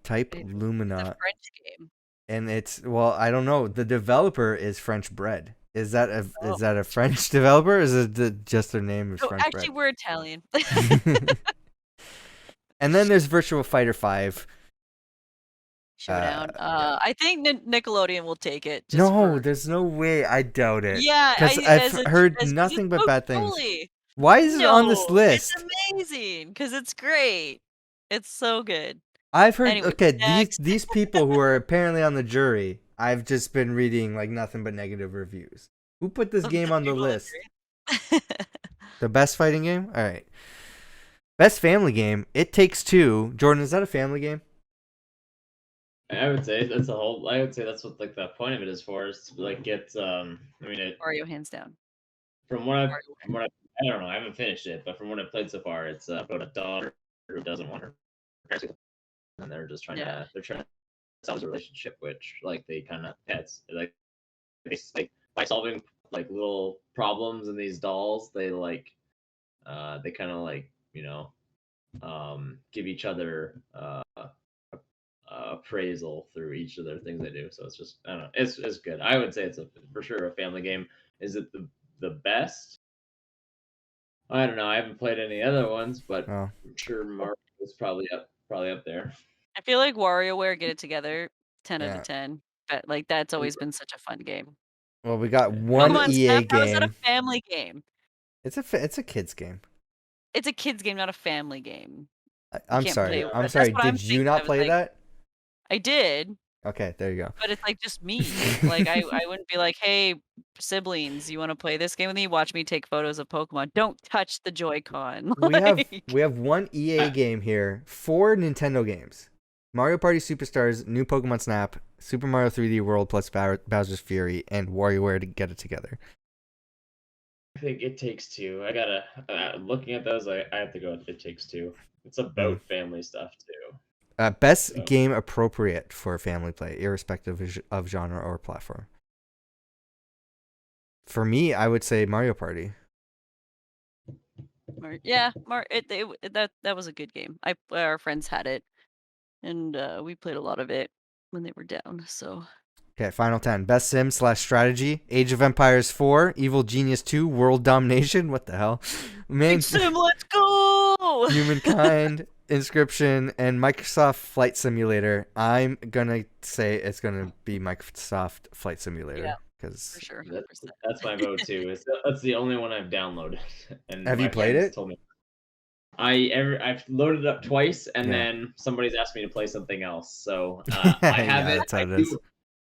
type it's a Lumina, French game. and it's I don't know. The developer is French bread. Is that a Oh. is that a French developer? Or is it just their name is No, French actually, we're Italian. bread? And then there's Virtua Fighter 5. Showdown. Yeah. I think Nickelodeon will take it. Just No, for... there's no way. I doubt it. Yeah, because I've heard nothing but bad things. Totally. Why is it on this No, list? It's amazing because it's great. It's so good. I've heard. Anyway, Okay, next. these people who are apparently on the jury, I've just been reading like nothing but negative reviews. Who put this game on the People list? agree. The best fighting game? All right. Best family game? It Takes Two. Jordan, is that a family game? I would say that's what like the point of it is for, is to like get I mean Mario hands down. from what I don't know, I haven't finished it, but from what I've played so far, it's about a daughter who doesn't want her parents to- and they're just trying to solve a relationship, which like they kind of pets like they by solving like little problems in these dolls, they like they kind of like give each other appraisal through each of their things they do. So it's just I don't know. It's good. I would say it's for sure a family game. Is it the best? I don't know. I haven't played any other ones, but I'm sure Mario is probably up there. I feel like WarioWare Get It Together, 10 out Yeah. of 10. But like that's always been such a fun game. Well, we got one Pokemon EA Snap, how is that a game. family game? It's a kids game. It's a kids game, not a family game. I'm can't sorry. play with I'm it. sorry. That's what I'm Did you thinking. not I was play like- that? I did, Okay, there you go. but it's like just me. Like I wouldn't be like, hey, siblings, you want to play this game with me? Watch me take photos of Pokemon. Don't touch the Joy-Con. We have one EA game here, 4 Nintendo games: Mario Party Superstars, New Pokemon Snap, Super Mario 3D World plus Bowser's Fury, and WarioWare to Get It Together. I think It Takes Two. I gotta looking at those. I have to go with It Takes Two. It's about family stuff too. Best game appropriate for family play, irrespective of genre or platform. For me, I would say Mario Party. Yeah, that was a good game. Our friends had it, and we played a lot of it when they were down. So Okay, final 10. Best sim / strategy: Age of Empires 4, Evil Genius 2, World Domination. What the hell? Man, Sim, let's go! Humankind, Inscription, and Microsoft Flight Simulator. I'm gonna say it's gonna be Microsoft Flight Simulator. Yeah, Cause for sure. That's my vote too. That's the only one I've downloaded. And have my you played friends it? Told me. I've loaded it up twice, and then somebody's asked me to play something else. So I haven't. That's how it is.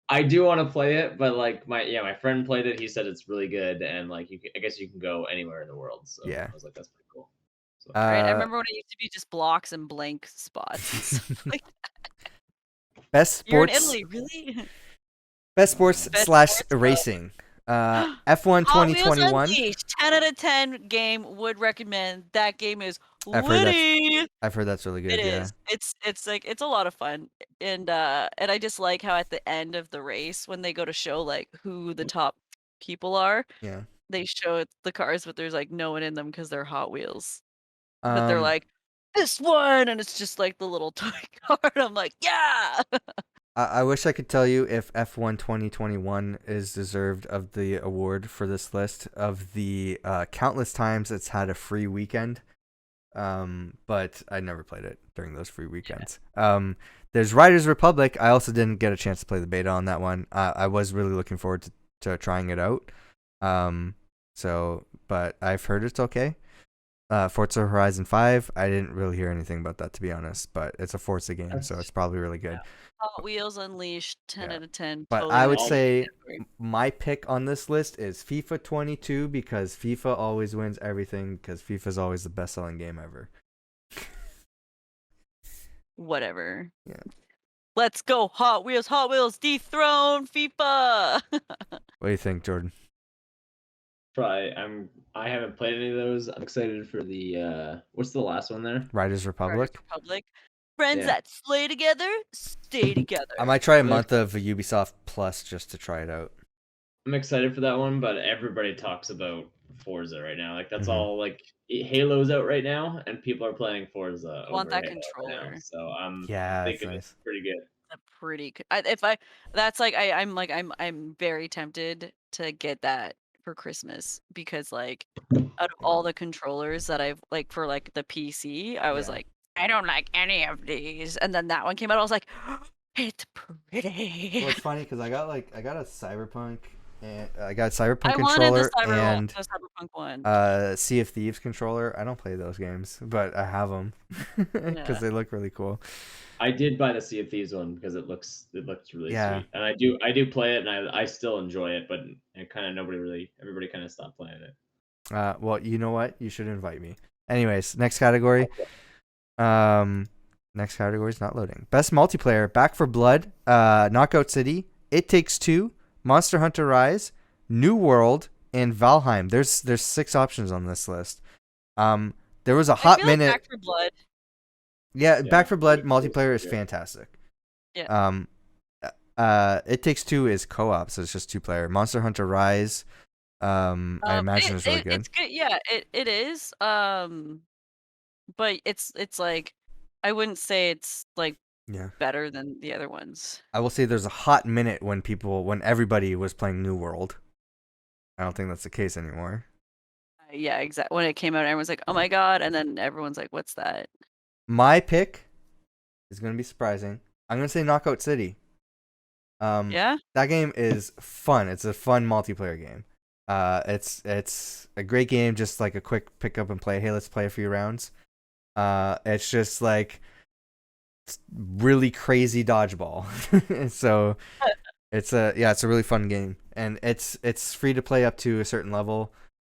I do want to play it, but like my friend played it. He said it's really good, and like I guess you can go anywhere in the world. So Yeah. I was like, that's pretty cool. So, Right, I remember when it used to be just blocks and blank spots. And stuff like that. Best You're in sports. Italy, really? Best sports Best / sports, racing. F1 Hot Wheels 2021. Unleashed, 10 out of 10 game. Would recommend. That game is I've heard witty. I've heard that's really good. It Yeah. is. It's like it's a lot of fun, and I just like how at the end of the race when they go to show like who the top people are, Yeah. they show the cars, but there's like no one in them because they're Hot Wheels. But they're like this one, and it's just like the little toy car. And I'm like, yeah. I wish I could tell you if F1 2021 is deserved of the award for this list of the countless times it's had a free weekend but I never played it during those free weekends. There's Riders Republic. I also didn't get a chance to play the beta on that one. I was really looking forward to trying it out. But I've heard it's okay. Forza Horizon 5, I didn't really hear anything about that, to be honest, but it's a Forza game, so it's probably really good. Hot Wheels Unleashed, 10 out of 10. But Totally I would legit. say my pick on this list is FIFA 22 because FIFA always wins everything because FIFA is always the best-selling game ever. Whatever. Yeah. Let's go, Hot Wheels, dethrone FIFA! What do you think, Jordan? I haven't played any of those. I'm excited for the what's the last one there? Riders Republic? Riders Republic. Friends Yeah. that slay together, stay together. I might try a month of Ubisoft Plus just to try it out. I'm excited for that one, but everybody talks about Forza right now. Like that's all like Halo's out right now, and people are playing Forza. I want that Halo controller. right now, so I'm that's thinking nice. it's pretty good. I'm very tempted to get that for Christmas because like out of all the controllers that I've like for like the PC, I was like, I don't like any of these, and then that one came out. I was like, it's pretty. Well, it's funny because I got a Cyberpunk and I got a Cyberpunk I wanted controller the and Cyberpunk one. Sea of Thieves controller. I don't play those games, but I have them because they look really cool. I did buy the Sea of Thieves one because it looks really sweet, and I do play it, and I still enjoy it, but it kind of everybody kind of stopped playing it. Well, you know what? You should invite me. Anyways, next category. Next category is not loading. Best multiplayer: Back 4 Blood, Knockout City, It Takes Two, Monster Hunter Rise, New World, and Valheim. There's 6 options on this list. There was a hot minute. Back 4 Blood. Yeah, Back 4 Blood multiplayer is fantastic. Yeah. It Takes Two is co-op, so it's just 2-player. Monster Hunter Rise, I imagine it's really good. It's good. Yeah, it is. But it's like I wouldn't say it's like better than the other ones. I will say there's a hot minute when everybody was playing New World. I don't think that's the case anymore. Yeah, exactly. When it came out, everyone's like, "Oh my god!" And then everyone's like, "What's that?" My pick is going to be surprising. I'm going to say Knockout City. Yeah? That game is fun. It's a fun multiplayer game. It's a great game, just like a quick pick up and play. Hey, let's play a few rounds. It's just like really crazy dodgeball. So it's a really fun game, and it's free to play up to a certain level.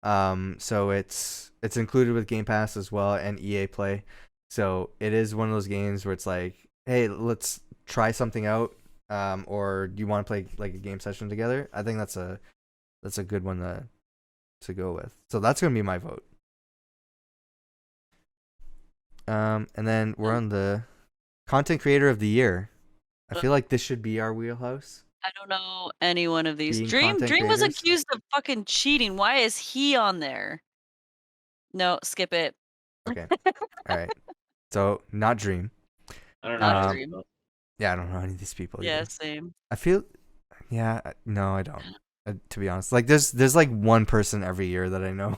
So it's included with Game Pass as well and EA Play. So it is one of those games where it's like, hey, let's try something out, or do you want to play like a game session together? I think that's a good one to go with. So that's gonna be my vote. And then we're on the Content Creator of the Year. I feel like this should be our wheelhouse. I don't know any one of these. Being Dream was creators? accused of fucking cheating. Why is he on there? No, skip it. Okay. All right. So not Dream. I don't Not know. Dream. Yeah, I don't know any of these people. Yeah, either. same. I feel. Yeah. No, I don't. To be honest, like there's like one person every year that I know.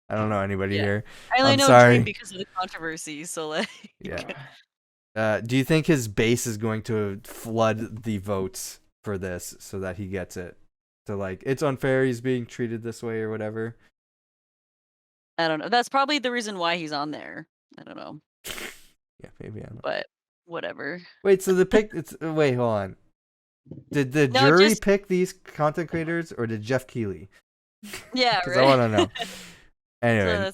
I don't know anybody here. I only I'm know sorry. Dream because of the controversy. So like. Yeah. Do you think his base is going to flood the votes for this so that he gets it? So like it's unfair. He's being treated this way or whatever. I don't know. That's probably the reason why he's on there. I don't know. Yeah, maybe I don't know. But whatever. Wait, so the pick? Wait, hold on. Did the jury pick these content creators, or did Jeff Keighley? Yeah, Because right. I want to know. Anyway,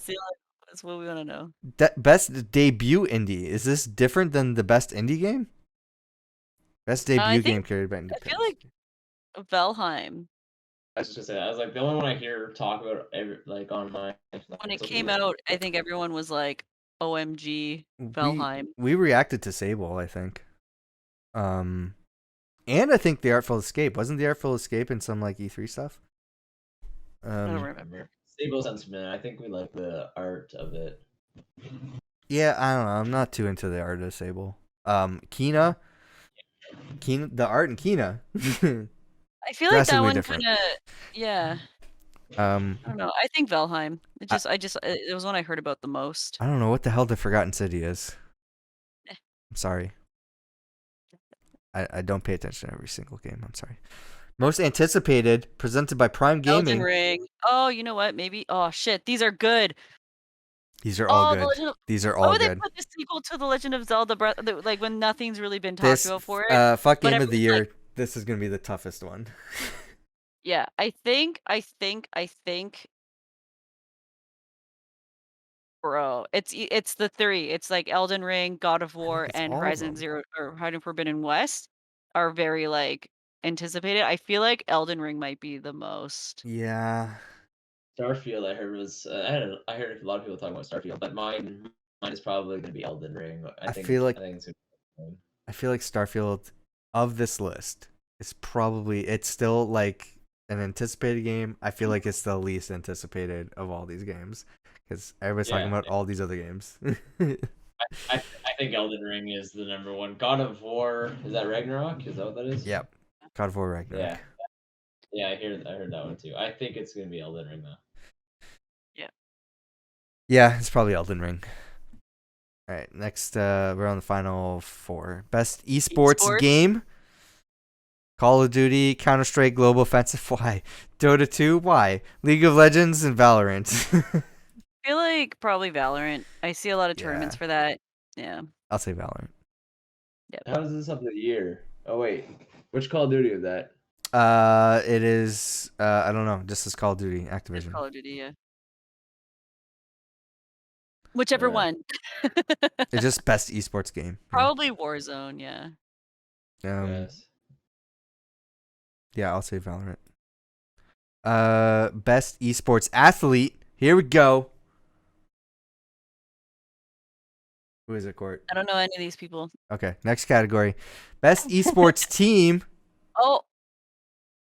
that's what we want to know. Best debut indie. Is this different than the best indie game? Best debut game created by indie. I feel like Valheim. I was just gonna say, I was like the only one I hear talk about on my. When it came out, I think everyone was like, "OMG, Valheim." We reacted to Sable, I think. And I think The Artful Escape. Wasn't The Artful Escape in some like E3 stuff? I don't remember. Sable sounds familiar. I think we like the art of it. Yeah, I don't know. I'm not too into the art of Sable. Kena, the art in Kena. I feel like that one different. kind of, yeah. I don't know. I think Valheim. It was one I heard about the most. I don't know what the hell the Forgotten City is. I'm sorry. I don't pay attention to every single game. I'm sorry. Most anticipated, presented by Prime Elden Gaming. Ring. Oh, you know what? Maybe. Oh shit, these are good. These are all Oh, The good. Legend of. These are Why all would they good. put the sequel to The Legend of Zelda like when nothing's really been talked about for it? Fuck But game of the everyone's year. like, This is gonna be the toughest one. yeah, I think, bro, it's the three. It's like Elden Ring, God of I think War, it's and all of Horizon them. Zero or Horizon Forbidden West are very like anticipated. I feel like Elden Ring might be the most. Yeah. Starfield, I heard was I heard a lot of people talking about Starfield, but mine is probably gonna be Elden Ring. I feel like it's gonna be Elden Ring. Starfield of this list is probably it's still like an anticipated game. I feel like it's the least anticipated of all these games because everybody's talking about all these other games. I think Elden Ring is the number one. God of War, is that Ragnarok? Is that what that is? Yep. God of War Ragnarok. Yeah, I heard that one too. I think it's gonna be Elden Ring though. Yeah, it's probably Elden Ring. All right, next we're on the final four. Best esports game. Call of Duty, Counter-Strike, Global Offensive, why? Dota 2, why? League of Legends, and Valorant. I feel like probably Valorant. I see a lot of tournaments for that. Yeah. I'll say Valorant. Yep. How is this up to the year? Oh wait, which Call of Duty is that? It is I don't know, just as Call of Duty, Activision. It's Call of Duty, yeah. Whichever one. It's just best esports game. Probably Warzone, yeah. Yes. Yeah, I'll say Valorant. Best esports athlete. Here we go. Who is it, Court? I don't know any of these people. Okay, next category. Best esports team. Oh,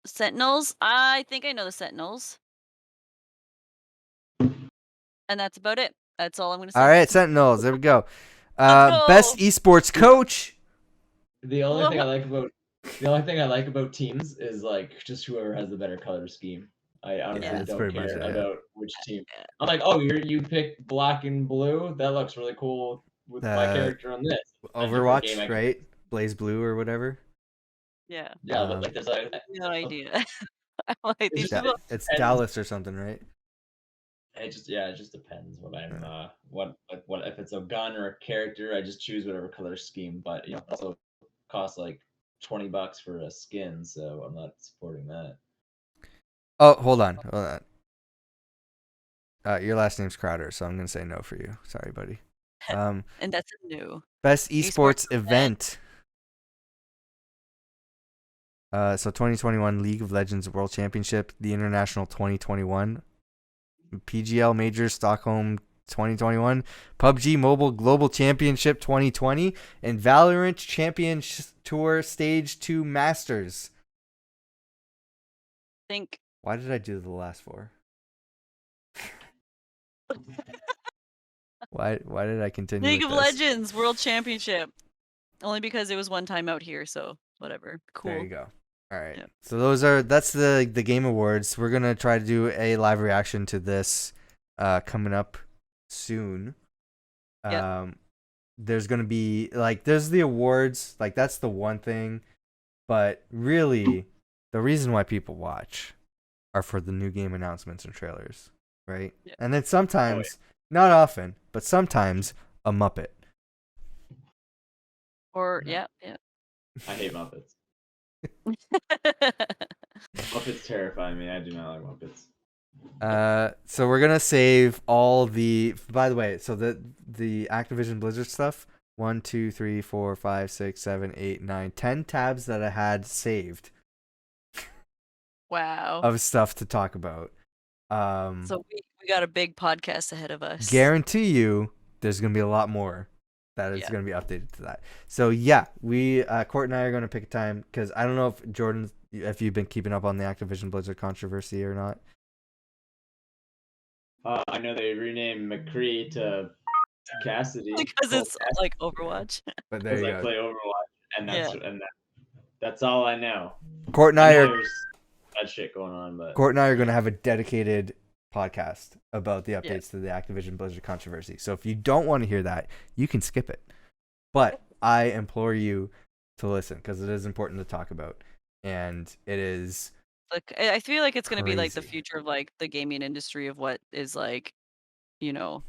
Sentinels. I think I know the Sentinels. And that's about it. That's all I'm going to say. All right, Sentinels. There we go. Best esports coach. The only thing I like about teams is like just whoever has the better color scheme. I honestly don't care about which team. I'm like, oh, you picked black and blue. That looks really cool with my character on this. Overwatch, right? Blaze Blue or whatever. Yeah. Yeah, but like there's like no idea. Like, it's Dallas or something, right? It just depends what I'm what if it's a gun or a character. I just choose whatever color scheme, but it also costs like $20 for a skin, so I'm not supporting that. Oh, hold on. Your last name's Crowder, so I'm gonna say no for you. Sorry, buddy. And that's a no. Best esports event. So 2021 League of Legends World Championship, the International 2021, PGL Major Stockholm 2021, PUBG Mobile Global Championship 2020, and Valorant Champion Tour Stage 2 Masters. Think. Why did I do the last four? Why did I continue? League of Legends World Championship. Only because it was one time out here, so whatever. Cool. There you go. All right. Yep. So that's the Game Awards. We're gonna try to do a live reaction to this coming up soon. Yep. There's gonna be there's the awards, that's the one thing, but really the reason why people watch are for the new game announcements and trailers, right? Yep. And then sometimes, not often, but sometimes a Muppet. Or yeah. I hate Muppets. Muppets terrify me. I do not like Muppets. So we're gonna save all the. By the way, so the Activision Blizzard stuff. 1, 2, 3, 4, 5, 6, 7, 8, 9, 10 tabs that I had saved. Wow. Of stuff to talk about. So we got a big podcast ahead of us. Guarantee you, there's gonna be a lot more that is going to be updated to that. So yeah, we Court and I are going to pick a time because I don't know if Jordan, if you've been keeping up on the Activision Blizzard controversy or not. I know they renamed McCree to Cassidy because it's like Overwatch. But there you go. I play Overwatch, and that's all I know. Court and I are there's that shit going on, but Court and I are going to have a dedicated podcast about the updates to the Activision Blizzard controversy. So if you don't want to hear that, you can skip it. But I implore you to listen because it is important to talk about, and it is. Like, I feel like it's going to be like the crazy. future of like the gaming industry of what is like, you know,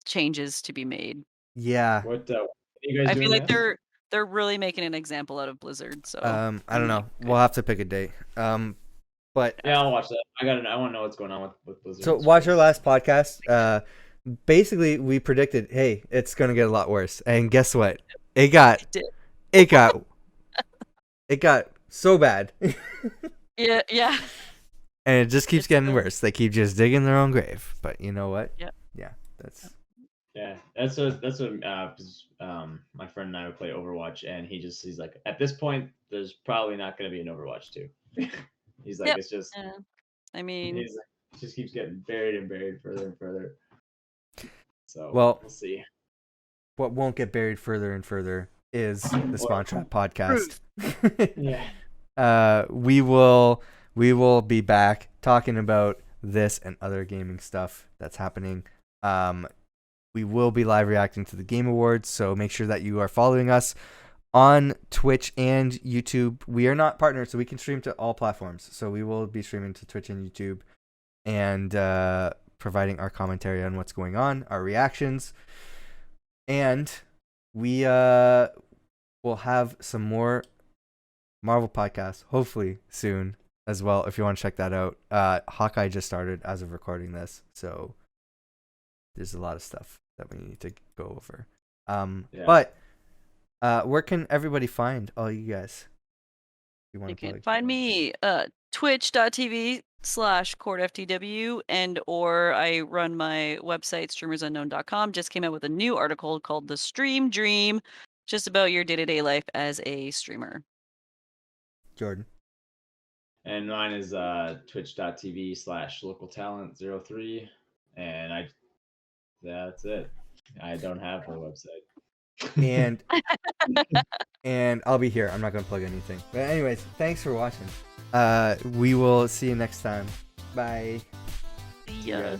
changes to be made. Yeah. What are you guys I doing feel like next? they're really making an example out of Blizzard. So I don't know. We'll have to pick a date. But Yeah, I'll watch that. I want to know what's going on with Blizzard. so watch our last podcast. Basically, we predicted, hey, it's gonna get a lot worse, and guess what? It got so bad. Yeah. And it just keeps It's getting worse. They keep just digging their own grave. But you know what? Yeah. That's what 'cause, my friend and I would play Overwatch, and he's like, at this point, there's probably not going to be an Overwatch 2. He's like, Yep. it's just, Yeah. I mean, he's like, it just keeps getting buried and buried further and further. So well, we'll see. what won't get buried further and further is the Spawn Trap podcast. Yeah. We will be back talking about this and other gaming stuff that's happening. We will be live reacting to the Game Awards, so make sure that you are following us on Twitch and YouTube. We are not partners, so we can stream to all platforms. So we will be streaming to Twitch and YouTube and providing our commentary on what's going on, our reactions. And we will have some more Marvel podcasts, hopefully soon as well, if you want to check that out. Hawkeye just started as of recording this, so there's a lot of stuff that we need to go over. But where can everybody find all you guys? You can find me twitch.tv/CourtFTW, and or I run my website streamersunknown.com. Just came out with a new article called The Stream Dream, just about your day-to-day life as a streamer. Jordan. And mine is twitch.tv/localtalent03, and that's it. I don't have a website. And I'll be here. I'm not gonna plug anything. But anyways, thanks for watching. We will see you next time. Bye. See ya.